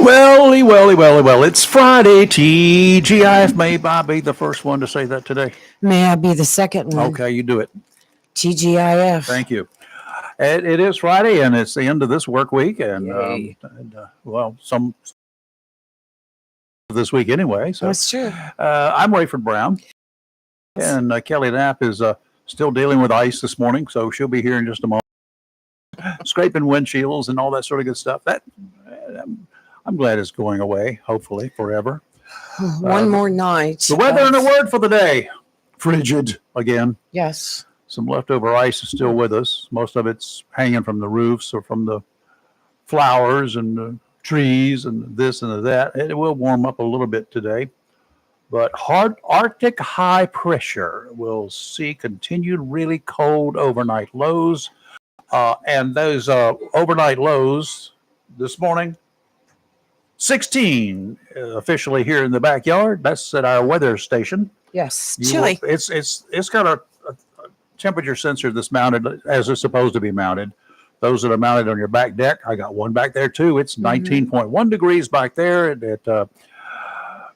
Well, it's Friday. TGIF. May I be the first one to say that today? May I be the second one? Okay, you do it. TGIF. Thank you. It is Friday, and it's the end of this work week, and Yay. some this week anyway. So That's true. I'm Rayford Brown, and Kelly Knapp is still dealing with ice this morning, so she'll be here in just a moment. Scraping windshields and all that sort of good stuff. I'm glad it's going away, hopefully forever. One more night. The weather and a word for the day: frigid again. Yes. Some leftover ice is still with us. Most of it's hanging from the roofs or from the flowers and the trees and this and that. It will warm up a little bit today, but hard Arctic high pressure will see continued really cold overnight lows. And those overnight lows this morning, 16 officially here in the backyard. That's at our weather station. Yes. Chilly. It's got a temperature sensor that's mounted as it's supposed to be mounted. Those that are mounted on your back deck, I got one back there too. It's 19.1 degrees back there. At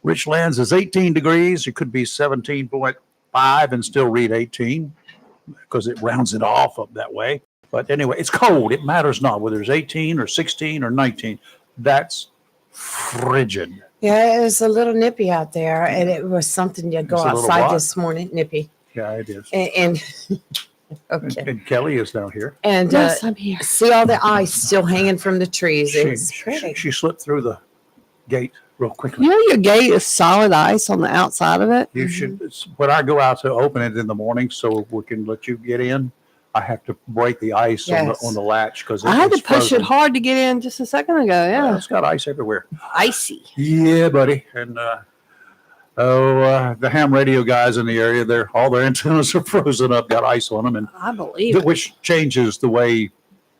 Richlands is 18 degrees. It could be 17.5 and still read 18 because it rounds it off up that way. But anyway, it's cold. It matters not whether it's 18 or 16 or 19. That's frigid. Yeah, it was a little nippy out there, and it was something to go outside this morning. Nippy. Yeah, it is. And okay. And Kelly is now here. And Yes, I'm here. see all the ice still hanging from the trees. It's pretty. She slipped through the gate real quickly. You know your gate is solid ice on the outside of it? You should. When I go out to open it in the morning so we can let you get in, I have to break the ice on the latch because I had to push it hard to get in just a second ago. Yeah. It's got ice everywhere. Icy. Yeah, buddy. And the ham radio guys in the area, all their antennas are frozen up, got ice on them, and I believe it. which changes the way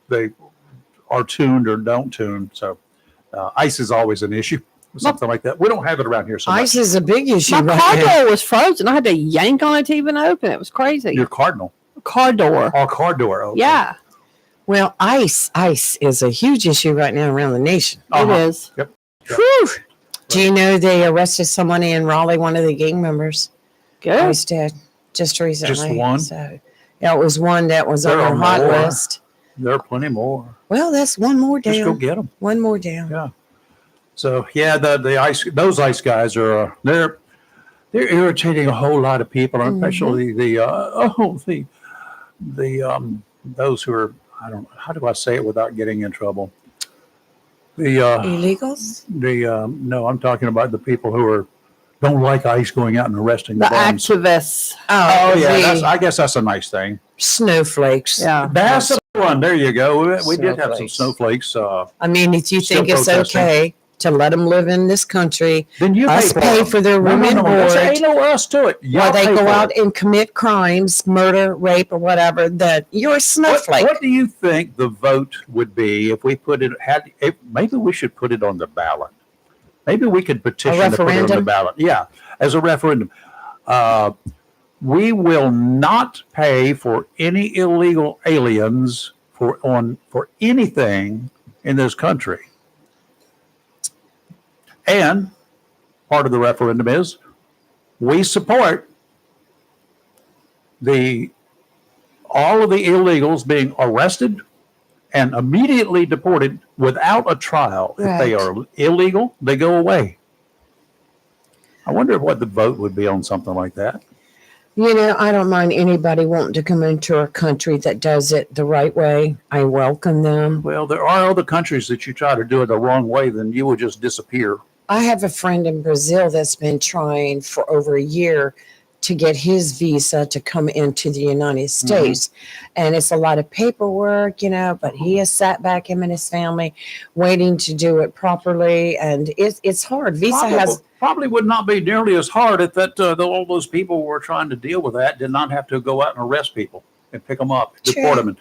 they are tuned or don't tune. So ice is always an issue. Something like that. We don't have it around here so much. Ice is a big issue. My car door was frozen. I had to yank on it to even open it. It was crazy. Your Cardinal. Car door. Oh, car door. Okay. Yeah. Well, ice is a huge issue right now around the nation. Uh-huh. It is. Yep. Whew. Do you know they arrested someone in Raleigh, one of the gang members? Good. Was dead just recently. Just one? So, yeah, it was one that was There on are our hot more. list. There are plenty more. Well, that's one more down. Just go get them. One more down. Yeah. So yeah, the ice, those ice guys are they're irritating a whole lot of people, and especially those who are, I don't know, how do I say it without getting in trouble? The Illegals? No, I'm talking about the people who don't like ICE going out and arresting The bums. activists. Oh yeah, the I guess that's a nice thing. snowflakes. Yeah. That's the one. There you go. We did have some Snowflakes. snowflakes. I mean, if you Still think it's protesting. okay to let them live in this country, Then you us pay for their room and Ain't board, no us to it. while Y'all they pay go for out it. and commit crimes, murder, rape, or whatever, that you're a What, snowflake. what do you think the vote would be if we put it? Maybe we should put it on the ballot. Maybe we could petition to put it on the referendum? ballot. Yeah, as a referendum. We will not pay for any illegal aliens for anything in this country. And part of the referendum is we support all of the illegals being arrested and immediately deported without a trial. If they Right. are illegal, they go away. I wonder what the vote would be on something like that. You know, I don't mind anybody wanting to come into our country that does it the right way. I welcome them. Well, there are other countries that you try to do it the wrong way, then you will just disappear. I have a friend in Brazil that's been trying for over a year to get his visa to come into the United States. And it's a lot of paperwork, but he has sat back, him and his family, waiting to do it properly. And it's hard. Visa Probably would not be nearly as hard if all those people who were trying to deal with that did not have to go out and arrest people and pick them up, deport them,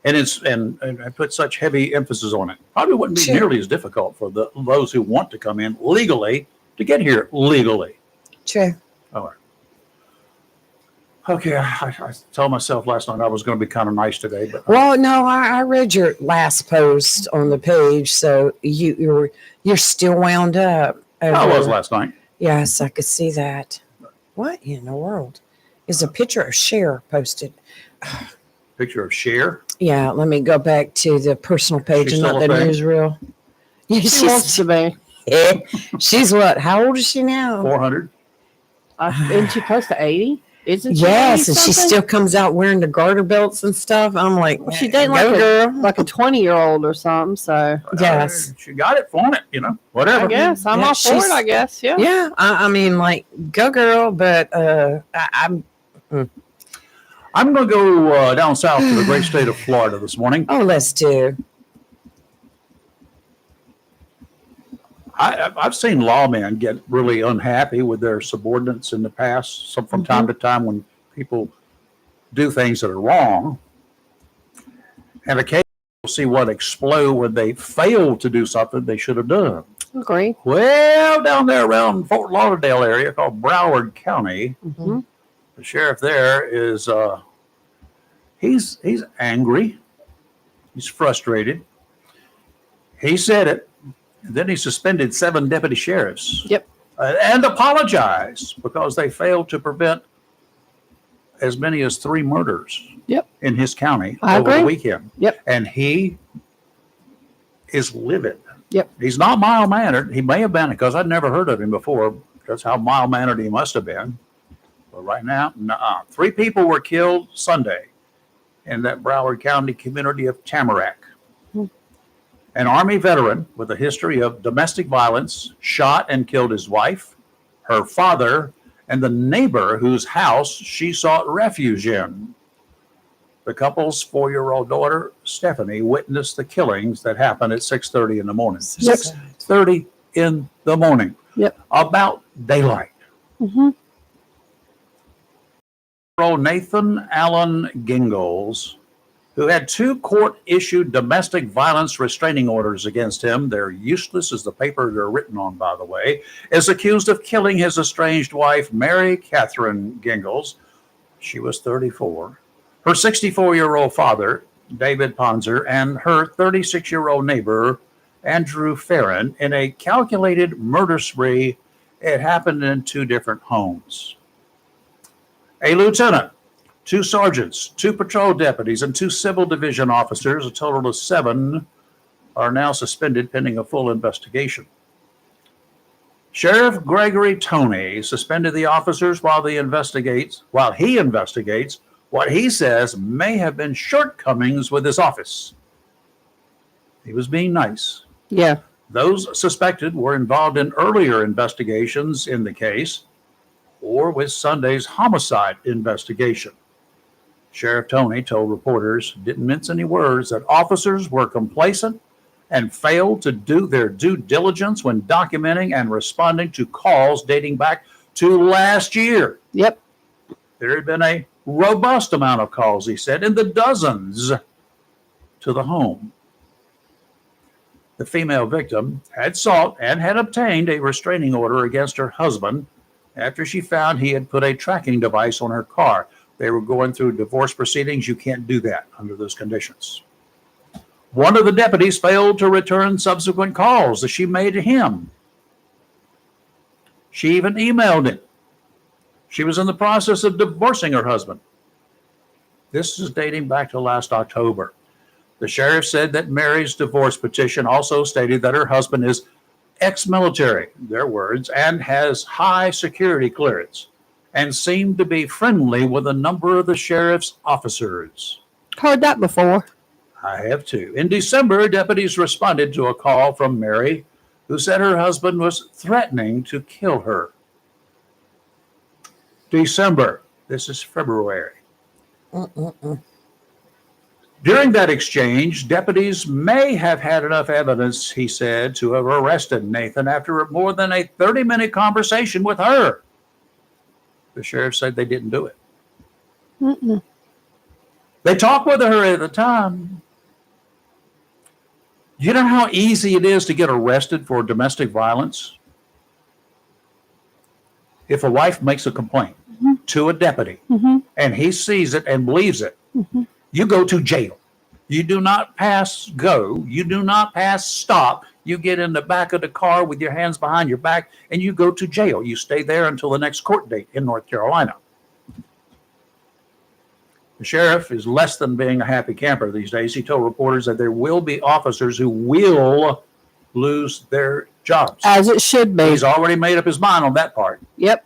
and put such heavy emphasis on it. Probably wouldn't be nearly as difficult for those who want to come in legally to get here legally. True. All right. Okay, I told myself last night I was going to be kind of nice today, but Well, no, I read your last post on the page, so you're still wound up. I was over- last night. Yes, I could see that. What in the world? Is a picture of Cher posted? Picture of Cher. Yeah, let me go back to the personal page She's and not still the a thing? newsreel. Yeah, She wants to be. she's what? How old is she now? 400. Isn't she close to 80? Isn't she? Yes, 80 and she something? still comes out wearing the garter belts and stuff. I'm like, She dating go girl. like a 20-year-old or something. So Yes. She got it, flaunt it, whatever. I guess I'm Yeah, all for it. I guess. Yeah. Yeah, I mean, like, go girl, but I'm. I'm going to go down south to the great state of Florida this morning. Oh, let's do. I've seen lawmen get really unhappy with their subordinates in the past, from time to time when people do things that are wrong. And occasionally you'll see one explode when they fail to do something they should have done. Agree. Well, down there around Fort Lauderdale area called Broward County, Mm-hmm. the sheriff there is he's angry. He's frustrated. He said it. And then he suspended 7 deputy sheriffs. Yep. And apologized because they failed to prevent as many as 3 murders. Yep. In his county I over the agree. weekend. Yep. And he is livid. Yep. He's not mild mannered. He may have been, because I'd never heard of him before. That's how mild mannered he must have been. But right now, 3 people were killed Sunday in that Broward County community of Tamarack. An Army veteran with a history of domestic violence shot and killed his wife, her father, and the neighbor whose house she sought refuge in. The couple's 4-year-old daughter, Stephanie, witnessed the killings that happened at 6:30 in the morning. Yep. 6:30 in the morning. Yep. About daylight. Mm-hmm. Nathan Allen Gingles, who had 2 court-issued domestic violence restraining orders against him. They're useless as the paper they're written on, by the way, is accused of killing his estranged wife, Mary Catherine Gingles. She was 34. Her 64-year-old father, David Ponzer, and her 36-year-old neighbor, Andrew Farron, in a calculated murder spree. It happened in 2 different homes. A lieutenant, 2 sergeants, 2 patrol deputies, and 2 civil division officers, a total of 7, are now suspended pending a full investigation. Sheriff Gregory Toney suspended the officers while he investigates what he says may have been shortcomings with his office. He was being nice. Yeah. Those suspected were involved in earlier investigations in the case or with Sunday's homicide investigation. Sheriff Toney told reporters, didn't mince any words, that officers were complacent and failed to do their due diligence when documenting and responding to calls dating back to last year. Yep. There had been a robust amount of calls, he said, in the dozens to the home. The female victim had sought and had obtained a restraining order against her husband after she found he had put a tracking device on her car. They were going through divorce proceedings. You can't do that under those conditions. One of the deputies failed to return subsequent calls that she made to him. She even emailed him. She was in the process of divorcing her husband. This is dating back to last October. The sheriff said that Mary's divorce petition also stated that her husband is ex-military, their words, and has high security clearance, and seemed to be friendly with a number of the sheriff's officers. Heard that before. I have too. In December, deputies responded to a call from Mary, who said her husband was threatening to kill her. December. This is February. During that exchange, deputies may have had enough evidence, he said, to have arrested Nathan after more than a 30-minute conversation with her. The sheriff said they didn't do it. Mm-mm. They talked with her at the time. You know how easy it is to get arrested for domestic violence? If a wife makes a complaint to a deputy Mhm. and he sees it and believes it, you go to jail. You do not pass go. You do not pass stop. You get in the back of the car with your hands behind your back and you go to jail. You stay there until the next court date in North Carolina. The sheriff is less than being a happy camper these days. He told reporters that there will be officers who will lose their jobs. As it should be. He's already made up his mind on that part. Yep.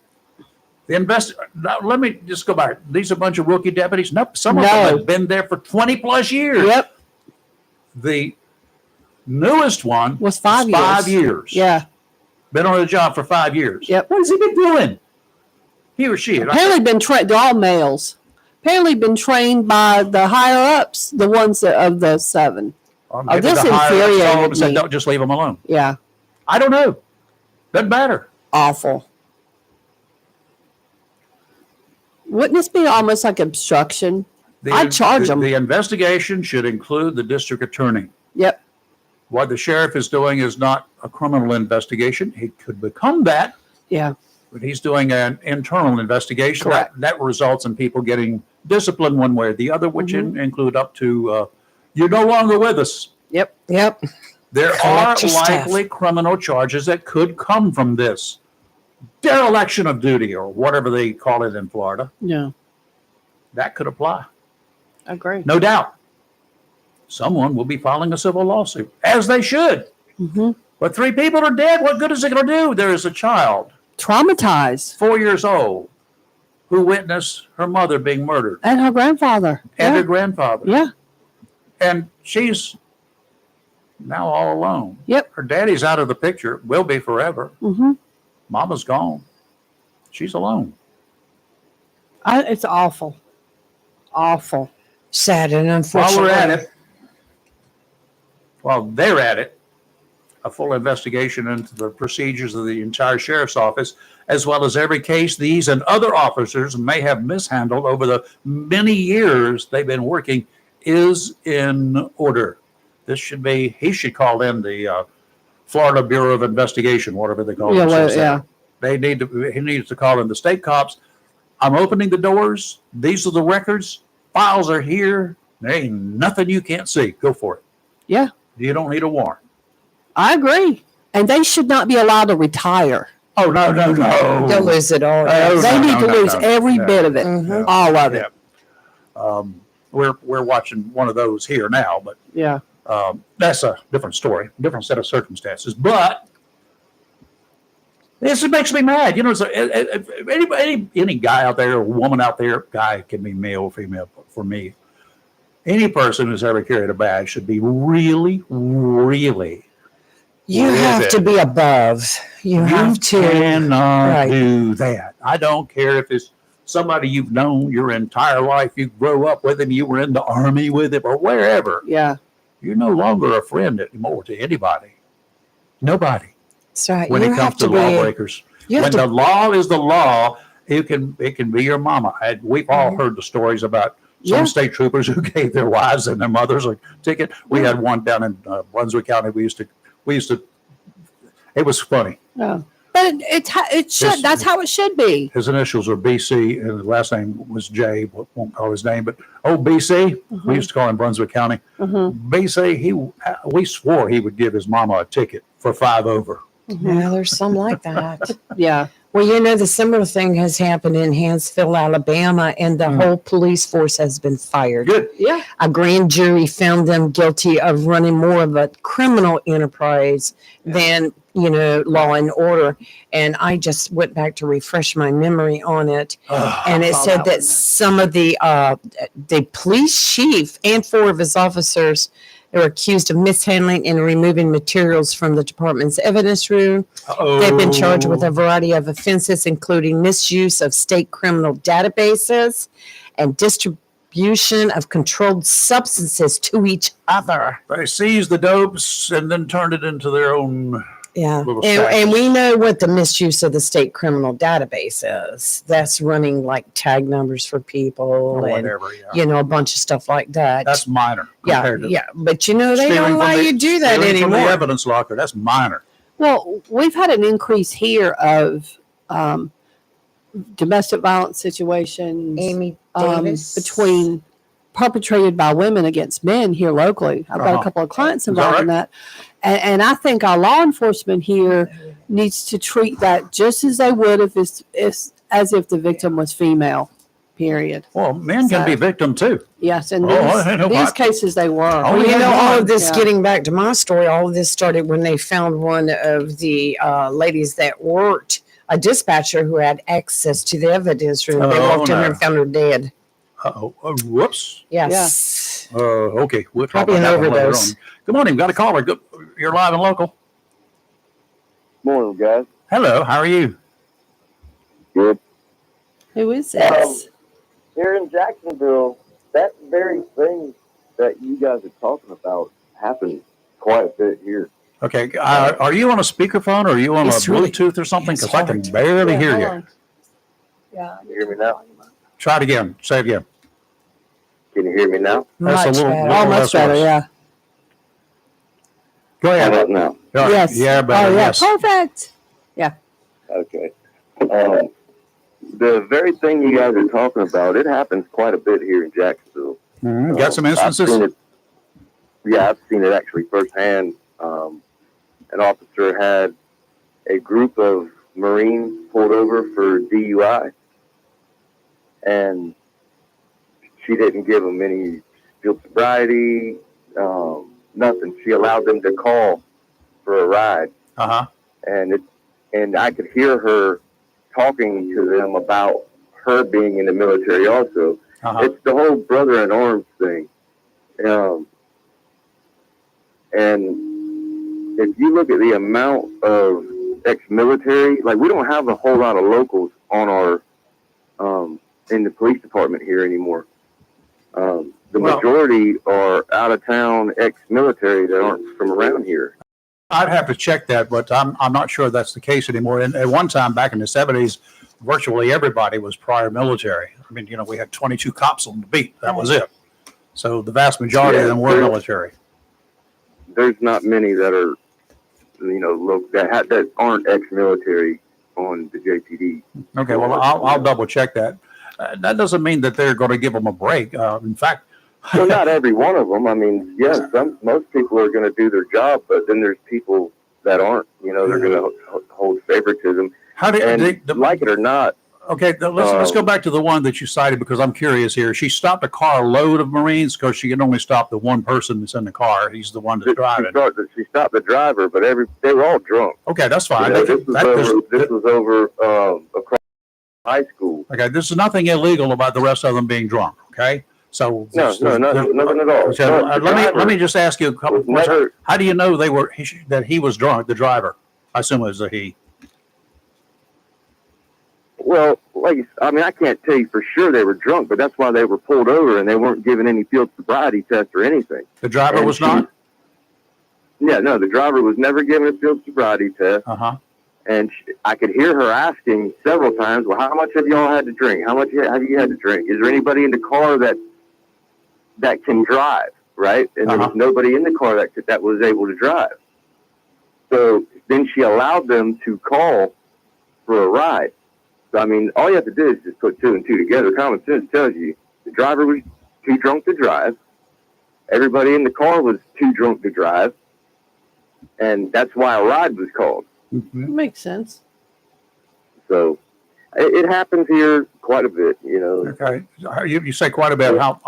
Now, let me just go back. These are a bunch of rookie deputies. Nope. Some of No. them have been there for 20 plus years. Yep. The newest one Was 5 is years. 5 years. Yeah. Been on the job for 5 years. Yep. What has he been doing? He or she. Apparently been trained. They're all males. Apparently been trained by the higher ups, the ones that, of the 7. Maybe this the higher ups told him infuriated and said, me. don't just leave them alone. Yeah. I don't know. Doesn't matter. Awful. Wouldn't this be almost like obstruction? I'd charge them. The investigation should include the district attorney. Yep. What the sheriff is doing is not a criminal investigation. He could become that, Yeah. but he's doing an internal investigation Correct. that results in people getting disciplined one way or the other, which include up to you're no longer with us. Yep. Yep. There are Collect your stuff. likely criminal charges that could come from this dereliction of duty or whatever they call it in Florida. Yeah. That could apply, Agree. no doubt. Someone will be filing a civil lawsuit, as they should. Mm-hmm. But 3 people are dead. What good is it going to do? There is a child, Traumatized. 4 years old, who witnessed her mother being murdered And her grandfather. and Yeah. her grandfather. Yeah. And she's now all alone. Yep. Her daddy's out of the picture, will be forever. Mm-hmm. Mama's gone. She's alone. It's awful. Awful. Sad and While unfortunate. we're at it, while they're at it, a full investigation into the procedures of the entire sheriff's office, as well as every case these and other officers may have mishandled over the many years they've been working, is in order. He should call in the Florida Bureau of Investigation, whatever they call Yeah. it. Well, yeah. He needs to call in the state cops. I'm opening the doors. These are the records. Files are here. There ain't nothing you can't see. Go for it. Yeah. You don't need a warrant. I agree. And they should not be allowed to retire. Oh, no. They'll lose it all. Oh, They no, need to no, lose no. every No. bit of it. Mhm. All of it. Yeah. We're watching one of those here now, but Yeah. that's a different story, different set of circumstances. But this makes me mad. You know, so any guy out there, or woman out there, guy can be male or female for me. Any person who's ever carried a badge should be really, really. You What is have it? to be above. You have to. cannot Right. do that. I don't care if it's somebody you've known your entire life, you grew up with him, you were in the army with him, or wherever. Yeah. You're no longer a friend anymore to anybody. Nobody. That's right. When You it comes have to be. lawbreakers. You have When to. the law is the law, it can be your mama. We've all heard the stories about some Yeah. state troopers who gave their wives and their mothers a ticket. We had one down in Brunswick County. We used to. It was funny. Yeah. But it should. Yes. That's how it should be. His initials are BC, and his last name was J. Won't call his name, but BC. We used to call him Brunswick County. Mm-hmm. BC. We swore he would give his mama a ticket for 5 over. Yeah, there's some like that. Yeah. Well, you know, the similar thing has happened in Hansville, Alabama, and the whole police force has been fired. Good. Yeah. A grand jury found them guilty of running more of a criminal enterprise than, law and order. And I just went back to refresh my memory on it. And it saw said that that one. some of the police chief and 4 of his officers were accused of mishandling and removing materials from the department's evidence room. They've been charged with a variety of offenses, including misuse of state criminal databases and distribution of controlled substances to each other. They seized the dopes and then turned it into their own. Yeah. Little And stacks. we know what the misuse of the state criminal database is. That's running like tag numbers for people Or and, whatever. Yeah. a bunch of stuff like that. That's minor. yeah. compared to Yeah. But, they don't stealing allow from the- you to do that stealing from the anymore. evidence locker. That's minor. Well, we've had an increase here of domestic violence situations Amy Davis. between perpetrated by women against men here locally. I've got Uh-huh. a couple of clients that involved in that. And I think our law enforcement here needs to treat that just as they would if it's as if the victim was female, period. Well, men can be victim too. Yes, and I know these what. cases they were. Oh, Well, you know, all of this, Yeah. getting back to my story, all of this started when they found one of the ladies that worked, a dispatcher who had access to the evidence room. They Oh, walked in there no. and found her dead. Uh-oh. Yes. Whoops. Okay. We'll talk Probably about an that one later overdose. on. Good morning. Got a caller. You're live and local. Morning, guys. Hello. How are you? Good. Who is this? Here in Jacksonville, that very thing that you guys are talking about happens quite a bit here. Okay. Are you on a speakerphone or are you on It's a really- Bluetooth or something? it's Because I can hard. barely hear hold you. on. Yeah. Can you hear me now? Try it again. Say it again. Can you hear me now? That's a Much little- better. Oh, Well, much that's better. worse. Yeah. Go How ahead. about now? All right. Yes. Yeah, better. Oh, yeah. Yes. Perfect. Okay. The very thing you guys are talking about, it happens quite a bit here in Jacksonville. Mhm. Got some I've instances? seen it- yeah, I've seen it actually firsthand. An officer had a group of Marines pulled over for DUI, and she didn't give them any field sobriety, nothing. She allowed them to call for a ride, Uh-huh. and I could hear her talking to them about her being in the military also. Uh-huh. It's the whole brother in arms thing. And if you look at the amount of ex-military, like we don't have a whole lot of locals on our in the police department here anymore. The Well- majority are out of town ex-military that aren't from around here. I'd have to check that, but I'm not sure that's the case anymore. And at one time back in the 70s, virtually everybody was prior military. I mean, we had 22 cops on the beat. That was it. So the vast majority of them were military. There's not many that are, that aren't ex-military on the JPD. Okay, well, I'll double check that. That doesn't mean that they're going to give them a break. In fact, Well, not every one of them. I mean, yes, most people are going to do their job, but then there's people that aren't. They're going to hold favoritism. how do And like it or not, Okay, let's go back to the one that you cited because I'm curious here. She stopped a car load of Marines because she can only stop the one person that's in the car. He's the one that's driving. she stopped the driver, but they were all drunk. Okay, that's fine. This was over across high school. Okay, this is nothing illegal about the rest of them being drunk. Okay, so Nothing at all. So, But the let me driver just ask you a couple of was questions. never- How do you know that he was drunk? The driver, I assume it was a he. Well, I can't tell you for sure they were drunk, but that's why they were pulled over and they weren't given any field sobriety test or anything. The driver And was not. Yeah, no, the driver was never given a field sobriety test. Uh-huh. And I could hear her asking several times, well, how much have y'all had to drink? How much have you had to drink? Is there anybody in the car that can drive, right? And there was nobody in the car that was able to drive. So then she allowed them to call for a ride. So, I mean, all you have to do is just put two and two together. Common sense tells you the driver was too drunk to drive. Everybody in the car was too drunk to drive. And that's why a ride was called. Mm-hmm. Makes sense. So it happens here quite a bit, Okay, you say quite a bit. How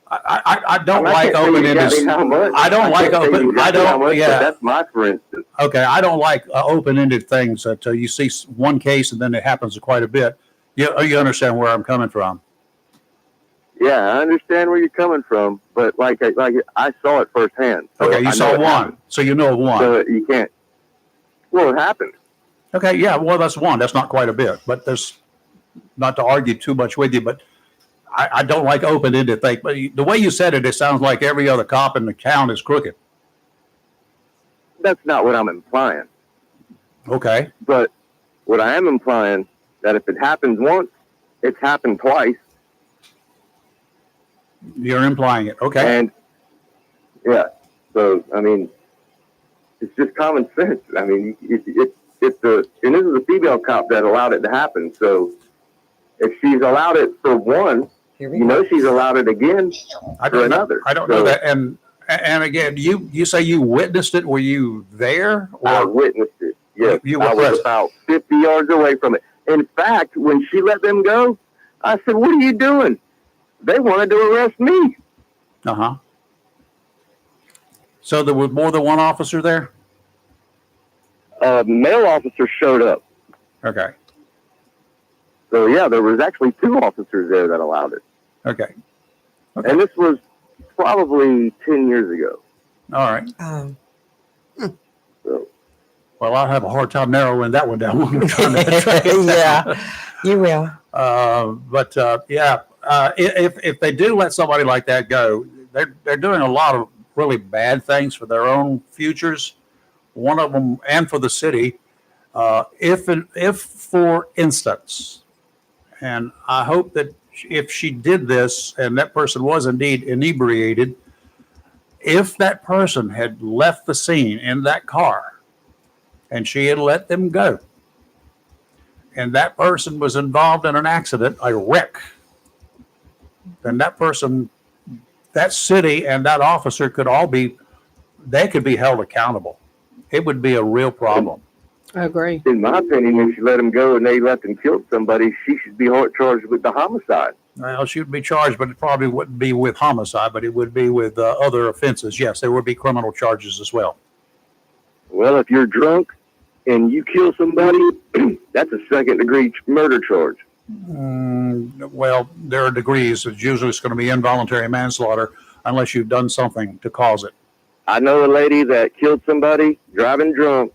I don't I like can't tell you open-ended. exactly how much. I don't like can't tell you open. I exactly how don't. much, Yeah. but that's my, for instance. Okay, I don't like open-ended things that you see one case and then it happens quite a bit. You understand where I'm coming from? Yeah, I understand where you're coming from, but like I saw it firsthand. So Okay, you I saw know it one, happened. so you know of one. So you can't. Well, it happened. Okay, yeah, well, that's one. That's not quite a bit, but there's not to argue too much with you, but I don't like open-ended things. But the way you said it, it sounds like every other cop in the town is crooked. That's not what I'm implying. Okay, But what I am implying that if it happens once, it's happened twice. you're implying it. Okay, And yeah, so I mean, it's just common sense. I mean, if and this is a female cop that allowed it to happen. So if she's allowed it for one, Here we you go. know she's allowed it again for another. I don't know that. And again, you say you witnessed it. Were you there? I Or witnessed it. Yes, You were I was present. about 50 yards away from it. In fact, when she let them go, I said, "What are you doing?" They wanted to arrest me. uh-huh. So there was more than one officer there? A male officer showed up. Okay. So yeah, there was actually 2 officers there that allowed it. Okay. And this was probably 10 years ago. All right. So Well, I'll have a hard time narrowing that one down when we're trying to track it down. Yeah, you will. If they do let somebody like that go, they're doing a lot of really bad things for their own futures. One of them, and for the city, if for instance, and I hope that if she did this and that person was indeed inebriated, if that person had left the scene in that car and she had let them go, and that person was involved in an accident, a wreck, then that person, that city and that officer could be held accountable. It would be a real problem. I agree. in my opinion, if she let them go and they left and killed somebody, she should be charged with the homicide. Well, she would be charged, but it probably wouldn't be with homicide, but it would be with other offenses. Yes, there would be criminal charges as well. Well, if you're drunk and you kill somebody, that's a second-degree murder charge. Well, there are degrees. It's usually going to be involuntary manslaughter unless you've done something to cause it. I know a lady that killed somebody driving drunk.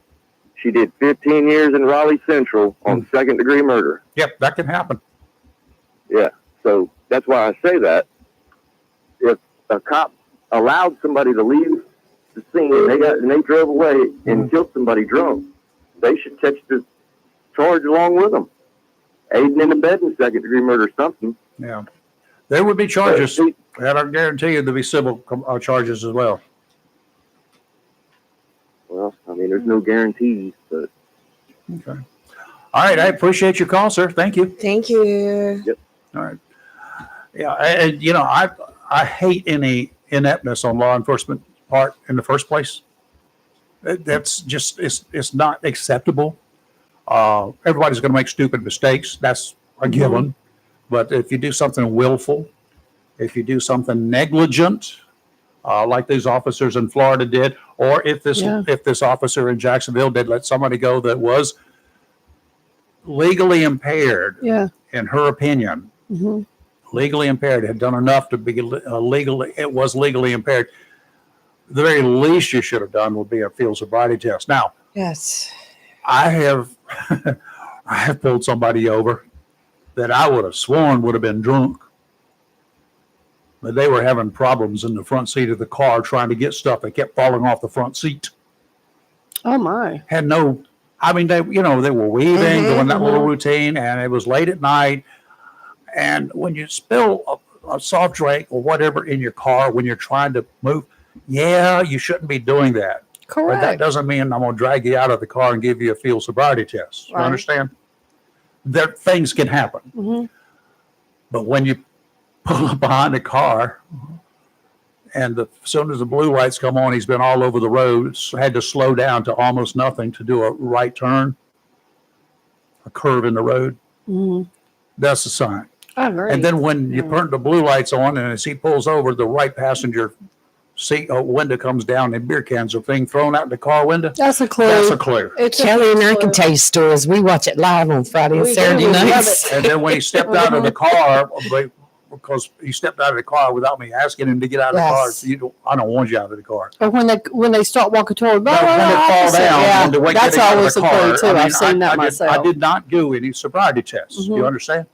She did 15 years in Raleigh Central on second-degree murder. Yep, that can happen. Yeah, so that's why I say that. If a cop allowed somebody to leave the scene and they drove away and killed somebody drunk, they should catch the charge along with them. Aiding and abetting second-degree murder, something. Yeah, there would be charges, and I guarantee you there'll be civil charges as well. Well, I mean, there's no guarantees, but Okay. All right, I appreciate your call, sir. Thank you. Thank you. All right. Yeah, and I hate any ineptness on law enforcement part in the first place. That's just it's not acceptable. Everybody's going to make stupid mistakes. That's a given. But if you do something willful, if you do something negligent, like these officers in Florida did, or if this officer in Jacksonville did let somebody go that was legally impaired, in her opinion, legally impaired, had done enough to be legally impaired, the very least you should have done would be a field sobriety test. Now, Yes. I have pulled somebody over that I would have sworn would have been drunk, but they were having problems in the front seat of the car trying to get stuff that kept falling off the front seat. Oh my. Had no, I mean, they were weaving, doing that little routine, and it was late at night. And when you spill a soft drink or whatever in your car when you're trying to move, you shouldn't be doing that. Correct. But that doesn't mean I'm going to drag you out of the car and give you a field sobriety test. You Right. understand? That things can happen. But when you pull up behind the car and as soon as the blue lights come on, he's been all over the road, had to slow down to almost nothing to do a right turn, a curve in the road. That's a sign. I agree. And then when you turn the blue lights on and as he pulls over, the right passenger seat window comes down and beer cans are being thrown out the car window. That's a clue. That's a clue. It's Kelly and I can tell you stories. We watch it live on Friday and We Saturday do. We love nights. And then when he stepped out of the car, because he stepped out of the car without me asking him to get out of the car, Yes. so I don't want you out of the car. Or when they start walking toward, When they fall down, when they're that's getting out of always the a clue car, too. I mean, I've seen that I myself. did not do any sobriety tests. You understand?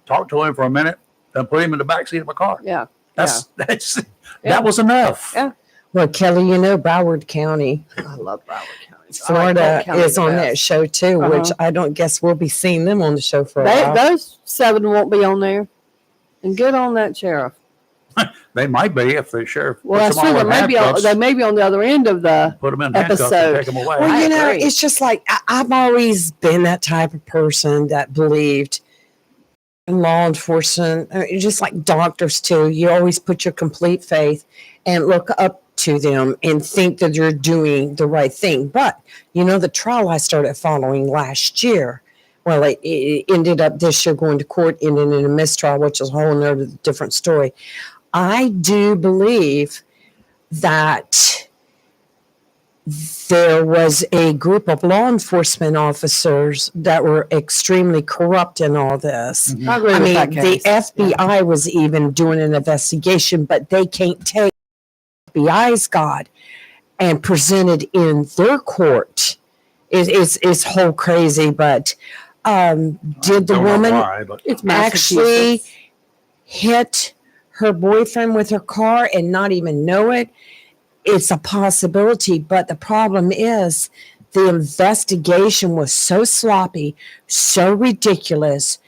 Talk to him for a minute, then put him in the back seat of my car. Yeah. That was enough. Yeah. Well, Kelly, Broward County, I love Broward County. Florida is on that show too, which I don't guess we'll be seeing them on the show for a while. Those 7 won't be on there. And good on that sheriff. They might be if the sheriff Well, puts that's them all true. in handcuffs, They may be on the other end of the. put them in handcuffs and episode. take them away. Well, I you know, agree. it's just like I've always been that type of person that believed in law enforcement, just like doctors too. You always put your complete faith and look up to them and think that you're doing the right thing. But, you know, the trial I started following last year, well, it ended up this year going to court, ended in a mistrial, which is a whole nother different story. I do believe that there was a group of law enforcement officers that were extremely corrupt in all this. I agree I with mean, that the case. FBI was even doing an investigation, but they can't take FBI's God and present it in their court. It's whole crazy, but did the Don't know woman why, but It's actually Massachusetts. hit her boyfriend with her car and not even know it? It's a possibility, but the problem is the investigation was so sloppy, so ridiculous.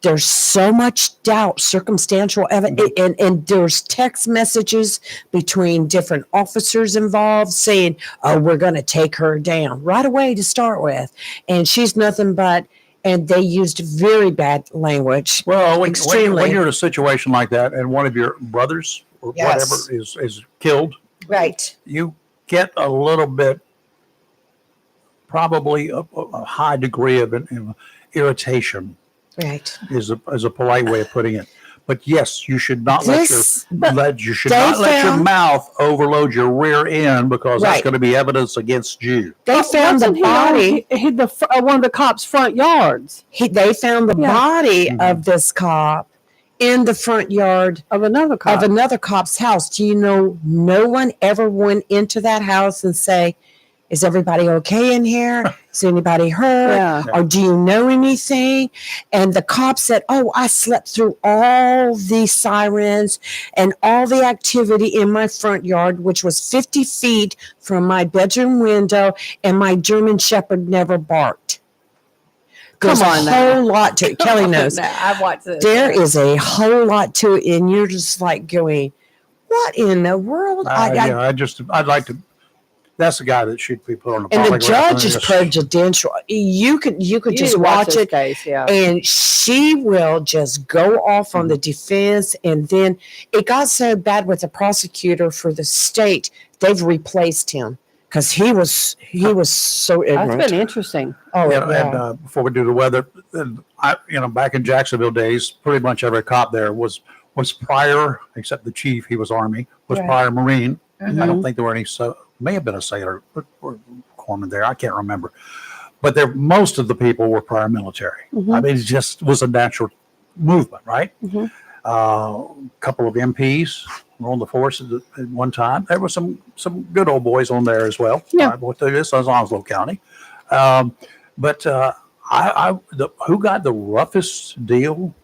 There's so much doubt, circumstantial evidence, and there's text messages between different officers involved saying, "Oh, we're going to take her down right away to start with," and she's nothing but. And they used very bad language. well, when Extremely. you're in a situation like that and one of your brothers or Yes. whatever is killed, Right. you get a little bit, probably a high degree of irritation Right. is a polite way of putting it. But yes, you should not let your found- mouth overload your rear end, because that's Right. going to be evidence against you. They found the Wasn't he body. on one of the cops' front yards They found the Yeah. body Mhm. of this cop in the front yard of another cop. of another cop's house. Do you know no one ever went into that house and say, "Is everybody okay in here? Is anybody hurt? Yeah. Or do you know anything?" And the cop said, "Oh, I slept through all the sirens and all the activity in my front yard, which was 50 feet from my bedroom window, and my German Shepherd never barked." There's Come on a now. whole lot to it. Kelly knows. I've watched this. There is a whole lot to it, and you're just like going, "What in the world?" I'd like to. That's the guy that should be put on the and the polygraph. judge is Just- prejudicial. You could You just need to watch this it, case, yeah. and she will just go off on the defense. And then it got so bad with the prosecutor for the state, they've replaced him because he was so That's ignorant. been interesting. Oh, And yeah. before we do the weather, back in Jacksonville days, pretty much every cop there was prior, except the chief, he was Army, was Right. prior Marine. I Mm-hmm. don't think there were any, may have been a sailor, or corpsman there. I can't remember. But most of the people were prior military. Mhm. I mean, it just was a natural movement, right? Mhm. A couple of MPs were on the force at one time. There were some good old boys on there as well. Yeah. I went through this as Onslow County. Who got the roughest deal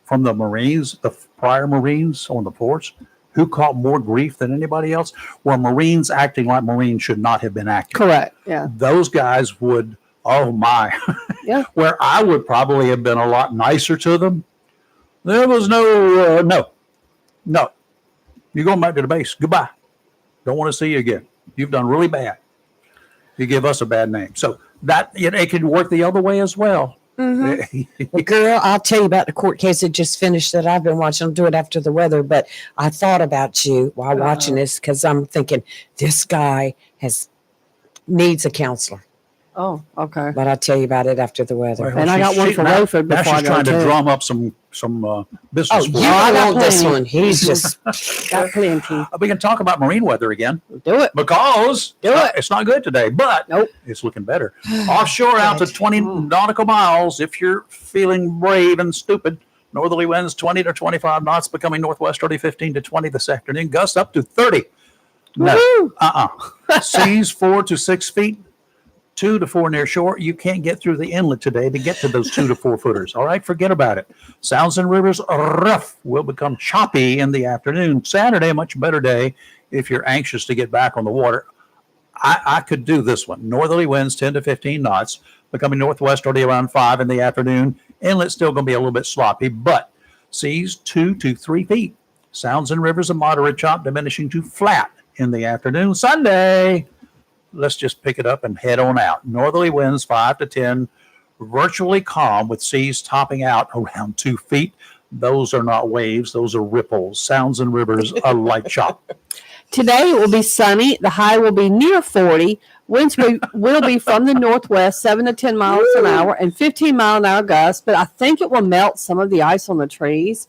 from the Marines, the prior Marines on the force? Who caught more grief than anybody else? Were Marines acting like Marines should not have been acting? Correct. Yeah. Those guys would, oh my. Yeah. Where I would probably have been a lot nicer to them. There was no. You're going back to the base. Goodbye. Don't want to see you again. You've done really bad. You give us a bad name. So that it can work the other way as well. Mhm. Well, girl, I'll tell you about the court case that just finished that I've been watching. I'll do it after the weather, but I thought about you while watching this because I'm thinking this guy needs a counselor. Oh, okay. But I'll tell you about it after the weather. And I got one for Rayford Now before I she's go trying to too. drum up some business. Oh, for you us. I got want this plenty. one? He's just Got plenty. We can talk about marine weather again Do it. because Do it. it's not good today, but Nope. it's looking better. Offshore out to 20 Mm. nautical miles. If you're feeling brave and stupid, northerly winds 20 to 25 knots, becoming northwesterly 15 to 20 this afternoon. Gusts up to 30. No. Woo-hoo. Seas 4 to 6 feet. 2 to 4 near shore. You can't get through the inlet today to get to those 2 to 4 footers. All right, forget about it. Sounds and rivers rough will become choppy in the afternoon. Saturday, a much better day if you're anxious to get back on the water. I could do this one. Northerly winds 10 to 15 knots, becoming northwesterly around 5 in the afternoon. Inlet still going to be a little bit sloppy, but seas 2 to 3 feet. Sounds and rivers a moderate chop, diminishing to flat in the afternoon. Sunday, let's just pick it up and head on out. Northerly winds 5 to 10, virtually calm with seas topping out around 2 feet. Those are not waves, those are ripples. Sounds and rivers a light chop. Today it will be sunny. The high will be near 40. Winds will be from the northwest, 7 to 10 miles an hour, and 15-mile-an-hour gusts. But I think it will melt some of the ice on the trees.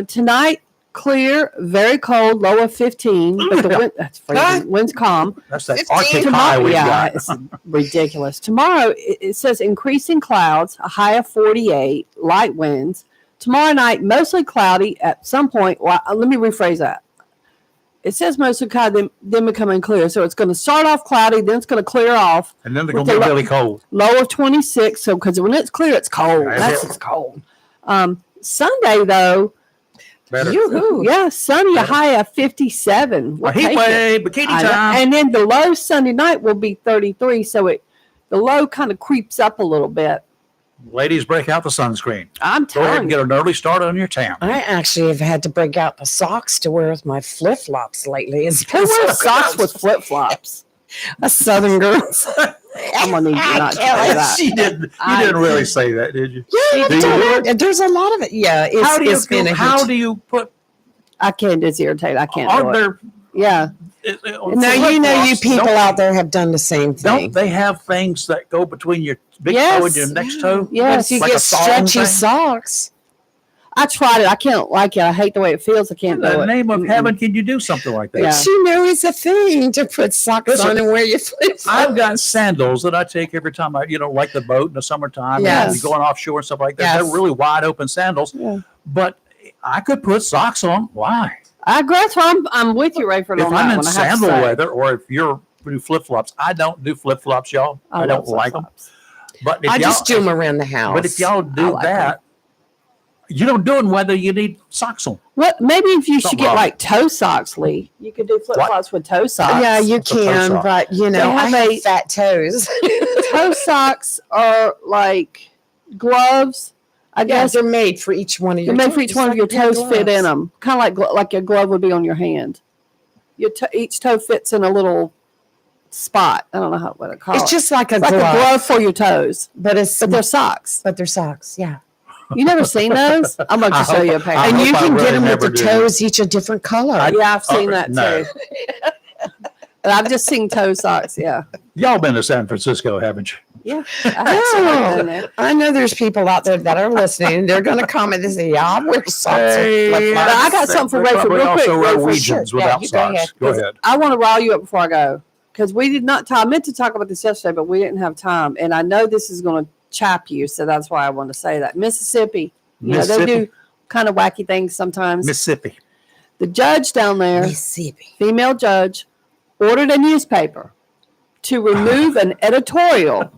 Tonight, clear, very cold, low of 15. But the wind, that's freezing. Wind's calm. That's that 15. Arctic high we've Yeah, got. it's ridiculous. Tomorrow it says increasing clouds, a high of 48, light winds. Tomorrow night, mostly cloudy. At some point, well, let me rephrase that. It says mostly cloudy, then becoming clear. So it's going to start off cloudy, then it's going to clear off. And then they're going to be really cold. Low of 26. So because when it's clear, it's cold. That's It's cold. Sunday though, Better. yeah, sunny, a high of 57. A We'll heat take it. wave, bikini I know. time. And then the low Sunday night will be 33. So the low kind of creeps up a little bit. Ladies, break out the sunscreen. I'm Go ahead telling and you. get an early start on your tan. I actually have had to break out the socks to wear with my flip flops lately. It's Who been so wears socks gross. with flip flops? A Southern girl. I'm gonna need you not to say that. She didn't. You I- didn't really say that, did you? Yeah, Do you do it? there's a lot of it. Yeah, it's, How do you it's been a how huge- do you put? I can't. It's irritating. I can't do Are it. there? Yeah. Now you know you people out there have done the same Don't thing. they have things that go between your big toe Yes. and your next toe? But Yes. if you Like a get thong stretchy thing? socks, I tried it. I can't like it. I hate the way it feels. I can't In do the it. name of Mm-mm. heaven, can you do something like that? Yeah. but you know it's a thing to put socks Listen, on and wear your flip I've flops. got sandals that I take every time I, like the boat in the summertime, Yes. and going offshore and stuff like that. Yes. They're really wide open sandals, Yeah. but I could put socks on. Why? I agree. That's why I'm with you, Rayford. If on I'm that in one, I have to sandal say. weather, or if you're do flip flops, I don't do flip flops, y'all. I don't love like them. flip-flops. But if I y'all, just do them around the house. but if y'all do I like that, you don't do it whether you need socks on. Well, maybe if you should Something get wrong. like toe socks, Lee. You could do flip flops with toe socks. yeah, you What's a toe can, sock? but you know, I have have a- fat toes. Toe socks are like gloves. I Yeah, guess they're made for each one of they're your. made for each toes, one of like your a pair of toes fit in gloves. them, kind of like your glove would be on your hand. Each toe fits in a little spot. I don't know what to call it. It's just like a It's like glove, a glove for your toes, but it's but they're socks. but they're socks. Yeah, You never seen those? I'm about I to show you a hope- pair. I and hope you can really get them with never the do. toes each a different color. Yeah, I've seen that no. too. And I've just seen toe socks. Yeah, Y'all been to San Francisco, haven't you? yeah. I have seen Oh, it in there. I know there's people out there that are listening. They're going to comment and say, "Yeah, I wear socks." Hey, and flip-flops." But I got something for They Rayford probably real quick. also Rayford, Norwegians sure. without Yeah, you go socks. ahead. Go ahead. I want to rile you up before I go because we did not talk. I meant to talk about this yesterday, but we didn't have time. And I know this is going to chap you, so that's why I want to say that. Mississippi, they Mississippi. do kind of wacky things sometimes. Mississippi. The judge down there, Mississippi. female judge, ordered a newspaper to remove an editorial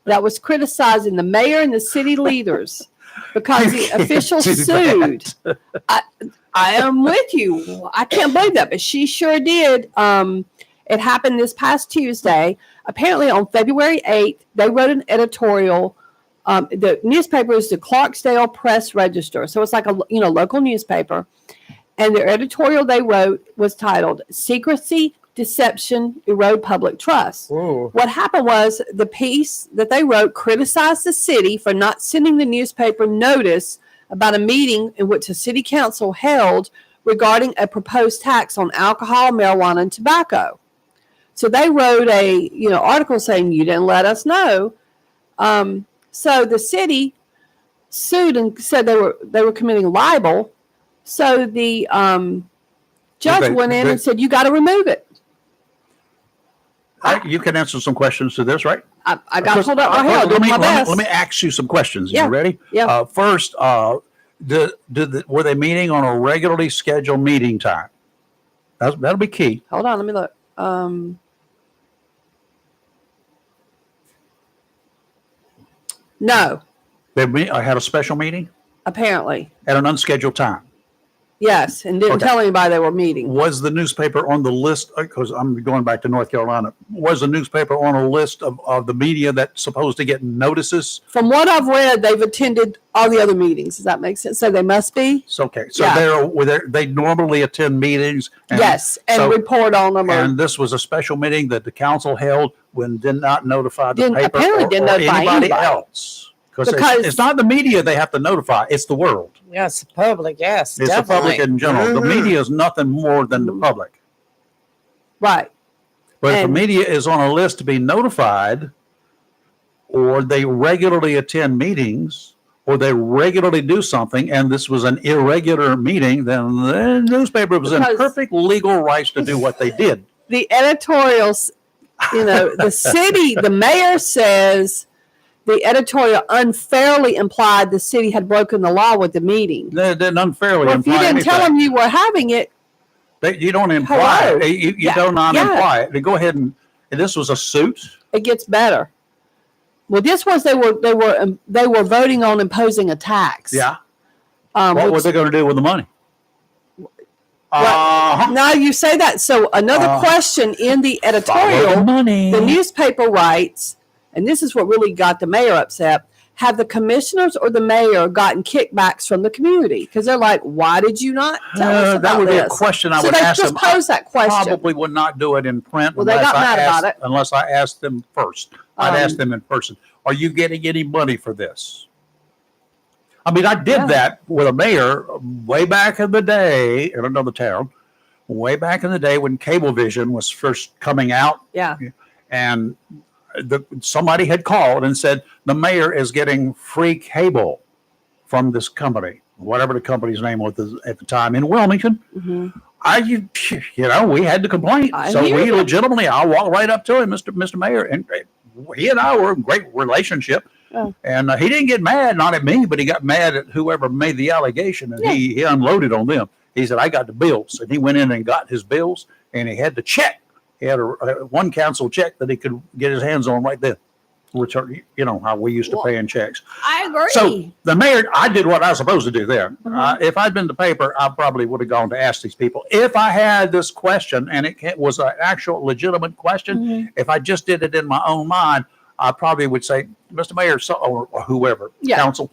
that was criticizing the mayor and the city leaders because the official do sued. I am with you. I can't believe that, but she sure did. It happened this past Tuesday. Apparently, on February 8th, they wrote an editorial. The newspaper is the Clarksdale Press Register, so it's like a local newspaper. And their editorial they wrote was titled "Secrecy, Deception, Erode Public Trust." Ooh. What happened was the piece that they wrote criticized the city for not sending the newspaper notice about a meeting in which the city council held regarding a proposed tax on alcohol, marijuana, and tobacco. So they wrote a article saying you didn't let us know. So the city sued and said they were committing libel. So the judge Okay, went in but- and said you got to remove it. You can answer some questions to this, right? I got pulled up my hair. Let Doing me, my let, me, best. let me ask you some questions. Yeah. You ready? Yeah. First, were they meeting on a regularly scheduled meeting time? That'll be key. Hold on, let me look. No, They had a special meeting apparently. at an unscheduled time. Yes, and didn't Okay. tell anybody they were meeting. Was the newspaper on the list, because I'm going back to North Carolina, was the newspaper on a list of the media that's supposed to get notices? From what I've read, they've attended all the other meetings. Does that make sense? So they must be. So, okay, so Yeah. they normally attend meetings. And Yes, and so- report on them. Or, And this was a special meeting that the council held when did not notify the Didn't- paper apparently or didn't notify anybody anybody. else. Because Because- it's not the media they have to notify, it's the world. Yes, the public, yes, It's the definitely. public in general. The Mhm. media is nothing more than the public. right. But if the And- media is on a list to be notified, or they regularly attend meetings, or they regularly do something, and this was an irregular meeting, then the newspaper was in Because- perfect legal rights to do what they did. The editorials, the city, the mayor says the editorial unfairly implied the city had broken the law with the meeting. They didn't unfairly Well, if you imply didn't tell anything. them you were having it, You don't imply Hello. it. You Yeah. do not Yeah. imply it. Go ahead and this was a suit. it gets better. Well, this was they were voting on imposing a tax. Yeah. What were which- they going to do with the money? Now you say that. So another question in the Follow editorial, the money. the newspaper writes, and this is what really got the mayor upset. Have the commissioners or the mayor gotten kickbacks from the community? Because they're like, why did you not tell us about that would be a this? question I So would they ask just them. posed that question. Probably would not do it in print Well, they got mad about it. unless I asked them first. I'd ask Um, them in person. Are you getting any money for this? I mean, I did Yeah. that with a mayor way back in the day in another town, way back in the day when Cablevision was first coming out, Yeah. and somebody had called and said the mayor is getting free cable from this company, whatever the company's name was at the time in Wilmington. hmm We had to complain. I So hear we you. legitimately, I walked right up to him, Mr. Mayor, and he and I were in great relationship. Oh. And he didn't get mad, not at me, but he got mad at whoever made the allegation, and Yeah. he unloaded on them. He said, I got the bills. And he went in and got his bills, and he had the check. He had a one council check that he could get his hands on right then. Return, how we used to Well, pay in checks. I agree. So the mayor, I did what I was supposed to do there. Mhm. If I'd been the paper, I probably would have gone to ask these people. If I had this question and it was an actual legitimate question, Mhm. if I just did it in my own mind, I probably would say, Mr. Mayor, or whoever, Yeah. council,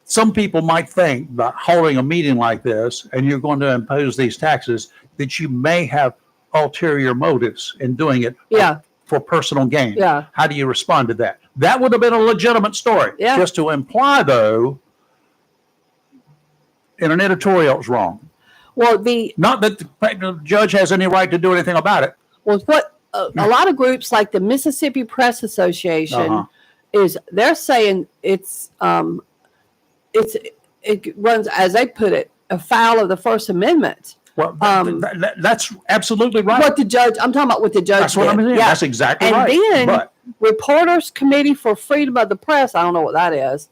some people might think that holding a meeting like this and you're going to impose these taxes, that you may have ulterior motives in doing it Yeah. for personal gain. Yeah. How do you respond to that? That would have been a legitimate story. Yeah. Just to imply, though, in an editorial, it's wrong. Well, Not that the judge has any right to do anything about it. what a lot of groups like the Mississippi Press Association Uh-huh. they're saying it runs, as they put it, afoul of the First Amendment. Well, Um, that's absolutely right. I'm talking about what the judge That's what did. I'm saying. Yeah. That's exactly And right. then- But Reporters Committee for Freedom of the Press, I don't know what that is.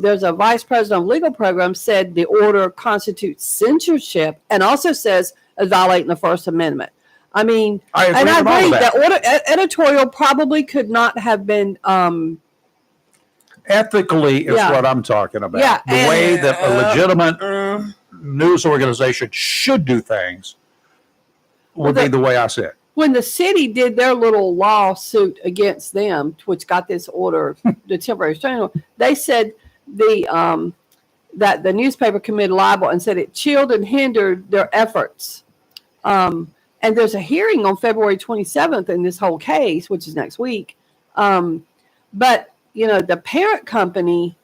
There's a vice president of legal program said the order constitutes censorship and also says it's violating the First Amendment. I mean, I agree and I with all agree of that. that order editorial probably could not have been Ethically is Yeah. what I'm talking about. Yeah, The and- way that a legitimate news organization should do things would Well, be the way I said. when the city did their little lawsuit against them, which got this order, the temporary restraining order, they said that the newspaper committed libel and said it chilled and hindered their efforts. And there's a hearing on February 27th in this whole case, which is next week. But the parent company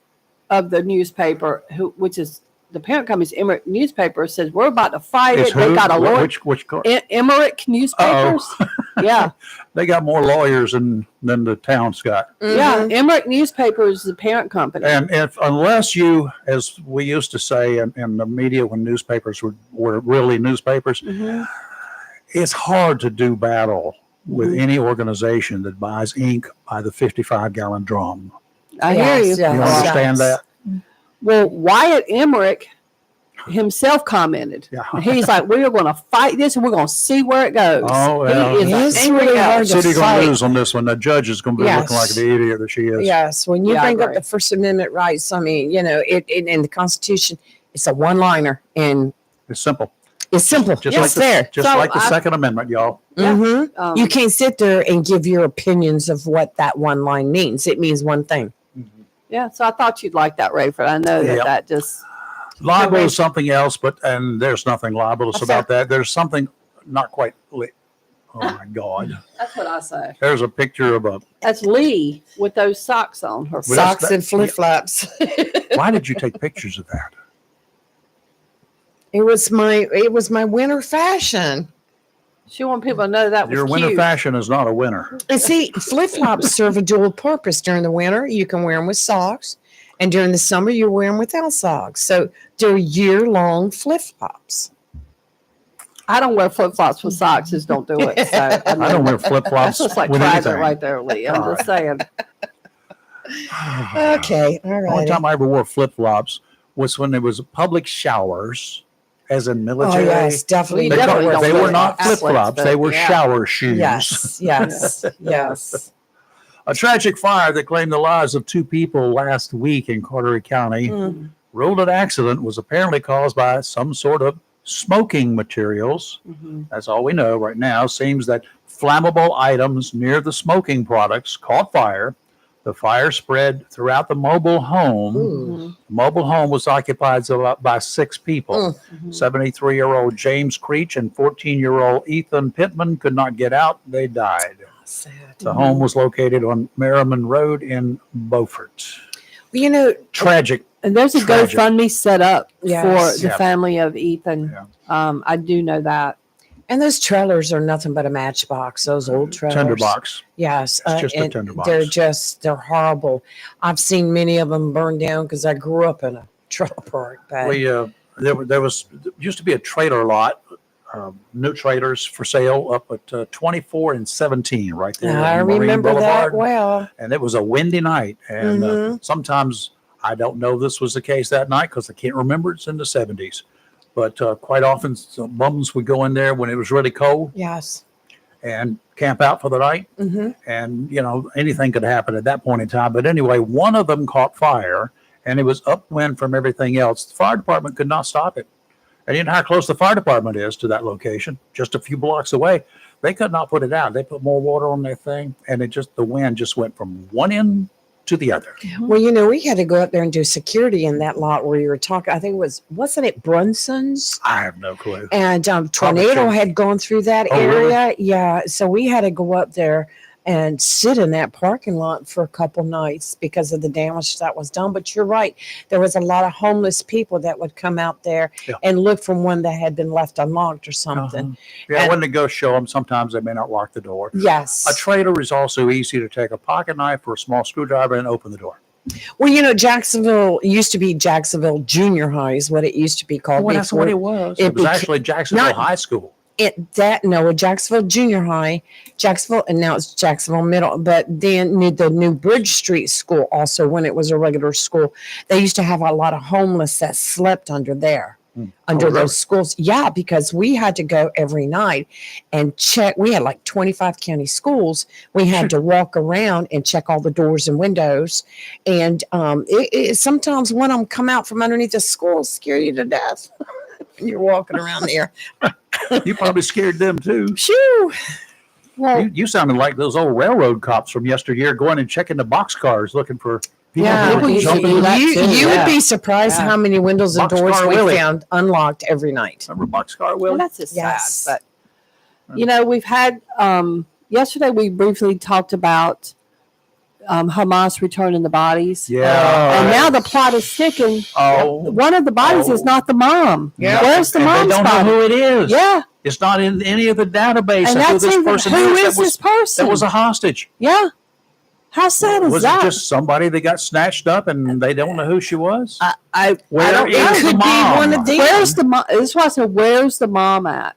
of the newspaper, which is the parent company's Emmerich newspaper, says we're about to fight It's it. They who? got a lawyer. Which car? Emmerich newspapers. Yeah. They got more lawyers than the town's got. Yeah, Emmerich Newspapers is the parent company. And unless you, as we used to say in the media when newspapers were really newspapers, Mhm. it's hard to do battle with Mhm. any organization that buys ink by the 55-gallon drum. I hear you. Yes, You yes. understand that? Well, Wyatt Emmerich himself commented. Yeah. He's like, we are going to fight this and we're going to see where it goes. Oh, well. He is It's an angry really guy. hard to City gonna fight. lose on this one. The judge is gonna be looking like Yes. the idiot that she is. Yes, when you Yeah, I bring up agree. the First Amendment rights, I mean, it in the Constitution, it's a one-liner, and It's simple. It's simple. Just It's like fair. Just So like the I- Second Amendment, y'all. Mhm. You can't sit there and give your opinions of what that one line means. It means one thing. Yeah, so I thought you'd like that, Rayford. I know Yeah. that just Libel is something else, and there's nothing libelous That's about that. There's something not quite. Oh my God! that's what I say. There's a picture of a. That's Lee with those socks on her. Well, that's- Socks and flip flops. Why did you take pictures of that? It was my winter fashion. She wanted people to know that was Your cute. winter fashion is not a winter. And see, flip flops serve a dual purpose. During the winter, you can wear them with socks, and during the summer, you wear them without socks. So they're year-long flip flops. I don't wear flip flops with socks. Just don't do it. So I don't wear flip That's flops just like with private anything. right there, Lee. I'm All just saying. Okay, all The only right. time I ever wore flip flops was when there was public showers, as in Oh military. yes, definitely. We definitely don't They wear were not athletes, flip flops; but they were yeah. shower shoes. Yes, yes, yes. A tragic fire that claimed the lives of 2 people last week in Carteret County. Mm. Ruled an accident was apparently caused by some sort of smoking materials. Mhm. That's all we know right now. Seems that flammable items near the smoking products caught fire. The fire spread throughout the mobile home. Ooh. Mhm. The mobile home was occupied by 6 people. Mhm. 73-year-old James Creech and 14-year-old Ethan Pittman could not get out. They died. Sad. The home was located on Merriman Road in Beaufort. Well, you know, Tragic. And there's a Tragic. GoFundMe set up Yes. for the Yeah. family of Ethan. I do know that. and those trailers are nothing but a matchbox. Those old trailers. Tinderbox. Yes, It's just a and tinderbox. they're horrible. I've seen many of them burned down because I grew up in a trailer park. But We there used to be a trailer lot, new trailers for sale up at 24 and 17 right there. I on Marine remember that Boulevard. well. And it was a windy night, and Mhm. sometimes I don't know this was the case that night because I can't remember. It's in the 70s, but quite often some bums would go in there when it was really cold Yes. and camp out for the night. Hmm. And anything could happen at that point in time. But anyway, one of them caught fire, and it was upwind from everything else. The fire department could not stop it. And you know how close the fire department is to that location, just a few blocks away. They could not put it out. They put more water on their thing, and the wind just went from one end to the other. Well, we had to go up there and do security in that lot where you were talking. I think wasn't it Brunson's? I have no clue. And Probably tornado shouldn't. had gone through that Oh, really? area. Yeah. So we had to go up there and sit in that parking lot for a couple nights because of the damage that was done. But you're right. There was a lot of homeless people that would come out there Yeah. and look for one that had been left unlocked or something. Yeah, And- when they go show them, sometimes they may not lock the door. Yes. A trailer is also easy to take a pocket knife or a small screwdriver and open the door. Well, Jacksonville used to be Jacksonville Junior High is what it used to be called. Oh, that's before. what it was. it It was beca- actually Jacksonville not- High School. Jacksonville Junior High, Jacksonville, and now it's Jacksonville Middle. But then the New Bridge Street School also, when it was a regular school, they used to have a lot of homeless that slept under there, under Oh, really? those schools. Yeah, because we had to go every night and check. We had like 25 county schools. We had to walk around and check all the doors and windows. And sometimes one of them come out from underneath the school, scare you to death. When you're walking around there. You probably scared them too. Shoo! Well, You sounded like those old railroad cops from yesteryear going and checking the boxcars looking for people Yeah, who were you- jumping. you- that you too, would yeah. be surprised Yeah. how many windows and doors Boxcar we Willie. found unlocked every night. Remember Boxcar well, Willie? that's just Yes. sad. But we've had yesterday we briefly talked about Hamas returning the bodies. Yeah. And now the plot is sticking. Oh. One of the bodies is not the mom. Yeah. Where's the And mom's they don't body? know who it is. Yeah. It's not in any of the database And of who that's this even, person who is. is this person? That was a hostage. Yeah. How sad is Was that? it just somebody that got snatched up and they don't know who she was? I Where don't is know. the could be mom? one of them. Where's the mom? This is why I said, where's the mom at?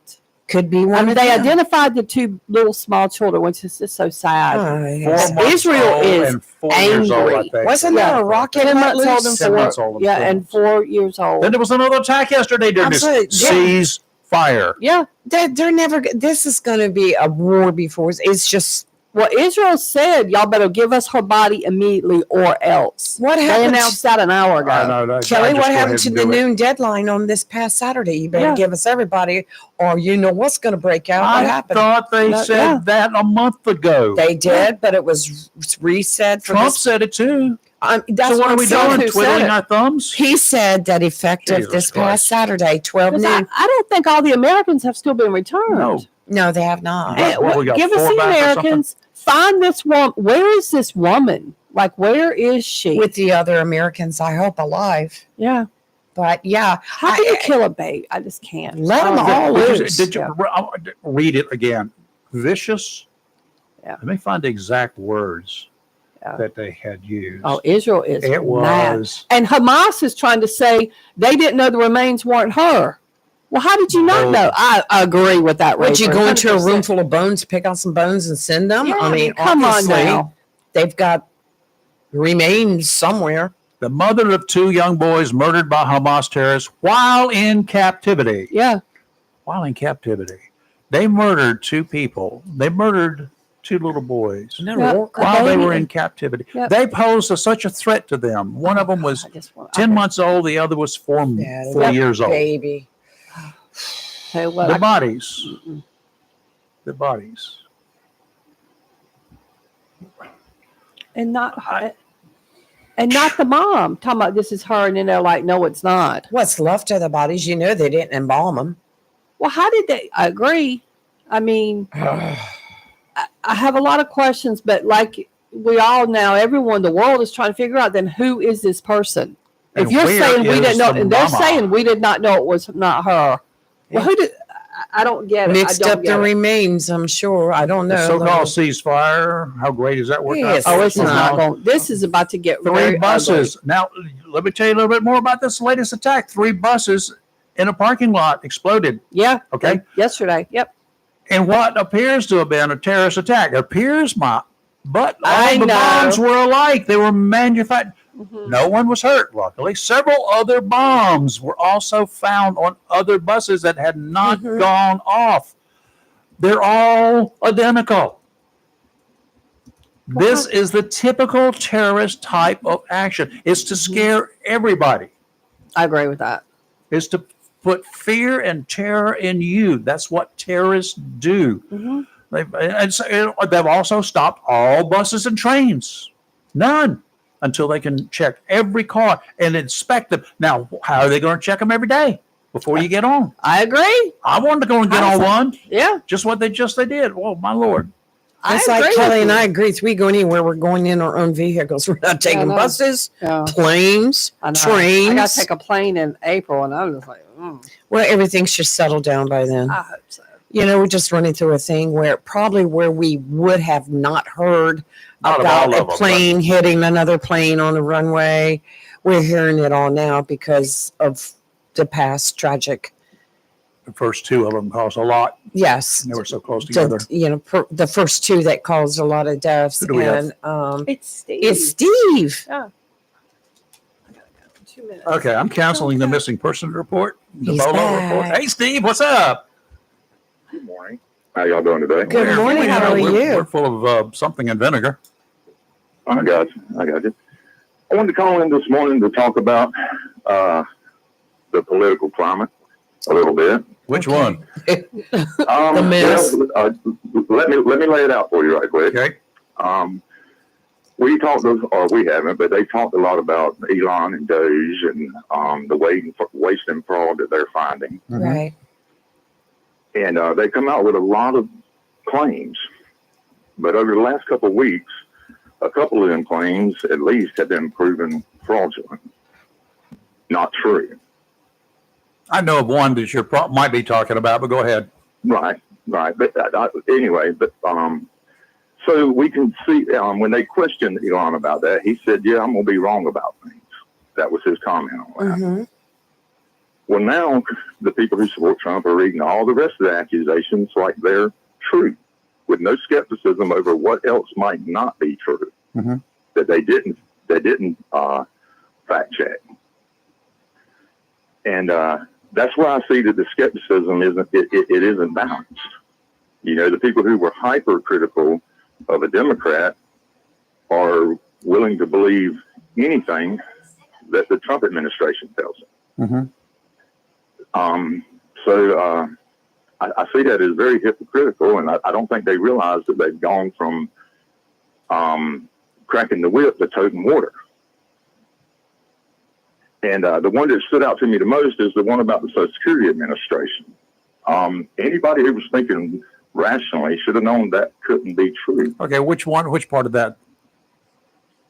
Could be I one mean, of they them. identified the 2 little small children, which is just so sad. Oh, 4 yes. months Israel old is and 4 years old, I angry. think. Wasn't Yeah. that a rocket 10 let months old and loose? 10 months old and yeah, 4 and 4 years old. Then there was another attack yesterday during this Absolutely. Yeah. cease fire. Yeah, They're never. This is going to be a war before. It's just Well, Israel said, y'all better give us her body immediately or else. What They happened? announced that an hour ago. I know that. Kelly, I just what go happened ahead to and the do it. noon deadline on this past Saturday? You better Yeah. give us everybody, or you know what's going to break out. What I happened? thought they No, said yeah. that a month ago. They did, but it was reset for Trump this. said it too. That's So what are we saying. doing? Who said Twiddling it? our thumbs? He said that effective Jesus this Christ. past Saturday, 12 'Cause noon. I don't think all the Americans have still been returned. No. No, they have not. Hey, What, we got Give us 4 the back or something? Americans. Find this woman. Where is this woman? Like, where is she? With the other Americans, I hope, alive. yeah. But yeah, How can you kill a babe? I just can't. Let 'em Oh, all Did you- loose. Did you Yeah. read it again? Vicious. Yeah. Let me find the exact words Yeah. that they had used. Oh, Israel is it mad. was. And Hamas is trying to say they didn't know the remains weren't her. Well, how did you not Oh. know? I agree with that. would you Rafer, go into a 100%. room full of bones, pick out some bones, and send them? Yeah, I mean, come on obviously, now. they've got remains somewhere. The mother of 2 young boys murdered by Hamas terrorists while in captivity. Yeah. While in captivity. They murdered 2 people. They murdered 2 little boys Isn't that Yeah. a war crime? while they baby. were in captivity. Yep. They posed such a threat to them. One of them was I just want- 10 months old. The other was 4 Yeah, years old. Baby. Tell you what, The bodies. Mm-mm. The bodies. and not the mom. Talking about this is her, and then they're like, no, it's not. What's left of the bodies? You know, they didn't embalm them. Well, how did they? I agree. I mean, I have a lot of questions, but like we all now, everyone, the world is trying to figure out then who is this person? And If you're where saying we is didn't know, the and they're mama? saying we did not know it was not her. Well, who did? I don't get it. Mixed I don't up get the it. remains, I'm sure. I don't The know. so-called ceasefire. How great is that working Yes. out? Oh, it's No. not going. This is about to get 3 very buses. Now, let me tell you a little bit more about this latest attack. 3 buses in a parking lot exploded. ugly. Yeah. Okay. Yesterday. Yep. And what appears to have been a terrorist attack appears, but all I the know. bombs were alike. They were manufactured. Mhm. No one was hurt, luckily. Several other bombs were also found on other buses that had not Mhm. gone off. They're all identical. This is the typical terrorist type of action. It's to scare everybody. I agree with that. It's to put fear and terror in you. That's what terrorists do. Mhm. They've also stopped all buses and trains. None. Until they can check every car and inspect them. Now, how are they going to check them every day before you get on? I agree. I wanted to go and get on one. Yeah. Just what they did. Oh, my Lord. It's I like agree Kelly with and you. I agree. We go anywhere, we're going in our own vehicles. We're not taking know. buses, Yeah. planes, I know. trains. I got to take a plane in April, and I was just like, Well, everything should settle down by then. I hope so. You know, we're just running through a thing where we would have not heard Not of about all a of them, plane hitting another plane on the runway. We're hearing it all now because of the past tragic. The first 2 of them caused a lot. Yes. They were so close together. The first 2 that caused a lot of deaths. Who do we have? And It's Steve. it's Steve. I gotta go. 2 minutes. Okay, I'm canceling the missing person report. The He's Bolo back. report. Hey, Steve, what's up? Good morning. How y'all doing today? Good morning. How are you? We're full of something in vinegar. I got you. I wanted to call in this morning to talk about the political climate a little bit. Which Okay. one? The mess. Well, let me lay it out for you right quick. Okay. We haven't, but they talked a lot about Elon and Doge and the waste and fraud that they're finding. Mhm. Right. And they come out with a lot of claims. But over the last couple of weeks, a couple of them claims at least have been proven fraudulent, not true. I know of one that you might be talking about, but go ahead. Right. But anyway, so we can see when they questioned Elon about that, he said, "Yeah, I'm going to be wrong about things." That was his comment on that. Mm-hmm. Well, now the people who support Trump are reading all the rest of the accusations like they're true, with no skepticism over what else might not be true Mhm. that they didn't fact check. And that's why I see that the skepticism isn't balanced. You know, the people who were hypercritical of a Democrat are willing to believe anything that the Trump administration tells them. So I see that as very hypocritical, and I don't think they realize that they've gone from cracking the whip to toting water. And the one that stood out to me the most is the one about the Social Security Administration. Anybody who was thinking rationally should have known that couldn't be true. Okay, which part of that?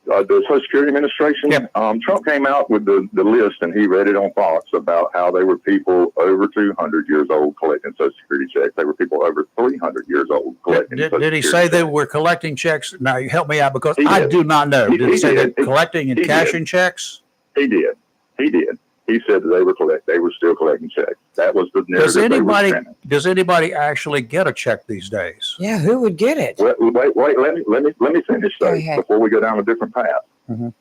The Social Security Administration, Yep. Trump came out with the list, and he read it on Fox about how they were people over 200 years old collecting Social Security checks. They were people over 300 years old collecting Did he say they were collecting checks? Now, help me out, because He I did. do not know. Did he say did. they're collecting and He cashing checks? He did. He said that they were still collecting checks. That was the narrative. Does anybody actually get a check these days? Yeah, who would get it? Wait, let me finish Go though, ahead. before we go down a different path. Mhm.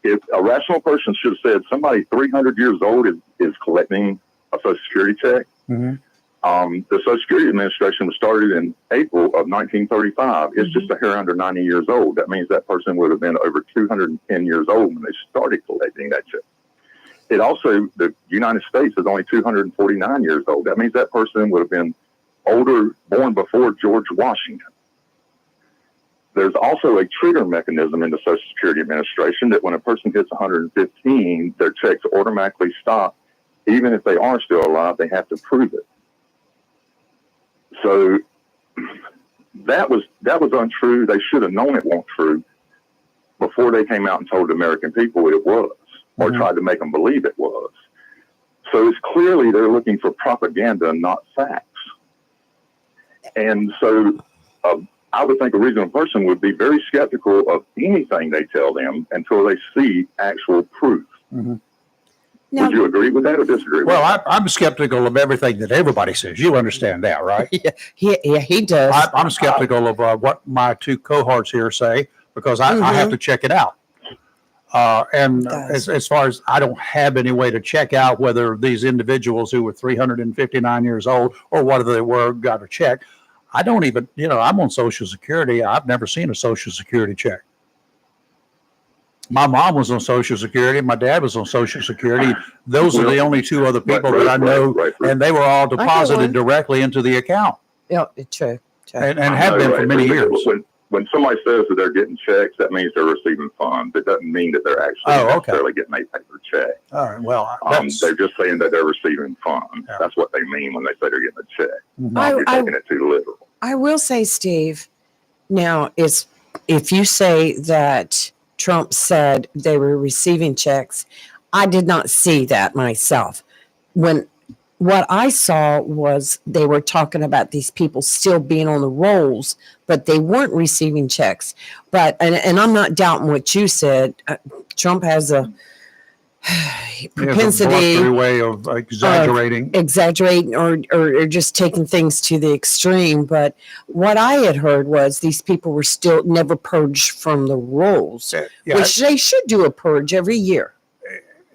If a rational person should have said somebody 300 years old is collecting a Social Security check, Mhm. the Social Security Administration was started in April of 1935. It's just a hair under 90 years old. That means that person would have been over 210 years old when they started collecting that check. It also, the United States is only 249 years old. That means that person would have been born before George Washington. There's also a trigger mechanism in the Social Security Administration that when a person hits 115, their checks automatically stop. Even if they are still alive, they have to prove it. So that was untrue. They should have known it wasn't true before they came out and told the American people it was, or tried to make them believe it was. So it's clearly they're looking for propaganda, not facts. And so I would think a reasonable person would be very skeptical of anything they tell them until they see actual proof. Mm-hmm. Now, Would you agree with that or disagree with that? I'm skeptical of everything that everybody says. You understand that, right? he does. I'm skeptical of what my two cohorts here say, because I have to check it out. And as far as I don't have any way to check out whether these individuals who were 359 years old or whether they were got a check, I don't even, I'm on Social Security. I've never seen a Social Security check. My mom was on Social Security. My dad was on Social Security. Those are the only two other people that I know, and they were all deposited directly into the account. Yeah, true. And have been for many years. When somebody says that they're getting checks, that means they're receiving funds. It doesn't mean that they're actually necessarily getting a paper check. All right. Well, they're just saying that they're receiving funds. Yeah. That's what they mean when they say they're getting a check. You're taking it too literal. I will say, Steve, now if you say that Trump said they were receiving checks, I did not see that myself. What I saw was they were talking about these people still being on the rolls, but they weren't receiving checks. But and I'm not doubting what you said. Trump has a propensity, a way of exaggerating, or just taking things to the extreme. But what I had heard was these people were still never purged from the rolls, which they should do a purge every year.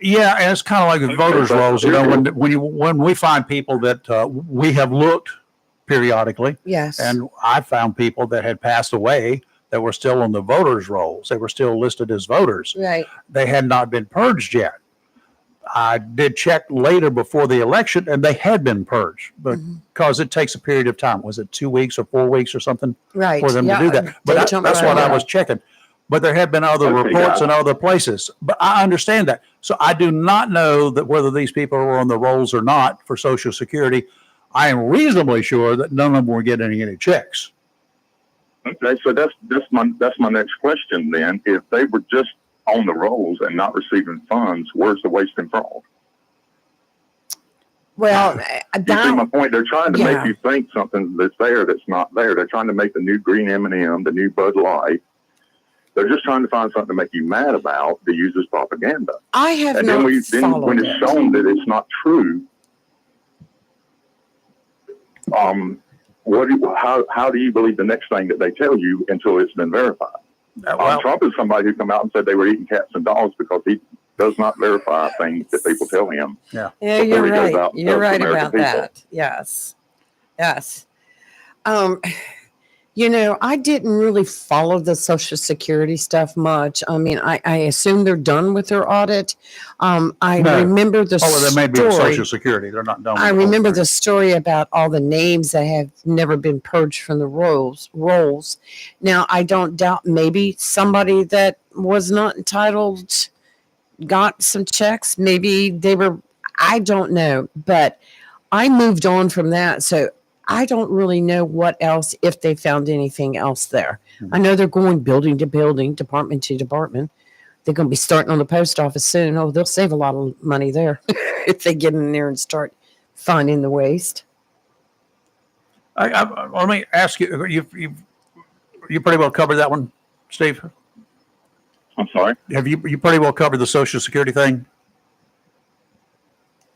Yeah, and it's kind of like the voters' rolls. When we find people that we have looked periodically, yes, and I found people that had passed away that were still on the voters' rolls. They were still listed as voters. Right. They had not been purged yet. I did check later before the election, and they had been purged, but because it takes a period of time. Was it 2 weeks or 4 weeks or something for them to do that? But that's what I was checking. But there have been other reports in other places. But I understand that. So I do not know that whether these people were on the rolls or not for Social Security. I am reasonably sure that none of them were getting any checks. Okay, so that's my next question then. If they were just on the rolls and not receiving funds, where's the waste and fraud? Well, you see my point? They're trying to make you think something that's there that's not there. They're trying to make the new green M&M, the new Bud Light. They're just trying to find something to make you mad about to use as propaganda. I have and not then when it's shown that it's not true, how do you believe the next thing that they tell you until it's been verified? Trump is somebody who come out and said they were eating cats and dogs because he does not verify things that people tell him. Yeah, you're right. You're right about that. Yes. I didn't really follow the Social Security stuff much. I mean, I assume they're done with their audit. I No. remember the Oh, well, there may be a story. Social Security. They're not done with I the whole remember thing. the story about all the names that have never been purged from the rolls. Now, I don't doubt maybe somebody that was not entitled got some checks. Maybe they were, I don't know, but I moved on from that. So I don't really know what else, if they found anything else there. I know they're going building to building, department to department. They're going to be starting on the post office soon. Oh, they'll save a lot of money there if they get in there and start finding the waste. Let me ask you, you pretty well covered that one, Steve? I'm sorry. Have you pretty well covered the Social Security thing?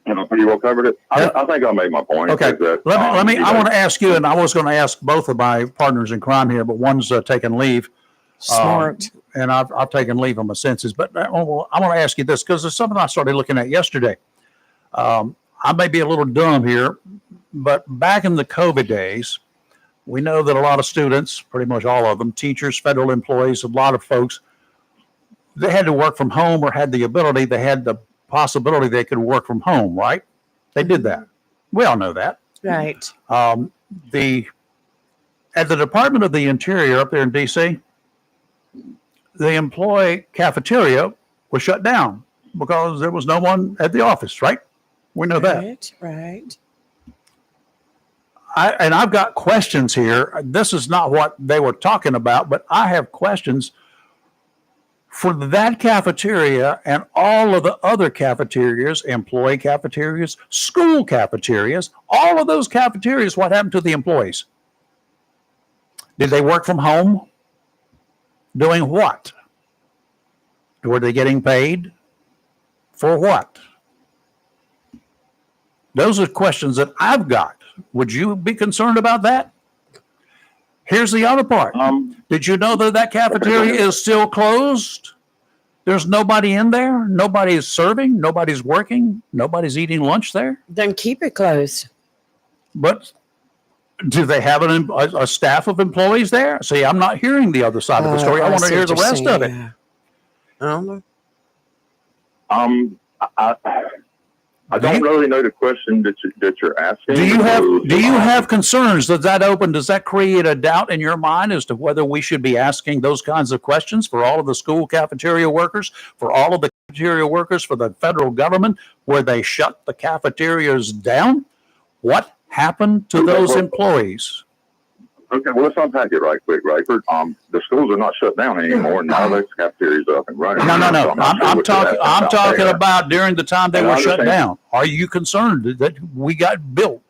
Have I pretty well covered it? I think I made my point. Okay. is that, Let me. you I know, want to ask you, and I was going to ask both of my partners in crime here, but one's taking leave, Smart. and I've taken leave of my senses. But I want to ask you this because there's something I started looking at yesterday. I may be a little dumb here, but back in the COVID days, we know that a lot of students, pretty much all of them, teachers, federal employees, a lot of folks, they had to work from home or had the ability, they had the possibility they could work from home, right? They did that. We all know that. Right. At the Department of the Interior up there in DC, the employee cafeteria was shut down because there was no one at the office, right? We know that. Right. I've got questions here. This is not what they were talking about, but I have questions for that cafeteria and all of the other cafeterias, employee cafeterias, school cafeterias, all of those cafeterias. What happened to the employees? Did they work from home? Doing what? Were they getting paid? For what? Those are questions that I've got. Would you be concerned about that? Here's the other part. Did you know that cafeteria is still closed? There's nobody in there. Nobody's serving. Nobody's working. Nobody's eating lunch there. Then keep it closed. But do they have a staff of employees there? See, I'm not hearing the other side of the story. I want to hear the rest of it. Yeah. I don't know. I don't really know the question that you're asking. Do you have concerns? Does that create a doubt in your mind as to whether we should be asking those kinds of questions for all of the school cafeteria workers, for all of the cafeteria workers for the federal government, where they shut the cafeterias down? What happened to those employees? Okay, well, let's unpack it right quick, Rayford. The schools are not shut down anymore, and now those cafeterias are up and running. No. So I'm talking about during the time they And were I shut understand. down. Are you concerned that we got built?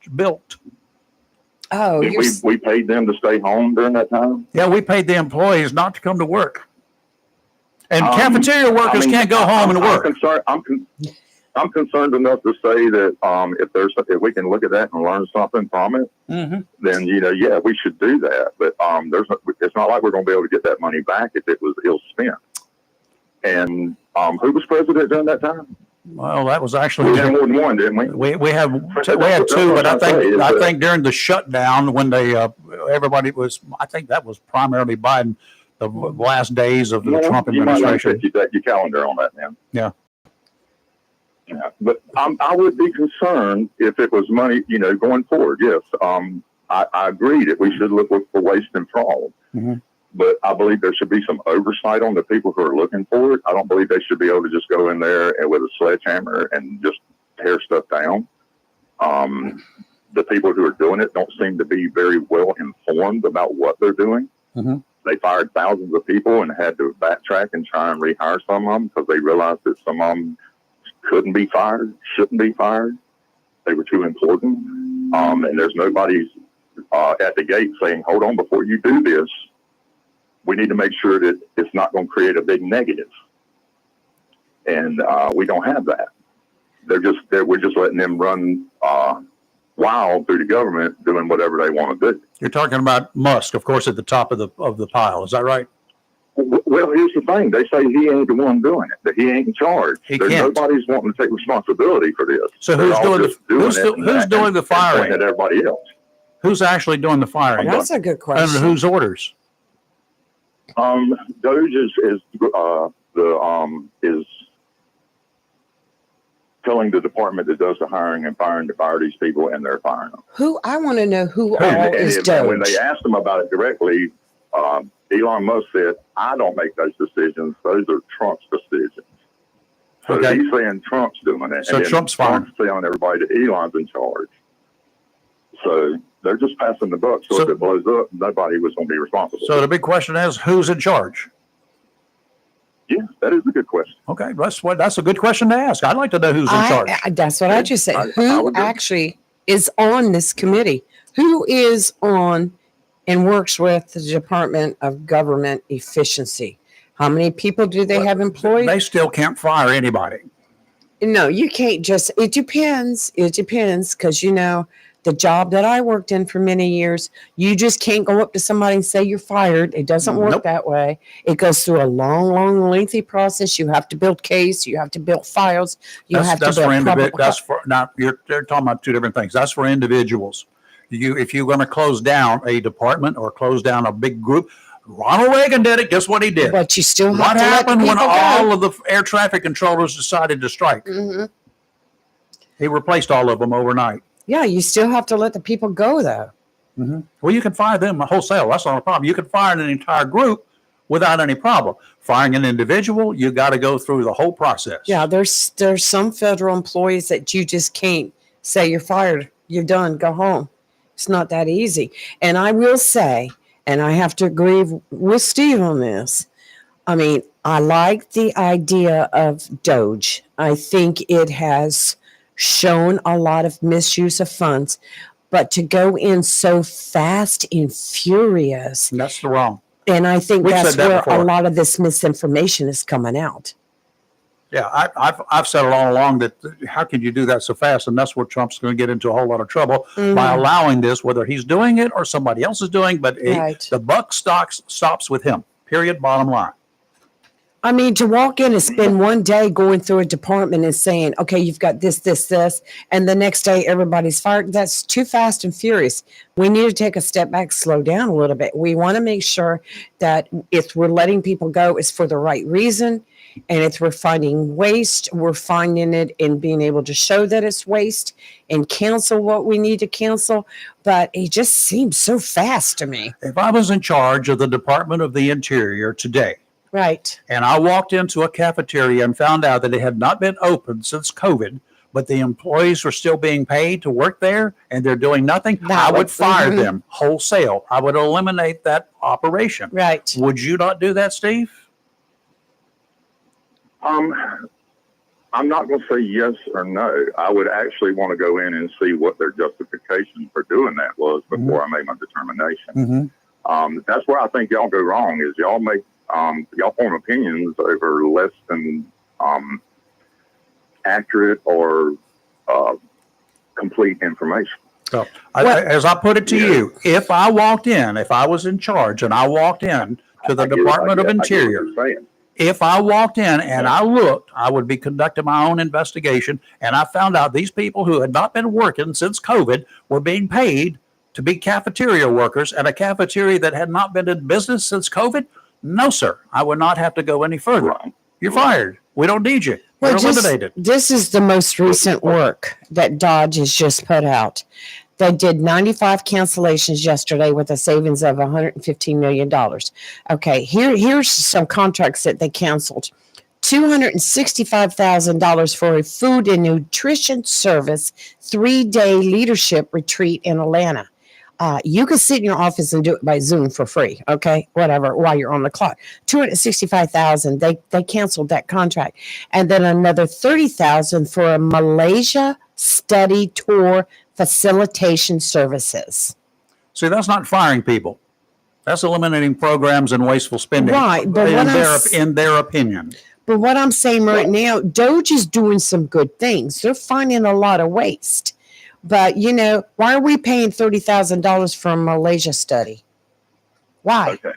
Oh, we paid them to stay home during that time. Yeah, we paid the employees not to come to work. And cafeteria workers can't go home and work. I'm concerned enough to say that if we can look at that and learn something from it, then yeah, we should do that. But it's not like we're going to be able to get that money back if it was ill spent. And who was president during that time? Well, that was actually We had more than one, didn't we? we had two, but I think during the shutdown when everybody was, I think that was primarily Biden, the last days of the Trump administration. You might your calendar on that, man. Yeah. Yeah, but I would be concerned if it was money, going forward. Yes, I agree that we should look for waste and fraud. But I believe there should be some oversight on the people who are looking for it. I don't believe they should be able to just go in there and with a sledgehammer and just tear stuff down. The people who are doing it don't seem to be very well informed about what they're doing. They fired thousands of people and had to backtrack and try and rehire some of them because they realized that some of them couldn't be fired, shouldn't be fired. They were too important. And there's nobody at the gate saying, hold on, before you do this, we need to make sure that it's not going to create a big negative. And we don't have that. We're just letting them run wild through the government doing whatever they want to do. You're talking about Musk, of course, at the top of the pile. Is that right? Well, here's the thing. They say he ain't the one doing it, that he ain't in charge. Nobody's wanting to take responsibility for this. So who's doing the firing? At everybody else. Who's actually doing the firing? That's a good Under question. whose orders? Doge is telling the department that does the hiring and firing to fire these people, and they're firing them. Who I want to know who all And is when Doge. they asked them about it directly, Elon Musk said, "I don't make those decisions. Those are Trump's decisions." So Okay. he's saying Trump's doing it. So and then Trump's firing. telling everybody that Elon's in charge. So they're just passing the buck. So if it blows up, nobody was going to be responsible. So the big question is, who's in charge? Yeah, that is a good question. Okay, that's a good question to ask. I'd like to know who's in charge. That's what I just said. I Who would agree. actually is on this committee? Who is on and works with the Department of Government Efficiency? How many people do they have employed? They still can't fire anybody. No, you can't just, it depends. It depends because, the job that I worked in for many years, you just can't go up to somebody and say you're fired. It doesn't work Nope. that way. It goes through a long, long, lengthy process. You have to build case. You have to build files. You have to build That's for now. They're talking about two different things. That's for individuals. If you're going to close down a department or close down a big group, Ronald Reagan did it. Guess what he did? But you still have What to let the happened when people all go. of the air traffic controllers decided to strike? Mhm. He replaced all of them overnight. Yeah, you still have to let the people go, though. Well, you can fire them wholesale. That's not a problem. You can fire an entire group without any problem. Firing an individual, you got to go through the whole process. Yeah, there's some federal employees that you just can't say you're fired, you're done, go home. It's not that easy. And I will say, and I have to agree with Steve on this. I mean, I like the idea of Doge. I think it has shown a lot of misuse of funds, but to go in so fast and furious, That's the wrong. and I think We've that's said that where before. a lot of this misinformation is coming out. Yeah, I've said all along that how can you do that so fast? And that's where Trump's going to get into a whole lot of trouble by allowing this, whether he's doing it or somebody else is doing. But Right. the buck stops with him. Period. Bottom line. I mean, to walk in and spend one day going through a department and saying, okay, you've got this, this, this, and the next day everybody's fired, that's too fast and furious. We need to take a step back, slow down a little bit. We want to make sure that if we're letting people go, it's for the right reason. And if we're finding waste, we're finding it and being able to show that it's waste and cancel what we need to cancel. But it just seems so fast to me. If I was in charge of the Department of the Interior today, Right. and I walked into a cafeteria and found out that it had not been open since COVID, but the employees were still being paid to work there and they're doing nothing, I would fire them wholesale. I would eliminate that operation. Right. Would you not do that, Steve? I'm not going to say yes or no. I would actually want to go in and see what their justification for doing that was before I made my determination. That's where I think y'all go wrong is y'all form opinions over less than accurate or complete information. So, as I put it to you, if I was in charge and I walked in to the Department of Interior, if I walked in and I looked, I would be conducting my own investigation, and I found out these people who had not been working since COVID were being paid to be cafeteria workers at a cafeteria that had not been in business since COVID. No, sir, I would not have to go any further. Right. You're fired. We don't need you. Well, We're eliminated. this is the most recent work that Dodge has just put out. They did 95 cancellations yesterday with a savings of $115 million. Okay, here's some contracts that they canceled. $265,000 for a food and nutrition service 3-day leadership retreat in Atlanta. You can sit in your office and do it by Zoom for free. Okay, whatever, while you're on the clock. $265,000. They canceled that contract, and then another $30,000 for a Malaysia study tour facilitation services. See, that's not firing people. That's eliminating programs and wasteful spending. Right, but in their opinion. But what I'm saying right now, Doge is doing some good things. They're finding a lot of waste. But, why are we paying $30,000 for a Malaysia study? Why? Okay.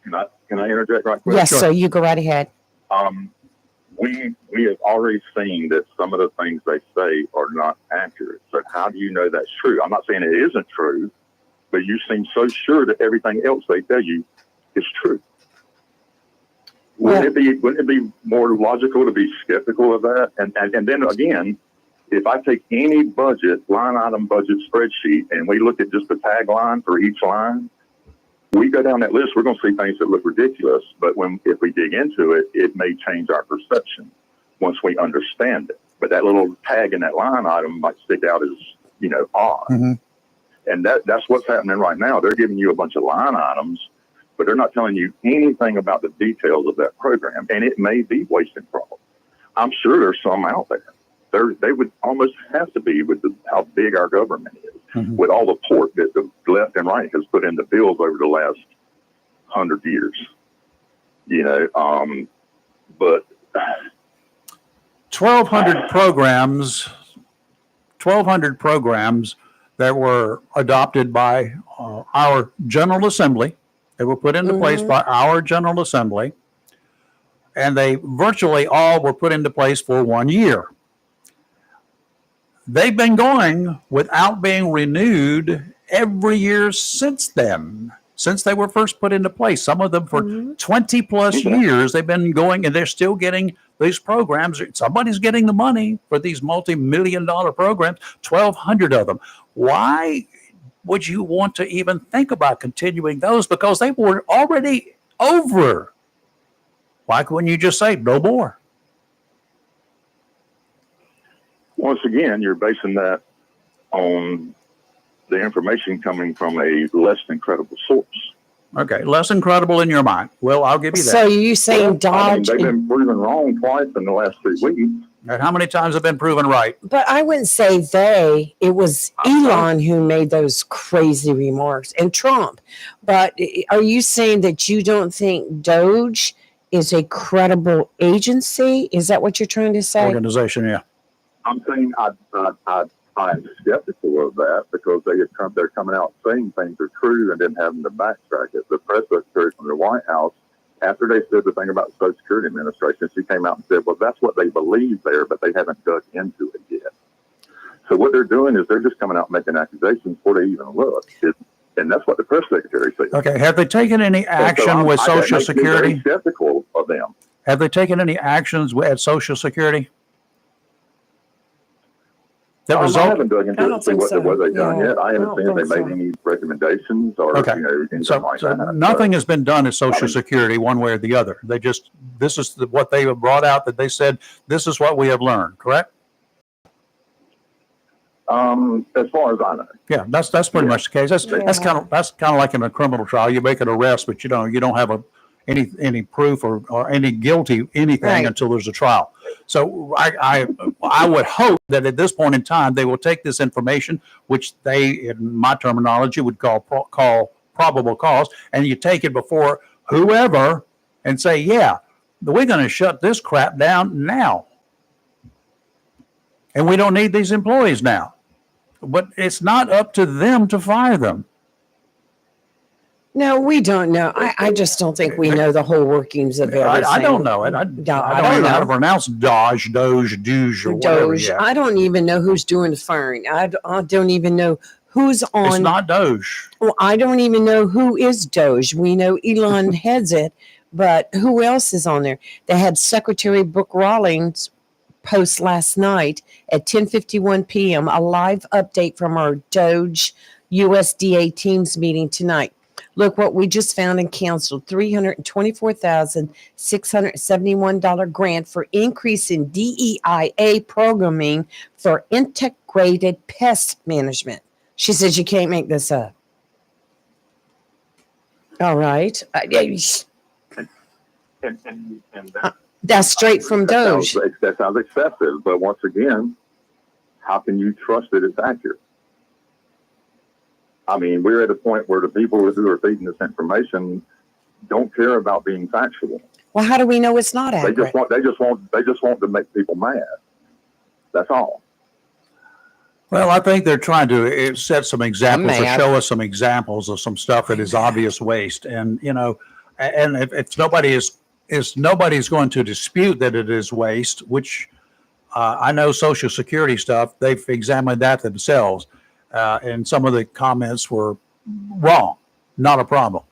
Can I interject right quick? Yes, sir. You go right ahead. We have already seen that some of the things they say are not accurate. So how do you know that's true? I'm not saying it isn't true, but you seem so sure that everything else they tell you is true. Wouldn't it be more logical to be skeptical of that? And then again, if I take any line item budget spreadsheet and we look at just the tagline for each line, we go down that list, we're going to see things that look ridiculous. But if we dig into it, it may change our perception once we understand it. But that little tag in that line item might stick out as, odd. Mm-hmm. And that's what's happening right now. They're giving you a bunch of line items, but they're not telling you anything about the details of that program. And it may be waste and fraud. I'm sure there's some out there. They would almost have to be with how big our government is, Mm-hmm. with all the pork that the left and right has put into bills over the last 100 years. But 1,200 programs that were adopted by our General Assembly. They were put into place by our General Assembly, and they virtually all were put into place for 1 year. They've been going without being renewed every year since then, since they were first put into place. Some of them for 20 plus years, they've been going, and they're still getting these programs. Somebody's getting the money for these multi-million-dollar programs, 1,200 of them. Why would you want to even think about continuing those? Because they were already over. Why couldn't you just say no more? once again, you're basing that on the information coming from a less than credible source. Okay, less than credible in your mind. Well, I'll give you that. So you saying Dodge? They've been proven wrong twice in the last 3 weeks. And how many times have been proven right? But I wouldn't say they. It was Elon who made those crazy remarks and Trump. But are you saying that you don't think Doge is a credible agency? Is that what you're trying to say? Organization, yeah. I'm saying I'm skeptical of that because they're coming out saying things are true and then having to backtrack it. The press secretary from the White House, after they said the thing about the Social Security Administration, she came out and said, well, that's what they believe there, but they haven't dug into it yet. So what they're doing is they're just coming out making accusations before they even look. And that's what the press secretary said. Okay, have they taken any action with Social Security? I'm very skeptical of them. Have they taken any actions at Social Security? That I result? haven't dug into I it don't to see think what so. they've done Yeah, yet. I haven't I seen don't if they think made so. any recommendations or Okay. anything So like that. nothing has been done at Social Security one way or the other. They just, this is what they have brought out, that they said, this is what we have learned, correct? As far as I know. Yeah, that's pretty much the case. That's kind of like in a criminal trial. You make an arrest, but you don't have any proof or any guilty anything Right. until there's a trial. So I would hope that at this point in time they will take this information, which they, in my terminology, would call probable cause, and you take it before whoever and say, yeah, we're going to shut this crap down now, and we don't need these employees now. But it's not up to them to fire them. No, we don't know. I just don't think we know the whole workings of everything. I don't know it. I don't even know how to pronounce Doge, or whatever. Doge. Yeah. I don't even know who's doing the firing. I don't even know who's on. It's not Doge. Well, I don't even know who is Doge. We know Elon heads it, but who else is on there? They had Secretary Brooke Rawlings post last night at 10:51 p.m. a live update from our Doge USDA Teams meeting tonight. Look what we just found and canceled. $324,671 grant for increase in DEIA programming for integrated pest management. She says you can't make this up. All right. That's straight from Doge. That sounds excessive, but once again, how can you trust that it's accurate? I mean, we're at a point where the people who are feeding this information don't care about being factual. Well, how do we know it's not accurate? They just want to make people mad. That's all. Well, I think they're trying to set some examples or mad. show us some examples of some stuff that is obvious waste. And, and if nobody's going to dispute that it is waste, which I know Social Security stuff, they've examined that themselves. And some of the comments were Wrong. Not a problem.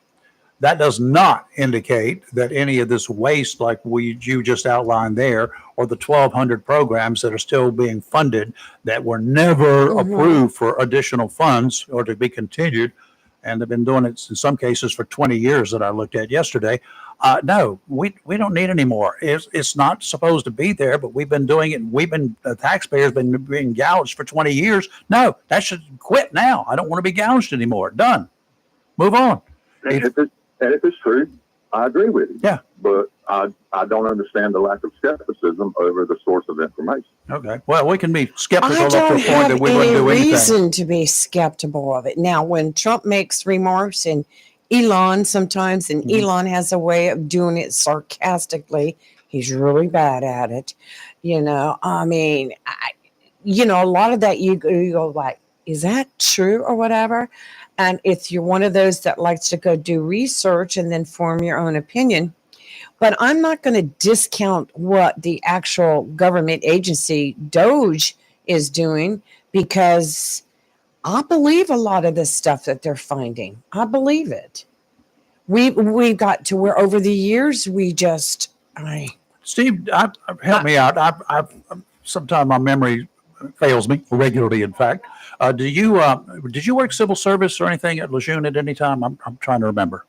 That does not indicate that any of this waste, like you just outlined there, or the 1,200 programs that are still being funded that were never approved for additional funds or to be continued, and they've been doing it in some cases for 20 years that I looked at yesterday. No, we don't need any more. It's not supposed to be there, but we've been doing it. The taxpayers been being gouged for 20 years. No, that should quit now. I don't want to be gouged anymore. Done. Move on. And if it's true, I agree with you. Yeah. But I don't understand the lack of skepticism over the source of information. Okay. Well, we can be skeptical I up to a don't point that have we wouldn't any do anything. reason to be skeptical of it. Now, when Trump makes remarks, and Elon sometimes, and Elon has a way of doing it sarcastically, he's really bad at it. I mean, a lot of that you go like, is that true or whatever? And if you're one of those that likes to go do research and then form your own opinion, but I'm not going to discount what the actual government agency DOJ is doing, because I believe a lot of this stuff that they're finding. I believe it. We got to where over the years Steve, help me out. Sometimes my memory fails me regularly. In fact, did you work civil service or anything at Lejeune at any time? I'm trying to remember.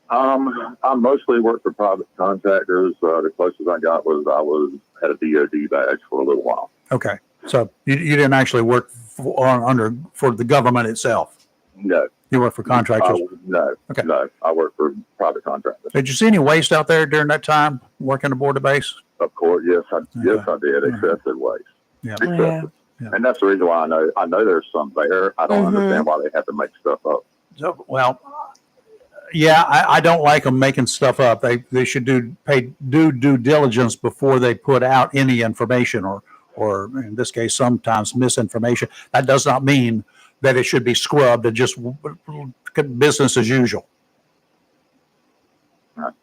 I mostly worked for private contractors. The closest I got was I had a DOD badge for a little while. Okay, so you didn't actually work for the government itself. No. You work for contractors. No. Okay. No. I work for private contractors. Did you see any waste out there during that time working aboard the base? Of course, yes, I did. Excessive waste. Yeah. Excessive. Yeah. And that's the reason why I know there's some there. I don't understand why they have to make stuff up. So, well, yeah, I don't like them making stuff up. They should do due diligence before they put out any information, or in this case, sometimes misinformation. That does not mean that it should be scrubbed and just business as usual. Right.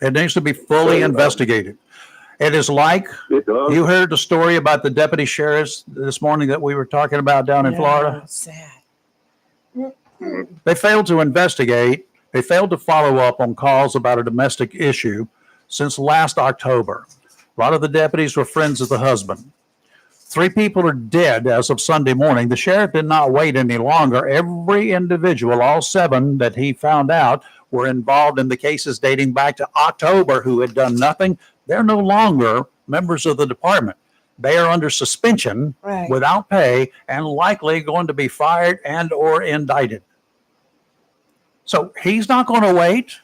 It needs to be fully investigated. It is like you heard the story about the deputy sheriffs this morning that we were talking about down in Florida. Sad. They failed to investigate. They failed to follow up on calls about a domestic issue since last October. A lot of the deputies were friends of the husband. 3 people are dead as of Sunday morning. The sheriff did not wait any longer. Every individual, all 7 that he found out were involved in the cases dating back to October, who had done nothing. They're no longer members of the department. They are under suspension without pay and likely going to be fired and or indicted. So he's not going to wait.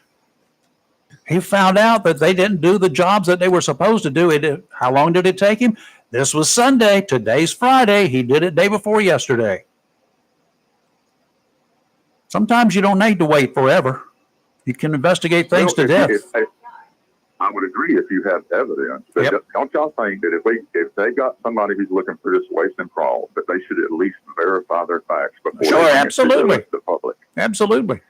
He found out that they didn't do the jobs that they were supposed to do. How long did it take him? This was Sunday. Today's Friday. He did it day before yesterday. Sometimes you don't need to wait forever. You can investigate things to death. I would agree if you have evidence. But don't y'all think that if they got somebody who's looking for this waste and fraud, that they should at least verify their facts before they bring it to the public? Absolutely.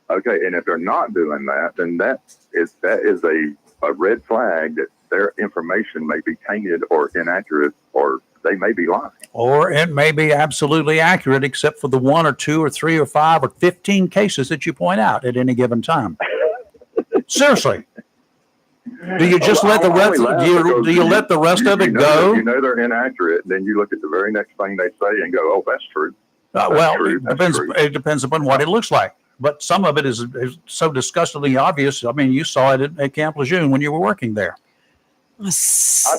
Okay, and if they're not doing that, then that is a red flag that their information may be tainted or inaccurate, or they may be lying. Or it may be absolutely accurate, except for the 1 or 2 or 3 or 5 or 15 cases that you point out at any given time. Seriously. Do you just let the rest? Do you let the rest of it go? You know they're inaccurate, and then you look at the very next thing they say and go, "Oh, that's true." It depends upon what it looks like. But some of it is so disgustingly obvious. I mean, you saw it at Camp Lejeune when you were working there. I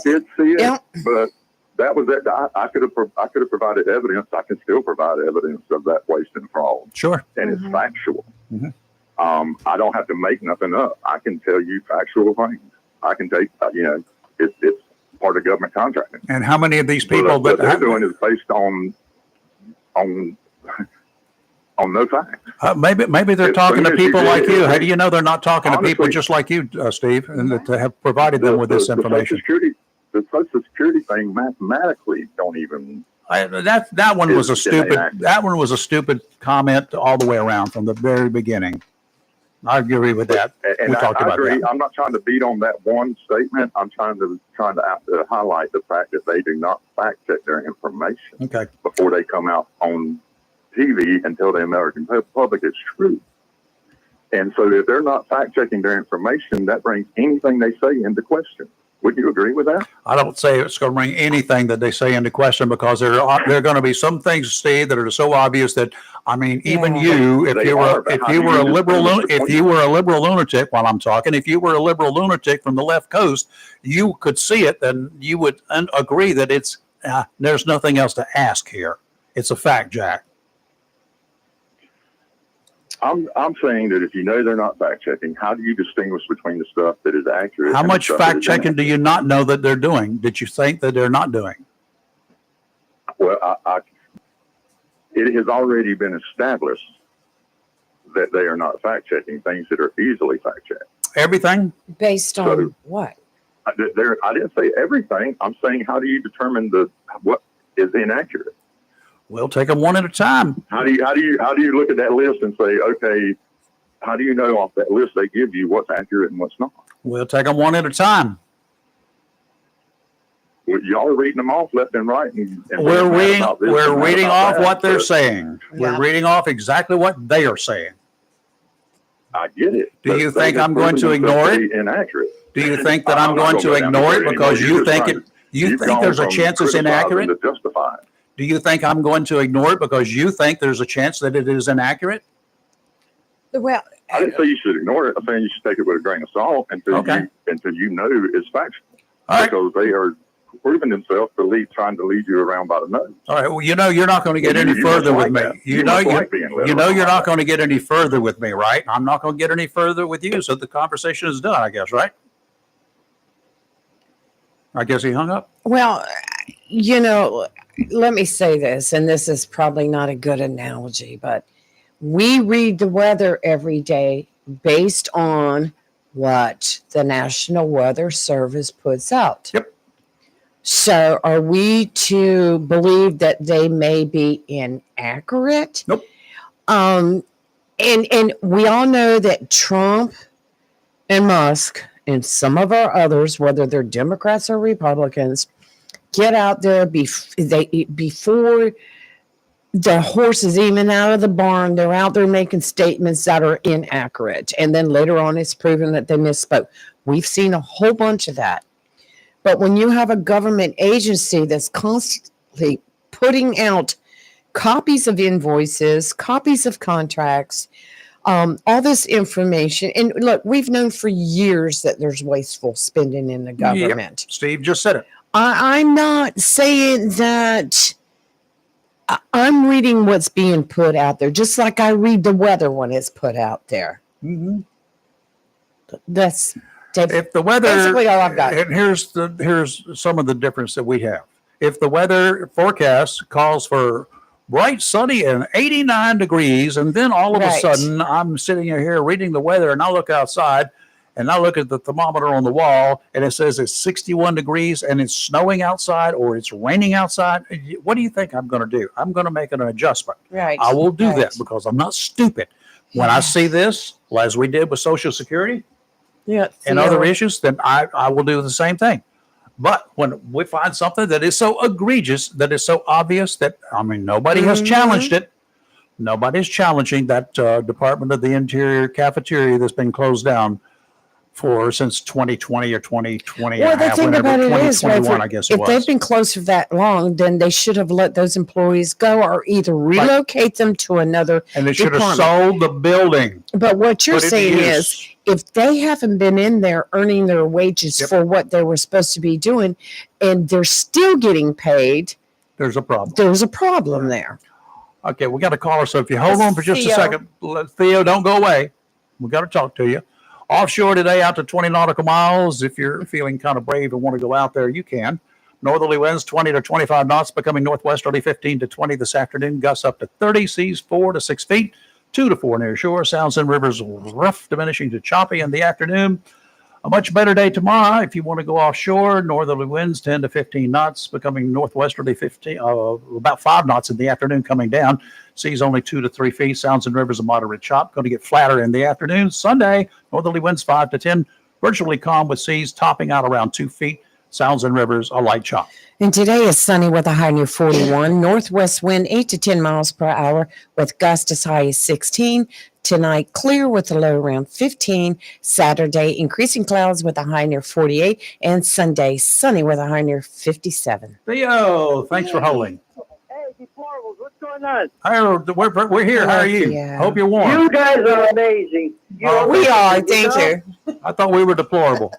did see it, but that was it. I could have provided evidence. I can still provide evidence of that waste and fraud. Sure, and it's factual. I don't have to make nothing up. I can tell you factual things. I can take, it's part of government contracting. And how many of these people that they're doing is based on no facts. Maybe they're talking to people like you. How do you know they're not talking to people just like you, Steve, and that have provided them with this information? The Social Security thing mathematically don't even. That one was a stupid comment all the way around from the very beginning. I agree with that. And I agree. That. I'm not trying to beat on that one statement. I'm trying to highlight the fact that they do not fact check their information before they come out on TV and tell the American public it's true. And so if they're not fact checking their information, that brings anything they say into question. Would you agree with that? I don't say it's going to bring anything that they say into question, because there are going to be some things, Steve, that are so obvious that, I mean, even you, if you were a liberal lunatic, while I'm talking, if you were a liberal lunatic from the left coast, you could see it, then you would agree that it's there's nothing else to ask here. It's a fact, Jack. I'm saying that if you know they're not fact checking, how do you distinguish between the stuff that is accurate? How much fact checking do you not know that they're doing? Did you think that they're not doing? Well, it has already been established that they are not fact checking things that are easily fact checked. Everything based on So, what? I didn't say everything. I'm saying, how do you determine what is inaccurate? We'll take them one at a time. How do you look at that list and say, okay, how do you know off that list they give you what's accurate and what's not? We'll take them one at a time. Well, y'all are reading them off left and right. And We're reading off what they're saying. Yeah. We're reading off exactly what they are saying. I get it. Do you think I'm going to ignore it? Inaccurate. Do you think that I'm going to ignore it because you think there's a chance it's inaccurate? To justify it. Do you think I'm going to ignore it because you think there's a chance that it is inaccurate? Well, I didn't say you should ignore it. I'm saying you should take it with a grain of salt until you know it's factual. All right. Because they are proving themselves trying to lead you around by the nose. All right. Well, you know, you're not going to get any further with me. You know, you're not going to get any further with me, right? I'm not going to get any further with you. So the conversation is done, I guess, right? I guess he hung up. well, you know, let me say this, and this is probably not a good analogy, but we read the weather every day based on what the National Weather Service puts out. Yep. So are we to believe that they may be inaccurate? Nope. And we all know that Trump and Musk and some of our others, whether they're Democrats or Republicans, get out there before the horse is even out of the barn. They're out there making statements that are inaccurate. And then later on, it's proven that they misspoke. We've seen a whole bunch of that. But when you have a government agency that's constantly putting out copies of invoices, copies of contracts, all this information. And look, we've known for years that there's wasteful spending in the government. Yep. Steve just said it. I'm not saying that. I'm reading what's being put out there, just like I read the weather when it's put out there. Mm-hmm. That's If the weather, basically all I've got. And here's some of the difference that we have. If the weather forecast calls for bright, sunny, and 89 degrees, and then all of a sudden I'm sitting here reading the weather, and I look outside, and I look at the thermometer on the wall, and it says it's 61 degrees, and it's snowing outside, or it's raining outside. What do you think I'm going to do? I'm going to make an adjustment. Right. I will do that because I'm not stupid. When I see this, as we did with Social Security and other issues, then I will do the same thing. But when we find something that is so egregious, that is so obvious that, I mean, nobody has challenged it. Nobody's challenging that Department of the Interior cafeteria that's been closed down since 2020 or 2020. Well, the thing about it is, I guess if they've been closed for that long, then they should have let those employees go or either relocate them to another and they should have department. sold the building. But what you're saying is, if they haven't been in there earning their wages for what they were supposed to be doing, and they're still getting paid, there's a problem. There's a problem there. Okay, we got a caller, so if you hold on for just a second, Theo, don't go away. We got to talk to you. Offshore today out to 20 nautical miles. If you're feeling kind of brave and want to go out there, you can. Northerly winds 20 to 25 knots, becoming northwesterly 15 to 20 this afternoon. Gusts up to 30, seas 4 to 6 feet, 2 to 4 near shore. Sounds and rivers rough, diminishing to choppy in the afternoon. A much better day tomorrow if you want to go offshore. Northerly winds 10 to 15 knots, becoming northwesterly 15, about 5 knots in the afternoon, coming down. Seas only 2 to 3 feet. Sounds and rivers a moderate chop. Going to get flatter in the afternoon. Sunday, northerly winds 5 to 10, virtually calm with seas topping out around 2 feet. Sounds and Rivers, a light chop. And today is sunny with a high near 41. Northwest wind 8 to 10 miles per hour with gusts as high as 16. Tonight, clear with a low around 15. Saturday, increasing clouds with a high near 48. And Sunday, sunny with a high near 57. Theo, thanks for holding. Hey, deplorables, what's going on? We're here. How are you? Yeah. Hope you're warm. You guys are amazing. Oh, We are. Thank you. I thought we were deplorable.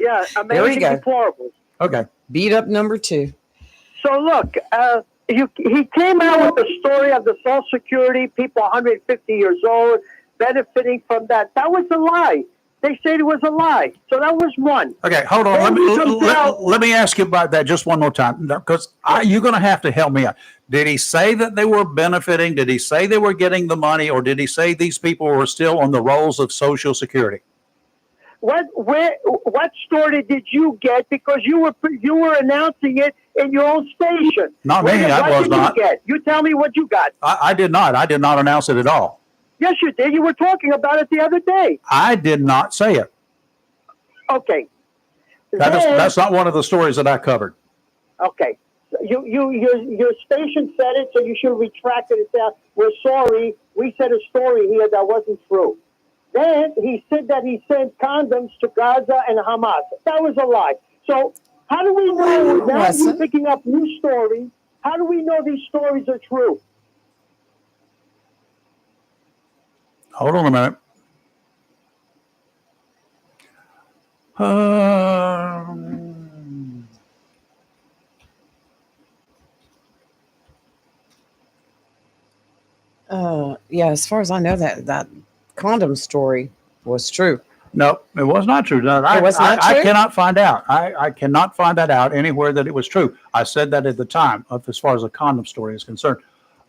Yeah, we amazing go. deplorables. Okay. Beat up number 2. So look, he came out with the story of the Social Security, people 150 years old, benefiting from that. That was a lie. They said it was a lie. So that was one. Okay, hold on. Let me ask you about that just one more time, because you're going to have to help me out. Did he say that they were benefiting? Did he say they were getting the money, or did he say these people were still on the rolls of Social Security? What story did you get? Because you were announcing it in your own station. Not me. I was not. You tell me what you got. I did not. I did not announce it at all. Yes, you did. You were talking about it the other day. I did not say it. Okay. That's not one of the stories that I covered. Okay. Your station said it, so you should retract it and say, we're sorry. We said a story here that wasn't true. Then he said that he sent condoms to Gaza and Hamas. That was a lie. So how do we know, now you're picking up new stories, how do we know these stories are true? Hold on a minute. Yeah, as far as I know, that condom story was true. No, it was not true. No, It was not I true? cannot find out. I cannot find that out anywhere that it was true. I said that at the time, as far as the condom story is concerned.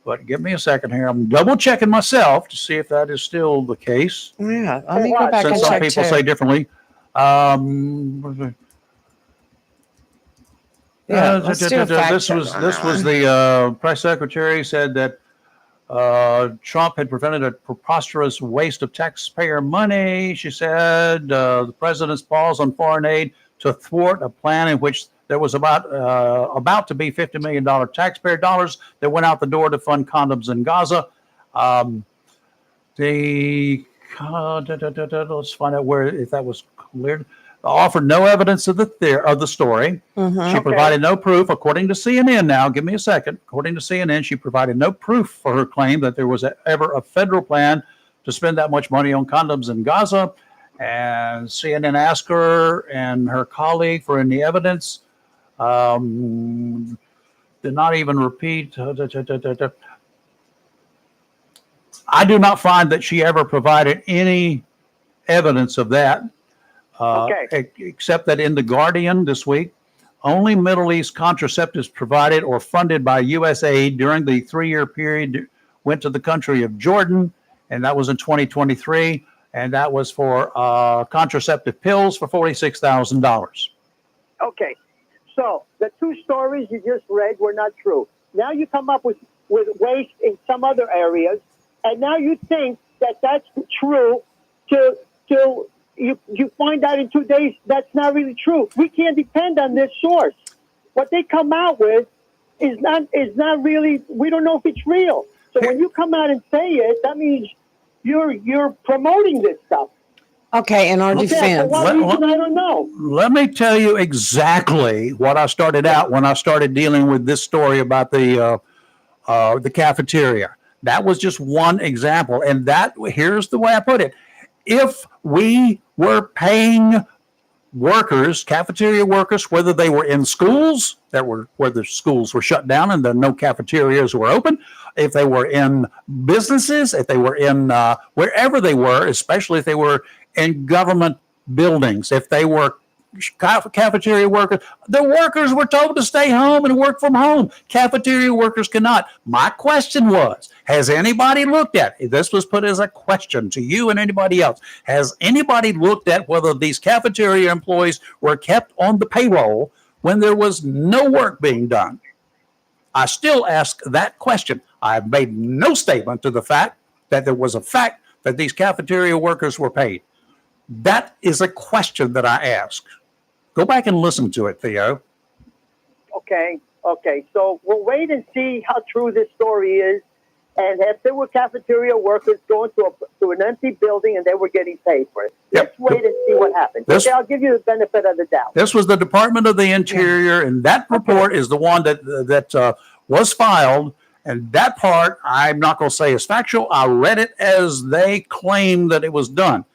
But give me a second here. I'm double checking myself to see if that is still the case. Yeah, let me go back Since and some check people too. say differently. Yeah, let's do a fact this check was on this that was one. the press secretary said that Trump had prevented a preposterous waste of taxpayer money. She said the president's pause on foreign aid to thwart a plan in which there was about to be $50 million taxpayer dollars that went out the door to fund condoms in Gaza. Let's find out if that was cleared. Offered no evidence of the story. Mhm. She provided no proof, according to CNN. Now, give me a second. According to CNN, she provided no proof for her claim that there was ever a federal plan to spend that much money on condoms in Gaza. And CNN asked her and her colleague for any evidence. Did not even repeat. I do not find that she ever provided any evidence of that. Except that in The Guardian this week, only Middle East contraceptives provided or funded by USAID during the 3-year period went to the country of Jordan, and that was in 2023, and that was for contraceptive pills for $46,000. Okay. So the two stories you just read were not true. Now you come up with waste in some other areas, and now you think that that's true till you find out in 2 days that's not really true. We can't depend on this source. What they come out with is not really. We don't know if it's real. So when you come out and say it, that means you're promoting this stuff. Okay, in our defense. For what reason, I don't know. Let me tell you exactly what I started out when I started dealing with this story about the cafeteria. That was just one example, and here's the way I put it. If we were paying workers, cafeteria workers, whether they were in schools where the schools were shut down and no cafeterias were open, if they were in businesses, if they were in wherever they were, especially if they were in government buildings, if they were cafeteria workers, the workers were told to stay home and work from home. Cafeteria workers cannot. My question was, has anybody looked at it? This was put as a question to you and anybody else. Has anybody looked at whether these cafeteria employees were kept on the payroll when there was no work being done? I still ask that question. I've made no statement to the fact that there was a fact that these cafeteria workers were paid. That is a question that I ask. Go back and listen to it, Theo. Okay. So we'll wait and see how true this story is, and if there were cafeteria workers going to an empty building and they were getting paid for it. Yep. Let's wait and see what happens. This- Okay, I'll give you the benefit of the doubt. This was the Department of the Interior, and that report is the one that was filed. And that part, I'm not going to say is factual. I read it as they claimed that it was done.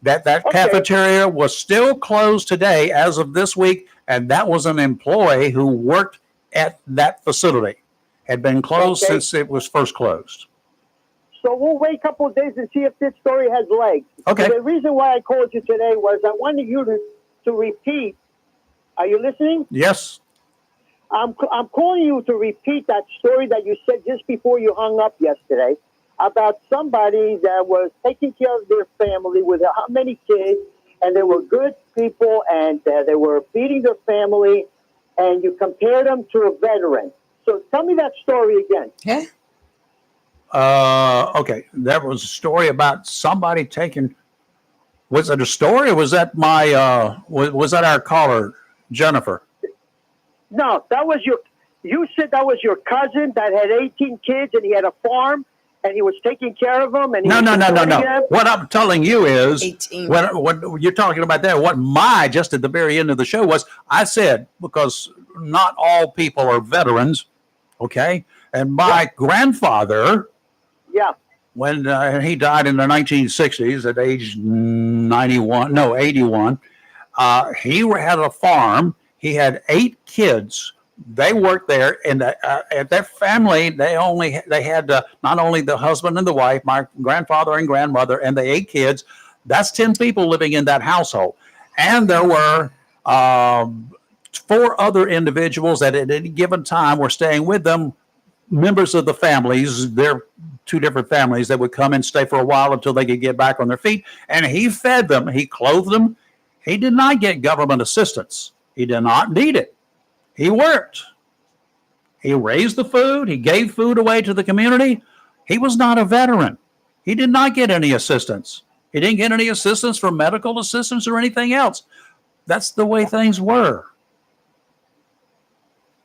That Okay. cafeteria was still closed today as of this week, and that was an employee who worked at that facility. Had been closed Okay. since it was first closed. So we'll wait a couple of days and see if this story has legs. Okay. The reason why I called you today was I wanted you to repeat. Are you listening? Yes. I'm calling you to repeat that story that you said just before you hung up yesterday about somebody that was taking care of their family with how many kids, and they were good people, and they were feeding their family, and you compared them to a veteran. So tell me that story again. Yeah. Okay. That was a story about somebody taking. Was it a story, or was that was that our caller, Jennifer? No, that was you said that was your cousin that had 18 kids and he had a farm and he was taking care of them. And he No. was supporting them. What I'm telling you is 18. what you're talking about there. What just at the very end of the show was, I said, because not all people are veterans, okay? And my grandfather, Yeah. when he died in the 1960s at age 81, he had a farm. He had 8 kids. They worked there, and at their family, they had not only the husband and the wife, my grandfather and grandmother, and the 8 kids. That's 10 people living in that household, and there were 4 other individuals that at any given time were staying with them, members of the families. They're 2 different families that would come and stay for a while until they could get back on their feet. And he fed them, he clothed them. He did not get government assistance. He did not need it. He worked. He raised the food. He gave food away to the community. He was not a veteran. He did not get any assistance. He didn't get any assistance from medical assistance or anything else. That's the way things were.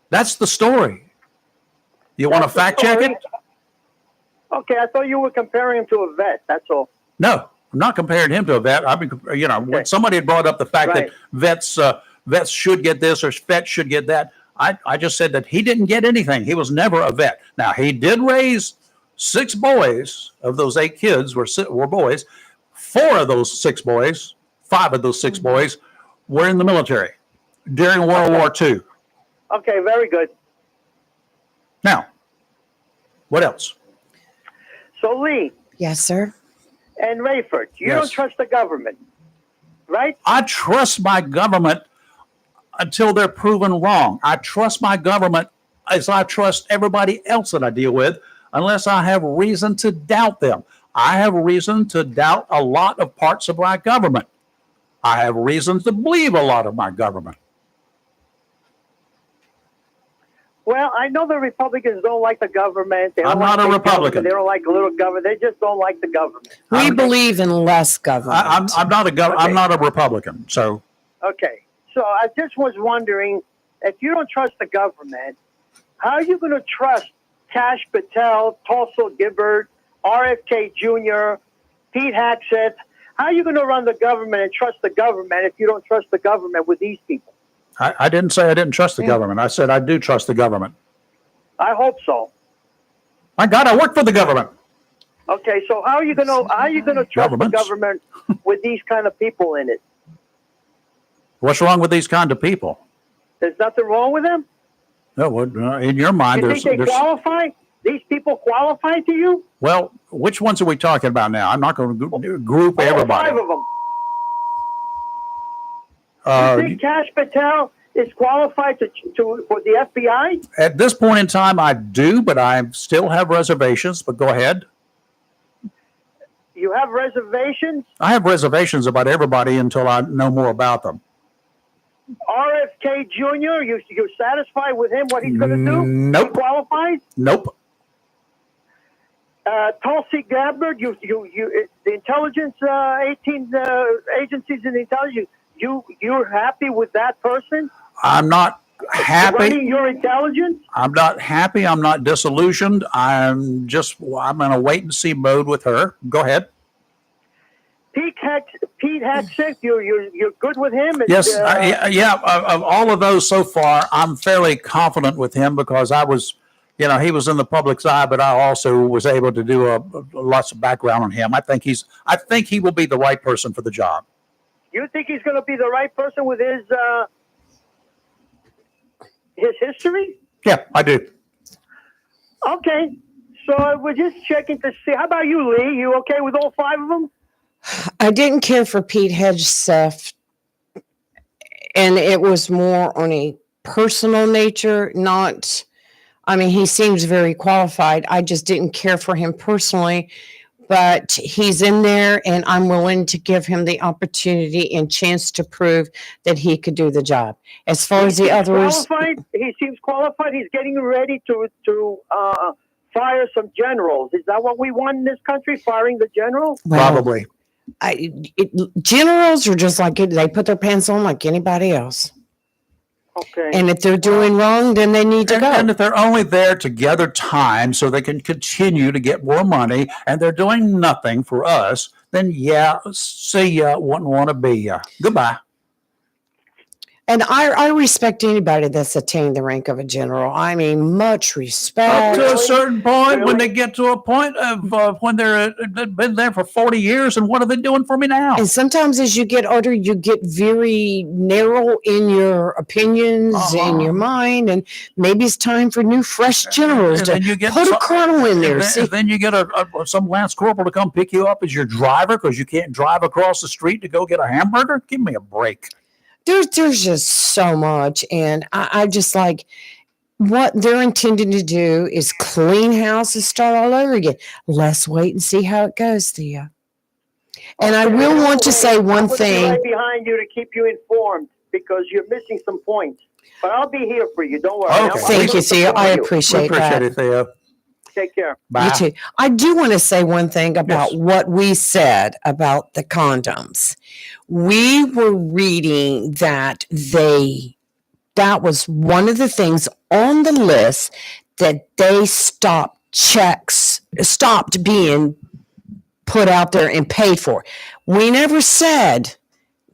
That's the story. You want to That's the fact check story. it? Okay, I thought you were comparing him to a vet. That's all. No, I'm not comparing him to a vet. I mean, when somebody had brought up the fact Right. that vets should get this or vets should get that, I just said that he didn't get anything. He was never a vet. Now, he did raise 6 boys. Of those 8 kids were boys. 4 of those 6 boys, 5 of those 6 boys were in the military during World War II. Okay, very good. Now, what else? So Lee Yes, sir. and Rayford, you Yes. don't trust the government, right? I trust my government until they're proven wrong. I trust my government as I trust everybody else that I deal with, unless I have reason to doubt them. I have reason to doubt a lot of parts of my government. I have reason to believe a lot of my government. Well, I know the Republicans don't like the government. They don't I'm like not a big Republican. government. They don't like little government. They just don't like the government. We believe in less government. I'm not a Republican. So Okay. So I just was wondering, if you don't trust the government, how are you going to trust Cash Patel, Tulsa Gibbard, RFK Jr., Pete Hacksett? How are you going to run the government and trust the government if you don't trust the government with these people? I didn't say I didn't trust the government. I said I do trust the government. I hope so. My God, I work for the government. Okay, so how are you going to trust the Governments. government with these kind of people in it? What's wrong with these kind of people? There's nothing wrong with them? No, in your mind, You think they qualify? These people qualify to you? well, which ones are we talking about now? I'm not going to group All everybody. 5 of them. Uh, You think Cash Patel is qualified for the FBI? At this point in time, I do, but I still have reservations. But go ahead. You have reservations? I have reservations about everybody until I know more about them. RFK Jr., you're satisfied with him, what he's going to do? Nope. He qualifies? Nope. Tulsi Gabbard, the intelligence, 18 agencies in the intelligence, you're happy with that person I'm not happy. running your intelligence? I'm not happy. I'm not disillusioned. I'm in a wait and see mode with her. Go ahead. Pete Hegseth, you're good with him. And, Yes, yeah. Of all of those so far, I'm fairly confident with him because I was, he was in the public's eye, but I also was able to do lots of background on him. I think he will be the right person for the job. You think he's going to be the right person with his history? Yeah, I do. Okay, so we're just checking to see. How about you, Lee? You okay with all 5 of them? I didn't care for Pete Hegseth, and it was more on a personal nature, not, he seems very qualified. I just didn't care for him personally, but he's in there, and I'm willing to give him the opportunity and chance to prove that he could do the job. As far as the others, he seems qualified. He's getting ready to fire some generals. Is that what we want in this country? Firing the generals? Probably. Generals are just like it. They put their pants on like anybody else. Okay. And if they're doing wrong, then they need to go. And if they're only there to gather time so they can continue to get more money and they're doing nothing for us, then see ya, wouldn't want to be ya. Goodbye. And I respect anybody that's attained the rank of a general. Much respect. Up to a certain point, when they get to a point of when they've been there for 40 years, and what are they doing for me now? And sometimes as you get older, you get very narrow in your opinions, in your mind, and maybe it's time for new, fresh generals to put a colonel in there. Then you get some Lance Corporal to come pick you up as your driver because you can't drive across the street to go get a hamburger? Give me a break. There's just so much, and I just like what they're intending to do is clean house and start all over again. Let's wait and see how it goes, Thea. And I will want to say one thing. Right behind you to keep you informed because you're missing some points. But I'll be here for you. Don't worry. Okay. Thank you, Thea. I appreciate that. It, Thea. Take care. Bye. You too. I do want to say one thing about what we said about the condoms. We were reading that that was one of the things on the list that they stopped being put out there and paid for. We never said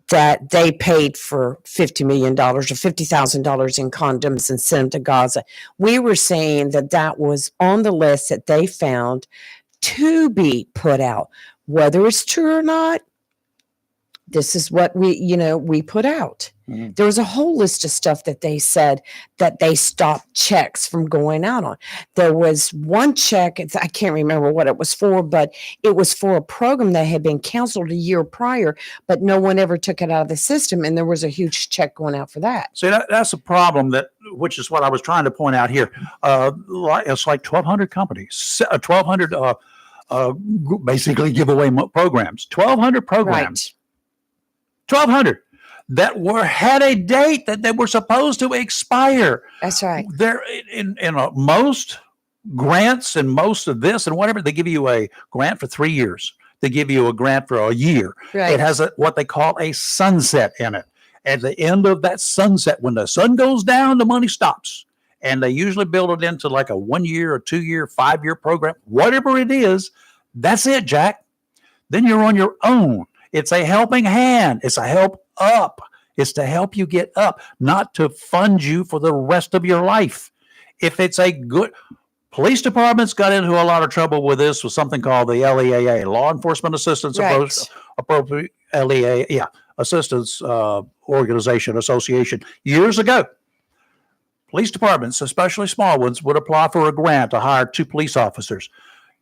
that they paid for $50 million or $50,000 in condoms and sent them to Gaza. We were saying that was on the list that they found to be put out. Whether it's true or not, this is what we put out. Mm-hmm. There was a whole list of stuff that they said that they stopped checks from going out on. There was one check, I can't remember what it was for, but it was for a program that had been canceled a year prior, but no one ever took it out of the system, and there was a huge check going out for that. See, that's a problem, which is what I was trying to point out here. It's like 1,200 companies, 1,200 basically giveaway programs, 1,200 programs. Right. 1,200 that had a date that they were supposed to expire. That's right. They're in most grants and most of this and whatever, they give you a grant for 3 years. They give you a grant for a year. Right. It has what they call a sunset in it. At the end of that sunset, when the sun goes down, the money stops. And they usually build it into like a 1 year or 2 year, 5 year program, whatever it is. That's it, Jack. Then you're on your own. It's a helping hand. It's a help up. It's to help you get up, not to fund you for the rest of your life. If it's a good police departments got into a lot of trouble with this with something called the LEAA, Law Enforcement Assistance Appropriate LEA, Assistance Organization Association, years ago. Police departments, especially small ones, would apply for a grant to hire 2 police officers.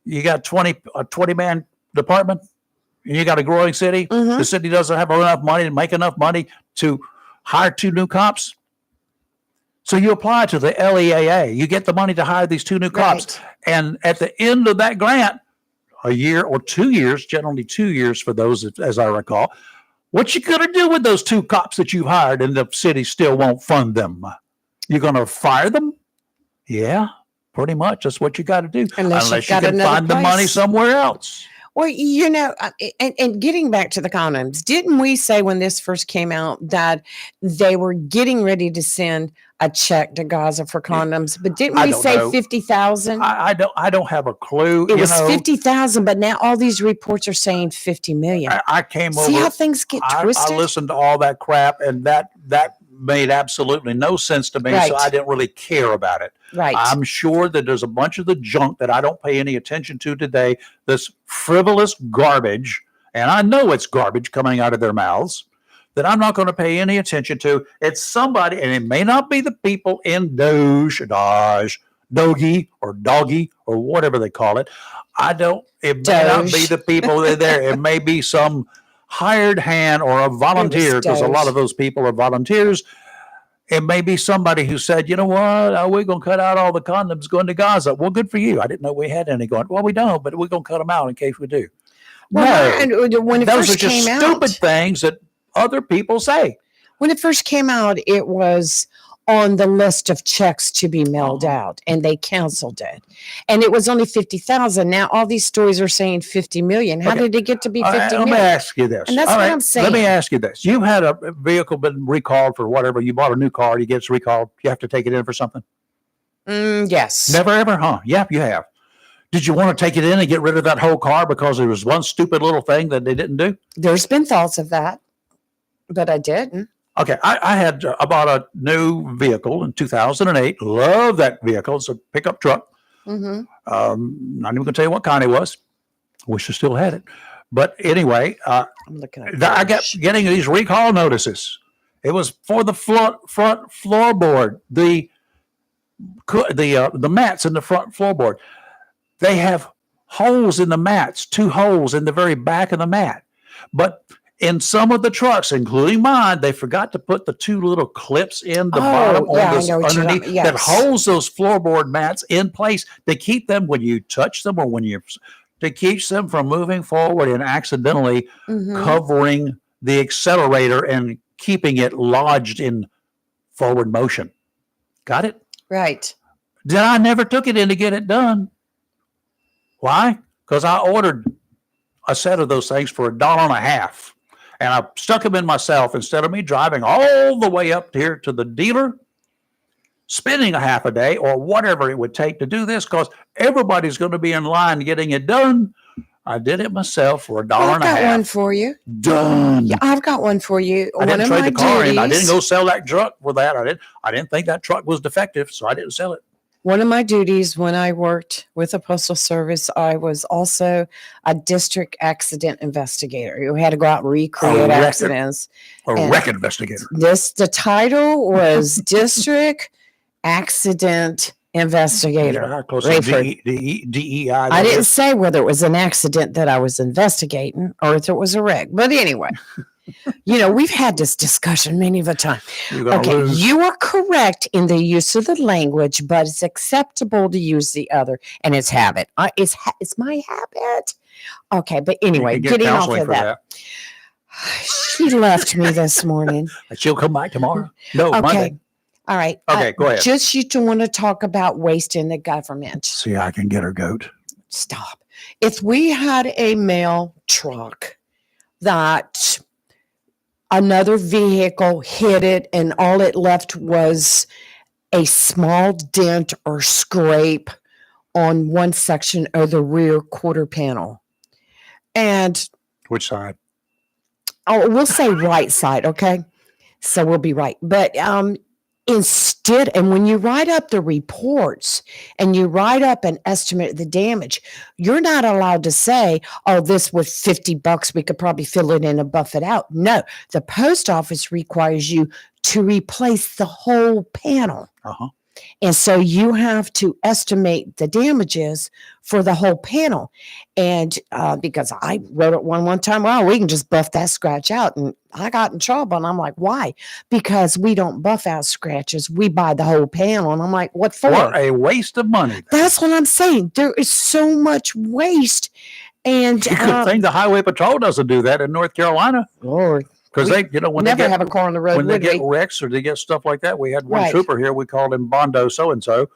You got a 20-man department. You got a growing city. Mm-hmm. The city doesn't have enough money to make enough money to hire 2 new cops. So you apply to the LEAA. You get the money to hire these 2 new cops. Right. And at the end of that grant, a year or 2 years, generally 2 years for those, as I recall, what you going to do with those 2 cops that you hired and the city still won't fund them? You're going to fire them? Yeah, pretty much. That's what you got to do. Unless you can find the money somewhere else. Well, and getting back to the condoms, didn't we say when this first came out that they were getting ready to send a check to Gaza for condoms? But didn't I we don't say know. 50,000? I don't have a clue. It was 50,000, but now all these reports are saying 50 million. I came See over. how things get I twisted? listened to all that crap, and that made absolutely no sense to me. Right. So I didn't really care about it. Right. I'm sure that there's a bunch of the junk that I don't pay any attention to today. This frivolous garbage, and I know it's garbage coming out of their mouths, that I'm not going to pay any attention to. It's somebody, and it may not be the people in Doge, Doggy, or Doggy, or whatever they call it. It may not be the people there. It may be some hired hand or a volunteer, because a lot of those people are volunteers. It may be somebody who said, you know what, we're going to cut out all the condoms going to Gaza. Well, good for you. I didn't know we had any going. Well, we don't, but we're going to cut them out in case we do. Well, and when it those first are just came out, stupid things that other people say. when it first came out, it was on the list of checks to be mailed out, and they canceled it. And it was only 50,000. Now all these stories are saying 50 million. How did it get to be 50 Let million? me ask you this. And that's All what right, I'm saying. Let me ask you this. You had a vehicle been recalled for whatever. You bought a new car. You get recalled. You have to take it in for something. Yes. Never ever, huh? Yep, you have. Did you want to take it in and get rid of that whole car because there was one stupid little thing that they didn't do? There's been thoughts of that, but I didn't. Okay, I bought a new vehicle in 2008. Love that vehicle. It's a pickup truck. Mm-hmm. Not even going to tell you what kind it was. Wish I still had it. But anyway, I'm looking at I kept getting these recall notices. It was for the front floorboard, the mats in the front floorboard. They have holes in the mats, 2 holes in the very back of the mat. But in some of the trucks, including mine, they forgot to put the 2 little clips in the bottom on this underneath that holds those floorboard mats in place to keep them when you touch them or to keep them from moving forward and accidentally covering the accelerator and keeping it lodged in forward motion. Got it? Right. Then I never took it in to get it done. Why? Because I ordered a set of those things for $1.50. And I stuck them in myself instead of me driving all the way up here to the dealer, spending a half a day or whatever it would take to do this, because everybody's going to be in line getting it done. I did it myself for $1.50. I've got one for you. Done. Yeah, I've got one for you. I didn't trade the car in. I didn't duties- go sell that truck for that. I didn't think that truck was defective, so I didn't sell it. One of my duties when I worked with the Postal Service, I was also a district accident investigator. You had to go out and recreate accidents. A And wreck investigator. the title was District Accident Investigator. Yeah, close to Rayford. DEI. I didn't say whether it was an accident that I was investigating or if it was a wreck. But anyway, we've had this discussion many of a time. Okay, you are correct in the use of the language, but it's acceptable to use the other, and it's habit. It's my habit. Okay, but anyway, getting off of that. She left me this morning. She'll come back tomorrow. No, Okay. Monday. All right. Okay, go ahead. Just you to want to talk about waste in the government. See, I can get her goat. Stop. If we had a mail truck that another vehicle hit it and all it left was a small dent or scrape on one section of the rear quarter panel. And Which side? we'll say right side, okay? So we'll be right. But instead, and when you write up the reports and you write up an estimate of the damage, you're not allowed to say, oh, this was $50. We could probably fill it in and buff it out. No, the post office requires you to replace the whole panel. Uh-huh. And so you have to estimate the damages for the whole panel. And because I wrote it one time, well, we can just buff that scratch out. And I got in trouble. And I'm like, why? Because we don't buff out scratches. We buy the whole panel. And I'm like, what for? What a waste of money. That's what I'm saying. There is so much waste. And You could think the Highway Patrol doesn't do that in North Carolina. Lord, Because they, when never they get, have a car on the road, when they would get we? wrecks or they get stuff like that, we had one Right. trooper here. We called him Bondo so-and-so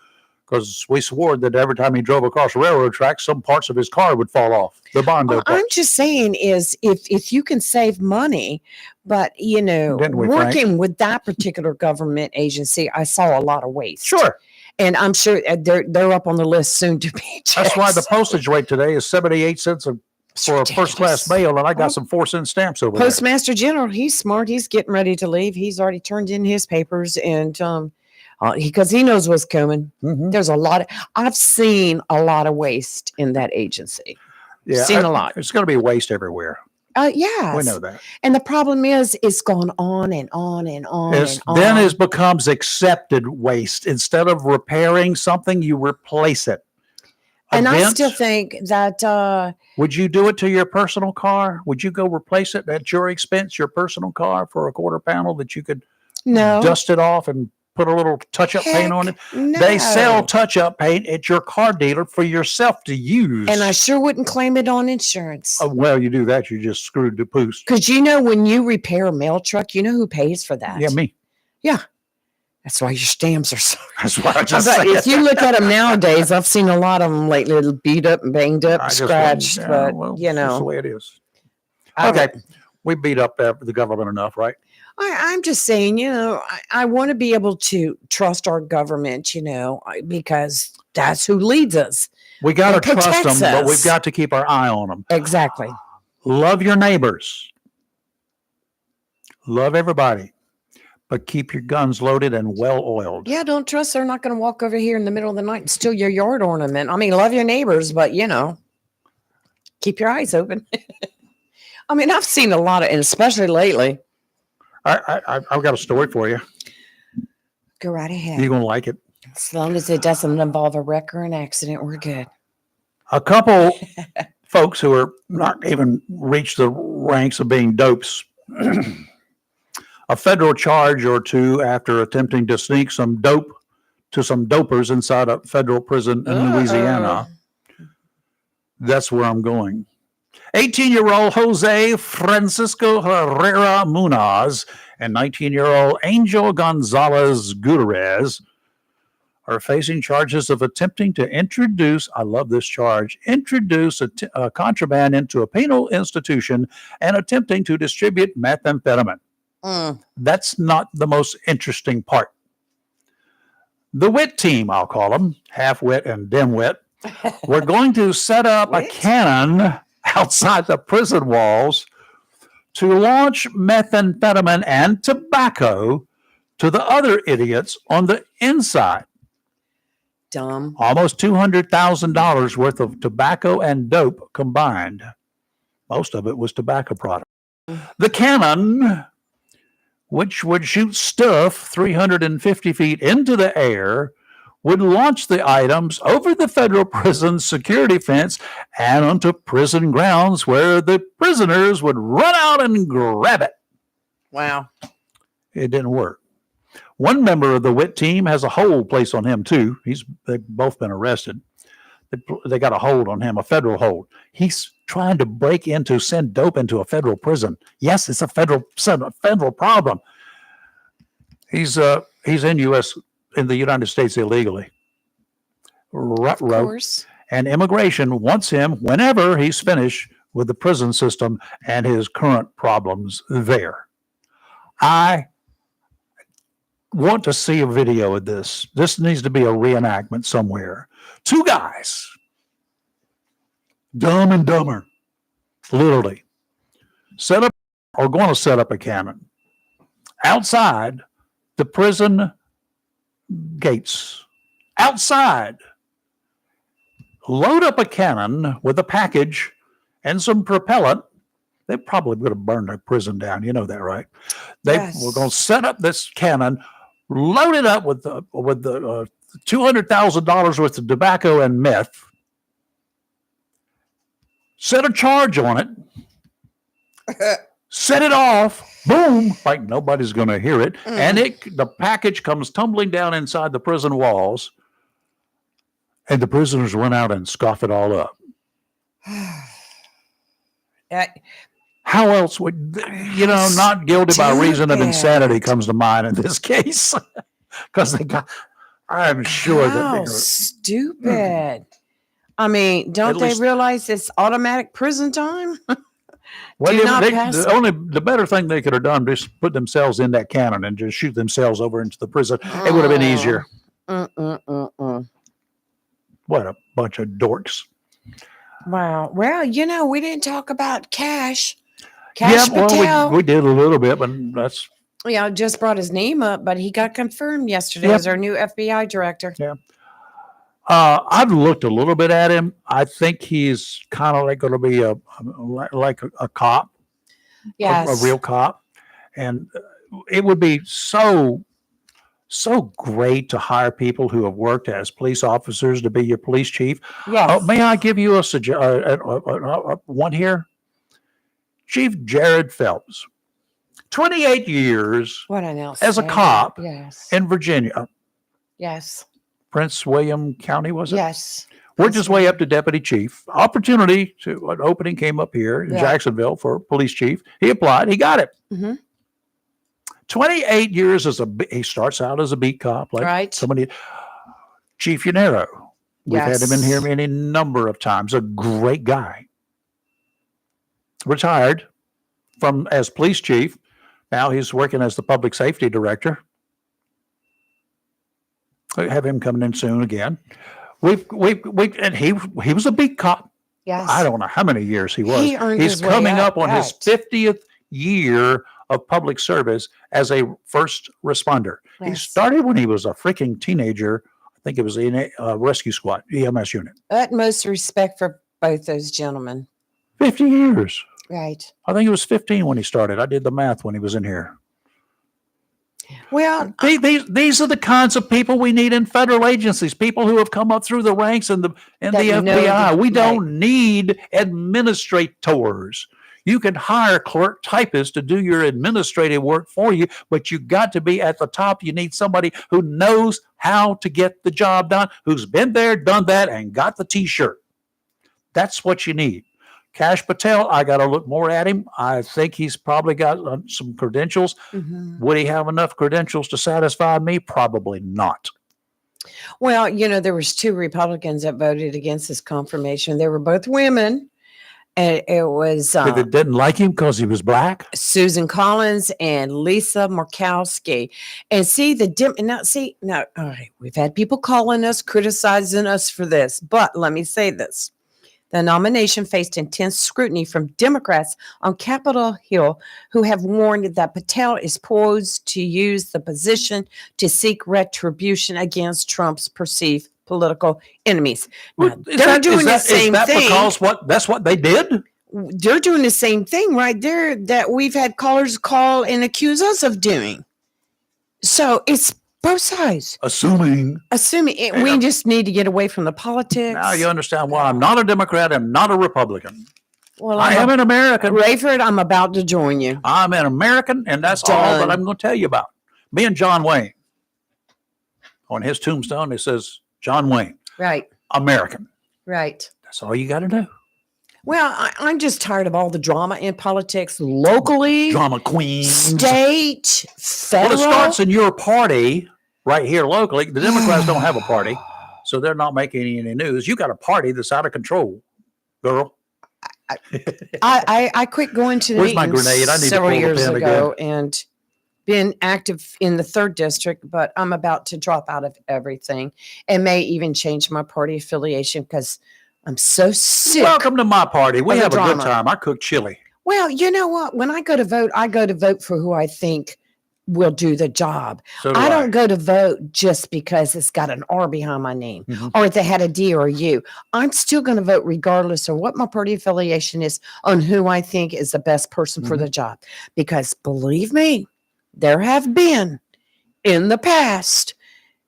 because we swore that every time he drove across railroad tracks, some parts of his car would fall off. The Bondo Well, part. I'm just saying is if you can save money, but Didn't we, Frank? working with that particular government agency, I saw a lot of waste. Sure. And I'm sure they're up on the list soon to be. That's why the checked. postage rate today is 78 cents for a first class ridiculous. mail, and I got Oh. some 4-cent stamps over there. Postmaster General, he's smart. He's getting ready to leave. He's already turned in his papers, and because he knows what's coming. Mhm. There's a lot. I've seen a lot of waste in that agency. Yeah, seen a lot. It's going to be waste everywhere. Yes. We know that. And the problem is, it's gone on and on and on and on. Then it becomes accepted waste. Instead of repairing something, you replace it. And I Events, still think that would you do it to your personal car? Would you go replace it at your expense, your personal car, for a quarter panel that you could no. dust it off and put a little touch-up paint on it? No. They sell touch-up paint at your car dealer for yourself to use. And I sure wouldn't claim it on insurance. Well, you do that, you just screwed the poos. Because when you repair a mail truck, you know who pays for that? Yeah, me. That's why your stamps are so. That's what I just But said. if you look at them nowadays, I've seen a lot of them lately, beat up and banged up, I and just scratched. wouldn't- But well, it's just the way it is. I Okay, would- we beat up the government enough, right? I'm just saying, I want to be able to trust our government, because that's who leads us. We got to It trust them, protects but we've us. got to keep our eye on them. Exactly. Love your neighbors. Love everybody, but keep your guns loaded and well oiled. Yeah, don't trust they're not going to walk over here in the middle of the night and steal your yard ornament. I mean, love your neighbors, but keep your eyes open. I mean, I've seen a lot of, and especially lately. I've got a story for you. Go right ahead. You're going to like it. As long as it doesn't involve a wreck or an accident, we're good. A couple folks who are not even reached the ranks of being dopes. A federal charge or two after attempting to sneak some dope to some dopers inside a federal prison in Louisiana. That's where I'm going. 18-year-old Jose Francisco Herrera Munoz and 19-year-old Angel Gonzalez Gutierrez are facing charges of attempting to introduce a contraband into a penal institution and attempting to distribute methamphetamine. That's not the most interesting part. The wit team, I'll call them, half-wit and dim-wit, we're going to set up a cannon outside the prison walls to launch methamphetamine and tobacco to the other idiots on the inside. Dumb. Almost $200,000 worth of tobacco and dope combined. Most of it was tobacco product. The cannon, which would shoot stuff 350 feet into the air, would launch the items over the federal prison security fence and onto prison grounds where the prisoners would run out and grab it. Wow. It didn't work. One member of the WIT team has a hold placed on him too. They've both been arrested. They got a hold on him, a federal hold. He's trying to send dope into a federal prison. Yes, it's a federal problem. He's in the United States illegally. Of course. And immigration wants him whenever he's finished with the prison system and his current problems there. I want to see a video of this. This needs to be a reenactment somewhere. Two guys, Dumb and Dumber, literally, going to set up a cannon outside the prison gates. Outside, load up a cannon with a package and some propellant. They probably would have burned their prison down. You know that, right? They were going to set up this cannon, load it up with the $200,000 worth of tobacco and meth, set a charge on it, set it off, boom, like nobody's going to hear it, and the package comes tumbling down inside the prison walls, and the prisoners run out and scoff it all up. How else would, not guilty by reason of insanity comes to mind in this case. Because I'm sure that How they're stupid. I mean, don't At they least- realize it's automatic prison time? well, do not they, pass- the better thing they could have done is put themselves in that cannon and just shoot themselves over into the prison. It would have been easier. What a bunch of dorks. Wow. Well, we didn't talk about Cash. Yeah, Cash Patel. we did a little bit, but that's Just brought his name up, but he got confirmed yesterday Yep. as our new FBI director. I've looked a little bit at him. I think he's kind of like going to be a cop, Yes. a real cop, and it would be so great to hire people who have worked as police officers to be your police chief. Yes. May I give you a one here? Chief Jared Phelps, 28 years What an else as a cop Yes. in Virginia, Yes. Prince William County, was it? Yes. Worked his way up to deputy chief. An opening came up here in Yeah. Jacksonville for police chief. He applied. He got it. Mhm. 28 years he starts out as a beat cop, like Right. somebody. Chief Yanero. We've had him in Yes. here any number of times. A great guy. Retired as police chief. Now he's working as the public safety director. We have him coming in soon again. And he was a beat cop. Yes. I don't know how many years he was. He earned He's his way coming up on right. his 50th year of public service as a first responder. He Yes. started when he was a freaking teenager. I think it was in a rescue squad, EMS unit. Utmost respect for both those gentlemen. 50 years. Right. I think it was 15 when he started. I did the math when he was in here. Well, These are the kinds of people we need in federal agencies, people who have come up through the ranks in the That know FBI. We right. don't need administrators. You can hire clerk typists to do your administrative work for you, but you got to be at the top. You need somebody who knows how to get the job done, who's been there, done that, and got the T-shirt. That's what you need. Cash Patel, I got to look more at him. I think he's probably got some credentials. mhm. Would he have enough credentials to satisfy me? Probably not. Well, there was 2 Republicans that voted against this confirmation. They were both women. And it was They didn't like him because he was black. Susan Collins and Lisa Murkowski. And see now, all right, we've had people calling us, criticizing us for this, but let me say this. The nomination faced intense scrutiny from Democrats on Capitol Hill, who have warned that Patel is poised to use the position to seek retribution against Trump's perceived political enemies. Now, they're doing the same thing. Because that's what they did? They're doing the same thing right there that we've had callers call and accuse us of doing. So it's both sides. Assuming. We just need to get away from the politics. Now you understand why I'm not a Democrat. I'm not a Republican. Well, I am an American. Rayford, I'm about to join you. I'm an American, and that's all that I'm going to tell you about. Me and John Wayne. On his tombstone, it says, John Wayne, Right, American. right. That's all you got to do. Well, I'm just tired of all the drama in politics locally, Drama queens. state, Well, federal. it starts in your party right here locally. The Democrats don't have a party, so they're not making any news. You got a party that's out of control, girl. I quit going to the Where's my meetings grenade? I need to several pull the years pin ago and been active in the 3rd district, but I'm about to drop out of everything and may even change my party affiliation because I'm so sick. Welcome to my party. We of the have a good drama. time. I cook chili. Well, you know what? When I go to vote for who I think will do the job. So do I don't go to vote just because it's got an R behind my name Mhm. or if they had a D or a U. I'm still going to vote regardless of what my party affiliation is on who I think is the best person for Mhm. the job. Because believe me, there have been in the past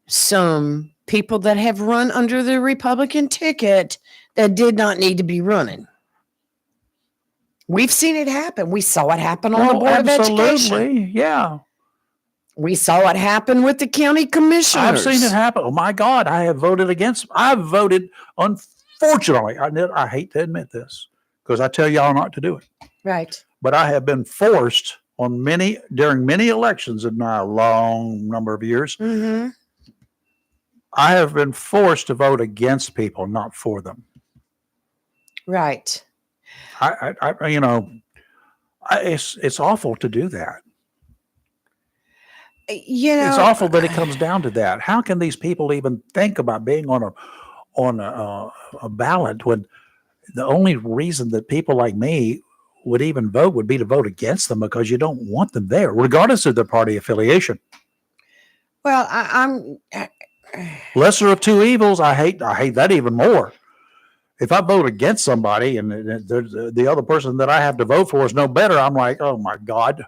some people that have run under the Republican ticket that did not need to be running. We've seen it happen. We saw it happen on the Board of Education. Absolutely. Yeah. We saw it happen with the county commissioners. I've seen it happen. Oh my God. I've voted, unfortunately, I hate to admit this because I tell y'all not to do it, Right. but I have been forced during many elections in my long number of years Mm-hmm. I have been forced to vote against people, not for them. Right. It's awful to do that. It's It's awful that it comes down to that. How can these people even think about being on a ballot when the only reason that people like me would even vote would be to vote against them because you don't want them there, regardless of their party affiliation. Well, I'm Lesser of two evils. I hate that even more. If I vote against somebody and the other person that I have to vote for is no better, I'm like, oh my God,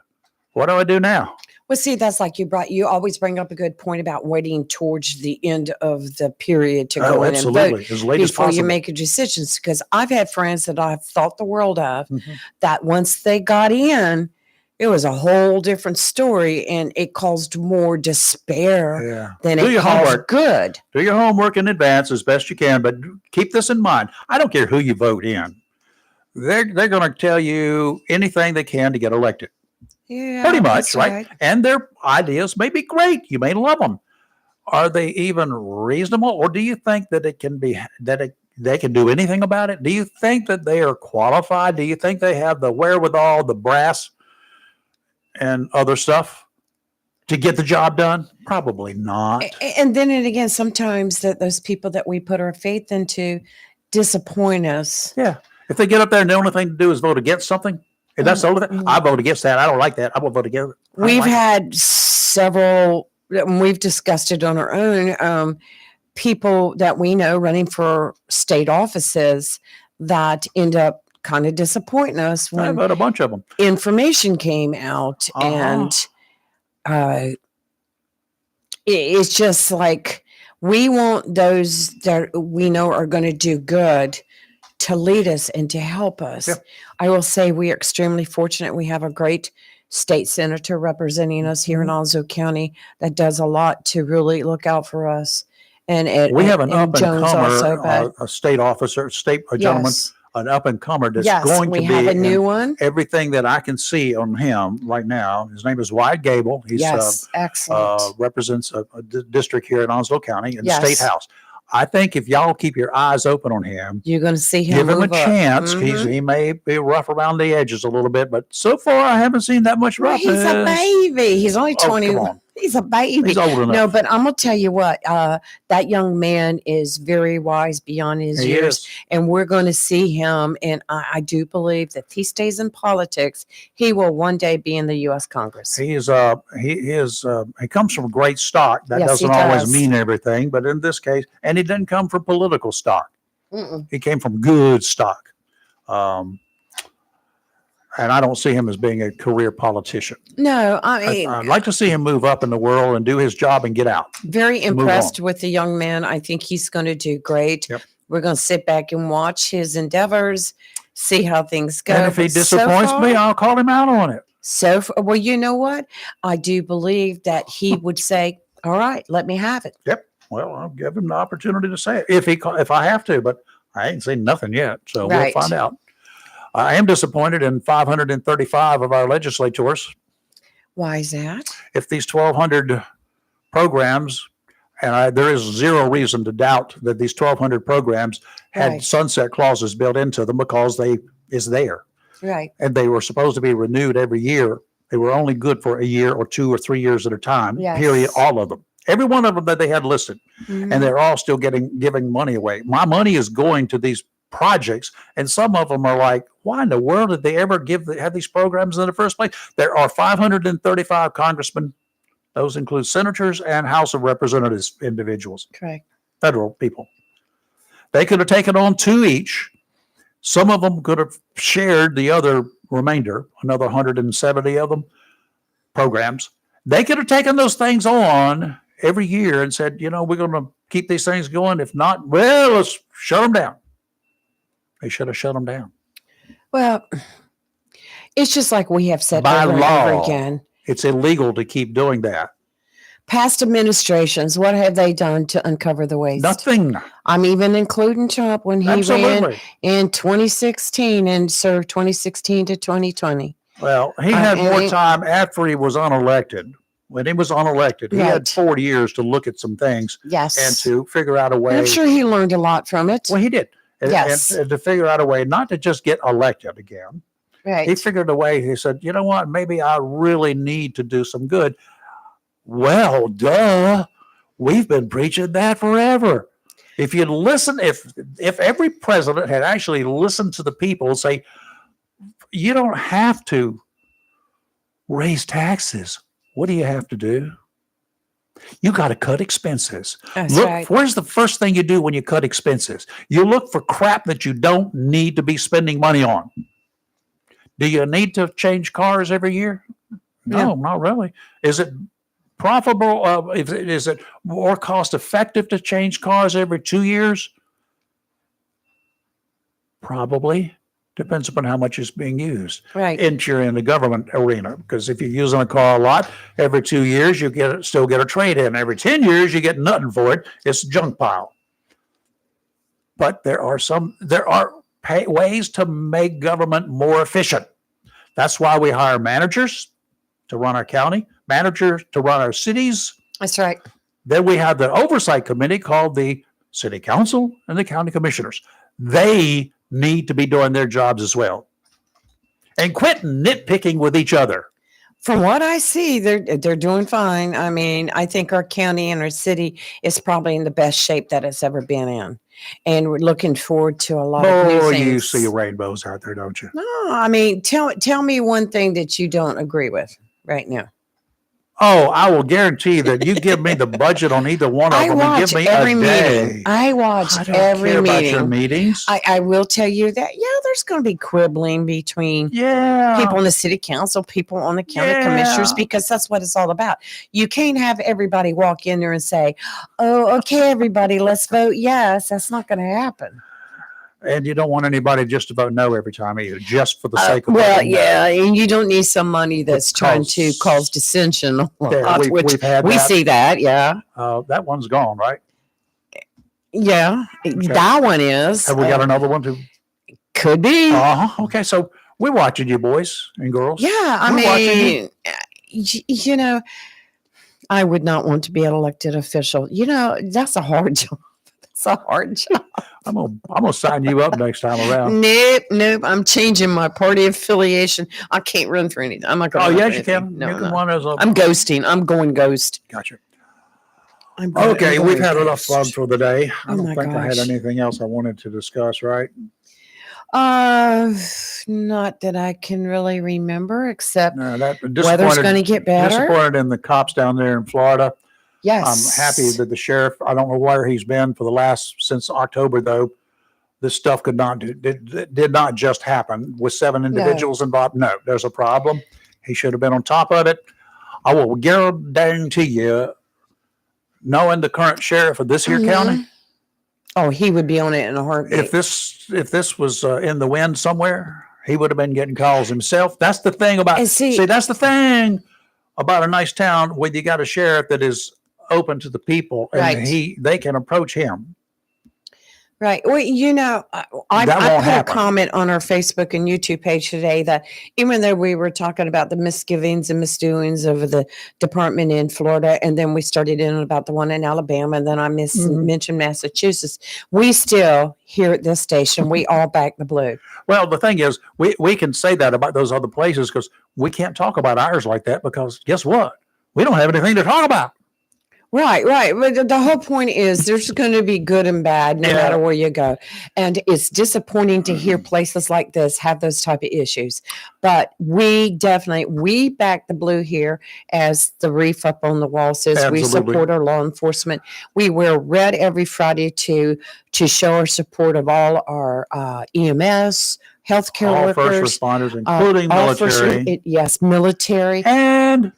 what do I do now? Well, see, that's like you always bring up a good point about waiting towards the end of the period to go in and vote as late as before you possible. make a decision. Because I've had friends that I've thought the world of Mhm. that once they got in, it was a whole different story and it caused more despair Yeah. than Do it your caused homework. good. Do your homework in advance as best you can, but keep this in mind. I don't care who you vote in. They're going to tell you anything they can to get elected. Yeah, Pretty much, that's right? And their ideas may be great. You may love them. Are they even reasonable, or do you think that it can be they can do anything about it? Do you think that they are qualified? Do you think they have the wherewithal, the brass, and other stuff to get the job done? Probably not. And then and again, sometimes that those people that we put our faith into disappoint us. Yeah. If they get up there and the only thing to do is vote against something, and that's the only thing, I vote against that. I don't like that. I will vote against it. We've had several, and we've discussed it on our own, people that we know running for state offices that end up kind of disappointing us I when vote a bunch of them. information came out. And it's just like we want those that we know are going to do good to lead us and to help us. Yep. I will say we are extremely fortunate. We have a great state senator representing us here in Onslow County that does a lot to really look out for us. And We have an and up and Jones also, comer, but a state officer, a gentleman, yes, an up and comer that's yes, going to we be have a in new one. everything that I can see on him right now. His name is Wyatt Gable. He's Yes, excellent. represents a district here in Onslow County in the Yes. state house. I think if y'all keep your eyes open on him, You're going to see him give him a move up. chance. Mhm. He may be rough around the edges a little bit, but so far I haven't seen that much Well, roughness. he's a baby. He's only Oh, 20. come on. He's a baby. He's old enough. No, but I'm gonna tell you what, that young man is very wise beyond his He years, is. and we're going to see him. And I do believe that if he stays in politics, he will one day be in the U.S. Congress. He comes from great stock. That Yes, he doesn't always does. mean everything, but in this case, and he didn't come from political stock. Mm-mm. He came from good stock. And I don't see him as being a career politician. No, I mean, I'd like to see him move up in the world and do his job and get out. very move impressed with the young man. I think he's going to do great. Yep. We're going to sit back and watch his endeavors, see how things go. And if he But so disappoints me, far- I'll call him out on it. well, you know what? I do believe that he would say, "All right, let me have it." Well, I'll give him the opportunity to say it if I have to, but I ain't seen nothing yet, so Right. we'll find out. I am disappointed in 535 of our legislators. Why is that? If these 1,200 programs, and there is zero reason to doubt that these 1,200 programs had Right. sunset clauses built into them because is there, Right. and they were supposed to be renewed every year. They were only good for a year or 2 or 3 years at a time. Yes. Period. All of them. Every one of them that they had listed. Mhm. And they're all still giving money away. My money is going to these projects, and some of them are like, why in the world did they ever have these programs in the first place? There are 535 congressmen. Those include senators and House of Representatives individuals, Correct. federal people. They could have taken on 2 each. Some of them could have shared the other remainder, another 170 of them programs. They could have taken those things on every year and said, we're going to keep these things going. If not, well, let's shut them down. They should have shut them down. Well, it's just like we have said By over and over law. again. It's illegal to keep doing that. Past administrations, what have they done to uncover the waste? Nothing. I'm even including Trump when he ran Absolutely. in 2016 and served 2016 to 2020. Well, he had and more he- time after he was unelected when he was unelected, he had Right. 4 years to look at some things Yes. and to figure out a way. And I'm sure he learned a lot from it. Well, he did. Yes. And to figure out a way not to just get elected again. Right. He figured a way. He said, you know what? Maybe I really need to do some good. Well, duh. We've been preaching that forever. If you'd listen, if every president had actually listened to the people and say, you don't have to raise taxes. What do you have to do? You got to cut expenses. That's Look, right. where's the first thing you do when you cut expenses? You look for crap that you don't need to be spending money on. Do you need to change cars every year? No, not really. Is it profitable? Is it more cost effective to change cars every 2 years? Probably. Depends upon how much is being used. Right. And you're in the government arena, because if you're using a car a lot, every 2 years you still get a trade in. Every 10 years you get nothing for it. It's a junk pile. But there are ways to make government more efficient. That's why we hire managers to run our county, managers to run our cities. That's right. Then we have the oversight committee called the city council and the county commissioners. They need to be doing their jobs as well. And quit nitpicking with each other. From what I see, they're doing fine. I mean, I think our county and our city is probably in the best shape that it's ever been in. And we're looking forward to a lot of new Oh, things. you see rainbows out there, don't you? No, I mean, tell me one thing that you don't agree with right now. Oh, I will guarantee that you give me the budget on either one of I them and watch give me every a day. meeting. I watch I don't every care about your meeting. meetings. I will tell you that, yeah, there's going to be quibbling between Yeah. people on the city council, people on the county commissioners, Yeah. because that's what it's all about. You can't have everybody walk in there and say, oh, okay, everybody, let's vote yes. That's not going to happen. And you don't want anybody just to vote no every time either, just for the sake of Well, voting no. yeah, and you don't need somebody that's trying to Because- cause dissension, a Yeah, lot, which we've had we that. see that, yeah. That one's gone, right? Yeah, that one is. Have we got another one too? Could be. Okay, so we're watching you, boys and girls. Yeah, I We're watching mean, you know, I would not want to be an elected official. You know, that's a hard job. That's a hard job. I'm gonna sign you up next time around. Nope. I'm changing my party affiliation. I can't run for anything. I'm not going Oh, to. yes, you can. No, You can no. run as a. I'm ghosting. I'm going ghost. Gotcha. I'm going- Okay, I'm we've going had enough ghost. fun for the day. I Oh don't my think I had gosh. anything else I wanted to discuss, right? Not that I can really remember, except No, that weather's going to get better. disappointed in the cops down there in Florida. Yes. I'm happy that the sheriff, I don't know where he's been for since October though. This stuff did not just happen with 7 individuals involved. No, there's a problem. He should have been on top of it. I will guarantee you, knowing the current sheriff of this here Mhm. county, Oh, he would be on it in a heartbeat. if this was in the wind somewhere, he would have been getting calls himself. That's the thing about And see- that's the thing about a nice town when you got a sheriff that is open to the people and Right. they can approach him. Right. Well, you know, I That put won't a happen. comment on our Facebook and YouTube page today that even though we were talking about the misgivings and misdoings of the department in Florida, and then we started in about the one in Alabama, and then I Mhm. mentioned Massachusetts, we still here at this station, we all back the blue. Well, the thing is, we can say that about those other places because we can't talk about ours like that because guess what? We don't have anything to talk about. Right. But the whole point is there's going to be good and bad no Yeah. matter where you go. And it's disappointing to hear places like this have those type of issues. But we back the blue here, as the reef up on the wall says. We Absolutely. support our law enforcement. We wear red every Friday to show our support of all our EMS, healthcare All first workers. responders, including all first- military, yes, military. and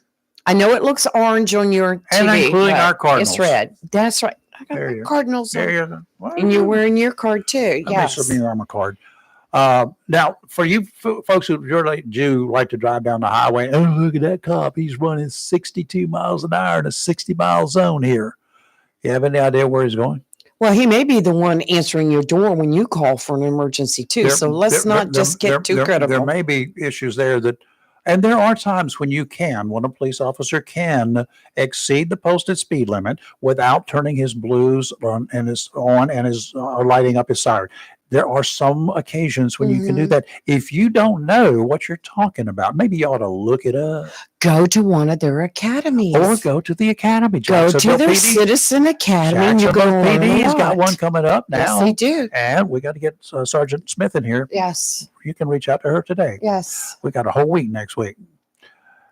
I know it looks orange on your TV. including but our Cardinals. It's red. That's right. I got There my you go. Cardinals on. There you go. Well, And you're wearing your card too. that Yes. makes me on my card. Now, for you folks who really do like to drive down the highway, oh, look at that cop. He's running 62 miles an hour in a 60-mile zone here. You have any idea where he's going? Well, he may be the one answering your door when you call for an emergency too. So let's not just get too critical. There may be issues there that, And there are times when when a police officer can exceed the posted speed limit without turning his blues on and is lighting up his siren. There are some occasions when you can do that. If you don't know what you're talking about, maybe you ought to look it up. Go to one of their academies. Or go to the academy. Go to their PD, citizen academy. And you're Jacksonville going to learn PD a has got lot. one coming up now. Yes, they do. And we got to get Sergeant Smith in here. Yes. You can reach out to her today. Yes. We got a whole week next week.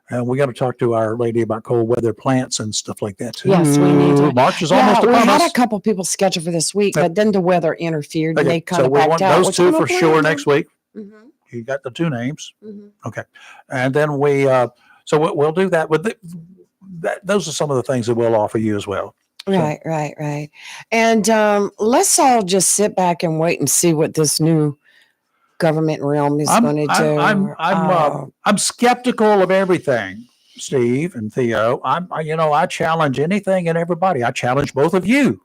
And we got to talk to our lady about cold weather plants and stuff like that too. Yes, we need to. March is Yeah, almost we upon had us. a couple people scheduled for this week, but then the weather interfered and Okay, they kind so of we backed want out. those which two I'm for okay sure with. next week. Mhm, You got the two names. mhm. Okay. And then we'll do that with those are some of the things that we'll offer you as well. Right. And let's all just sit back and wait and see what this new government realm is going to do. I'm skeptical of everything, Steve and Theo. I challenge anything and everybody. I challenge both of you.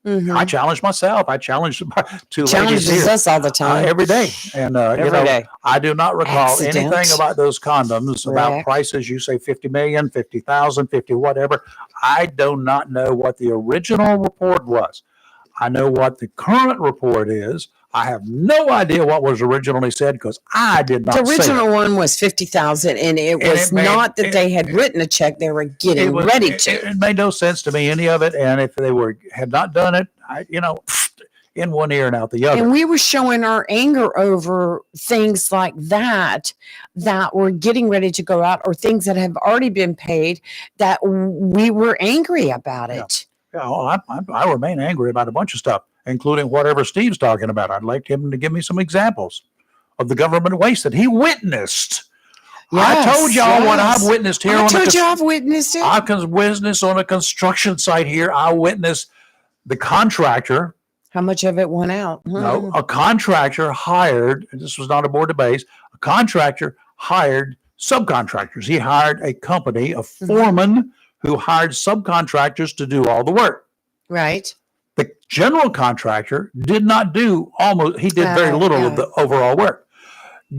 I challenge myself. I challenge two ladies Challenges here us all the time. every day. And Every day. I do not recall anything Accident. about those condoms, about Correct. prices. You say 50 million, 50,000, 50 whatever. I do not know what the original report was. I know what the current report is. I have no idea what was originally said because I did not The say it. original one was 50,000, and it was not that they had written a check; they were getting ready to. It made no sense to me, any of it. And if they had not done it, in one ear and out the other. And we were showing our anger over things like that were getting ready to go out, or things that have already been paid that we were angry about it. I remain angry about a bunch of stuff, including whatever Steve's talking about. I'd like him to give me some examples of the government waste that he witnessed. I told y'all what I've witnessed here. I've witnessed it. I've witnessed on a construction site here. I witnessed the contractor. How much of it went out? No, a contractor hired, and this was not a board of base, a contractor hired subcontractors. He hired a company, a foreman who hired subcontractors to do all the work. Right. The general contractor did not do he did very little of the overall work.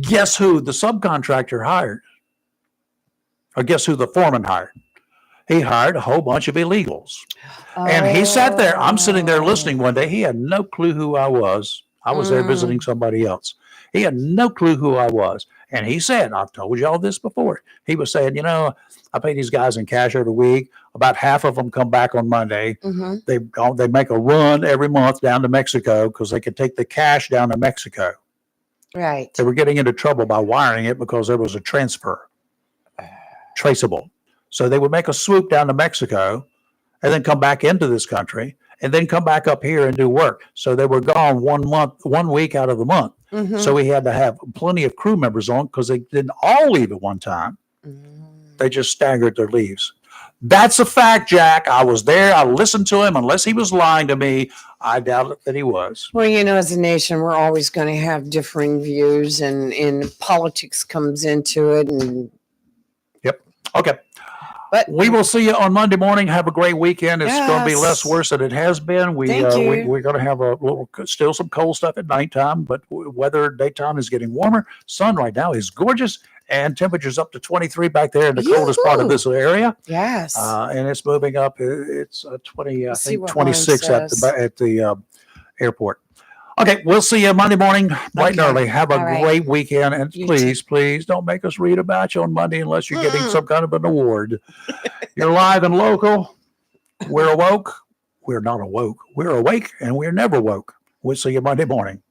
Guess who the subcontractor hired? Or guess who the foreman hired? He hired a whole bunch of illegals. And he sat there. I'm sitting there listening one day. He had no clue who I was. I was there visiting somebody else. He had no clue who I was. And he said, I've told you all this before. He was saying, I pay these guys in cash every week. About half of them come back on Monday. They make a run every month down to Mexico because they could take the cash down to Mexico. Right. They were getting into trouble by wiring it because there was a transfer, traceable. So they would make a swoop down to Mexico and then come back into this country and then come back up here and do work. So they were gone 1 week out of the month. So we had to have plenty of crew members on because they didn't all leave at one time. They just staggered their leaves. That's a fact, Jack. I was there. I listened to him. Unless he was lying to me, I doubt it that he was. Well, as a nation, we're always going to have differing views, and politics comes into it. And Yep. Okay. But we will see you on Monday morning. Have a great weekend. It's going to be less worse than it has been. We're going to have still some cold stuff at nighttime, but weather daytime is getting warmer. Sun right now is gorgeous, and temperatures up to 23 back there in the coldest part of this area. Yes. And it's moving up. It's 20, I think 26 at the airport. Okay, we'll see you Monday morning, bright and early. Have a great weekend. And please don't make us read about you on Monday unless you're getting some kind of an award. You're live and local. We're awoke. We're not awoke. We're awake and we're never woke. We'll see you Monday morning.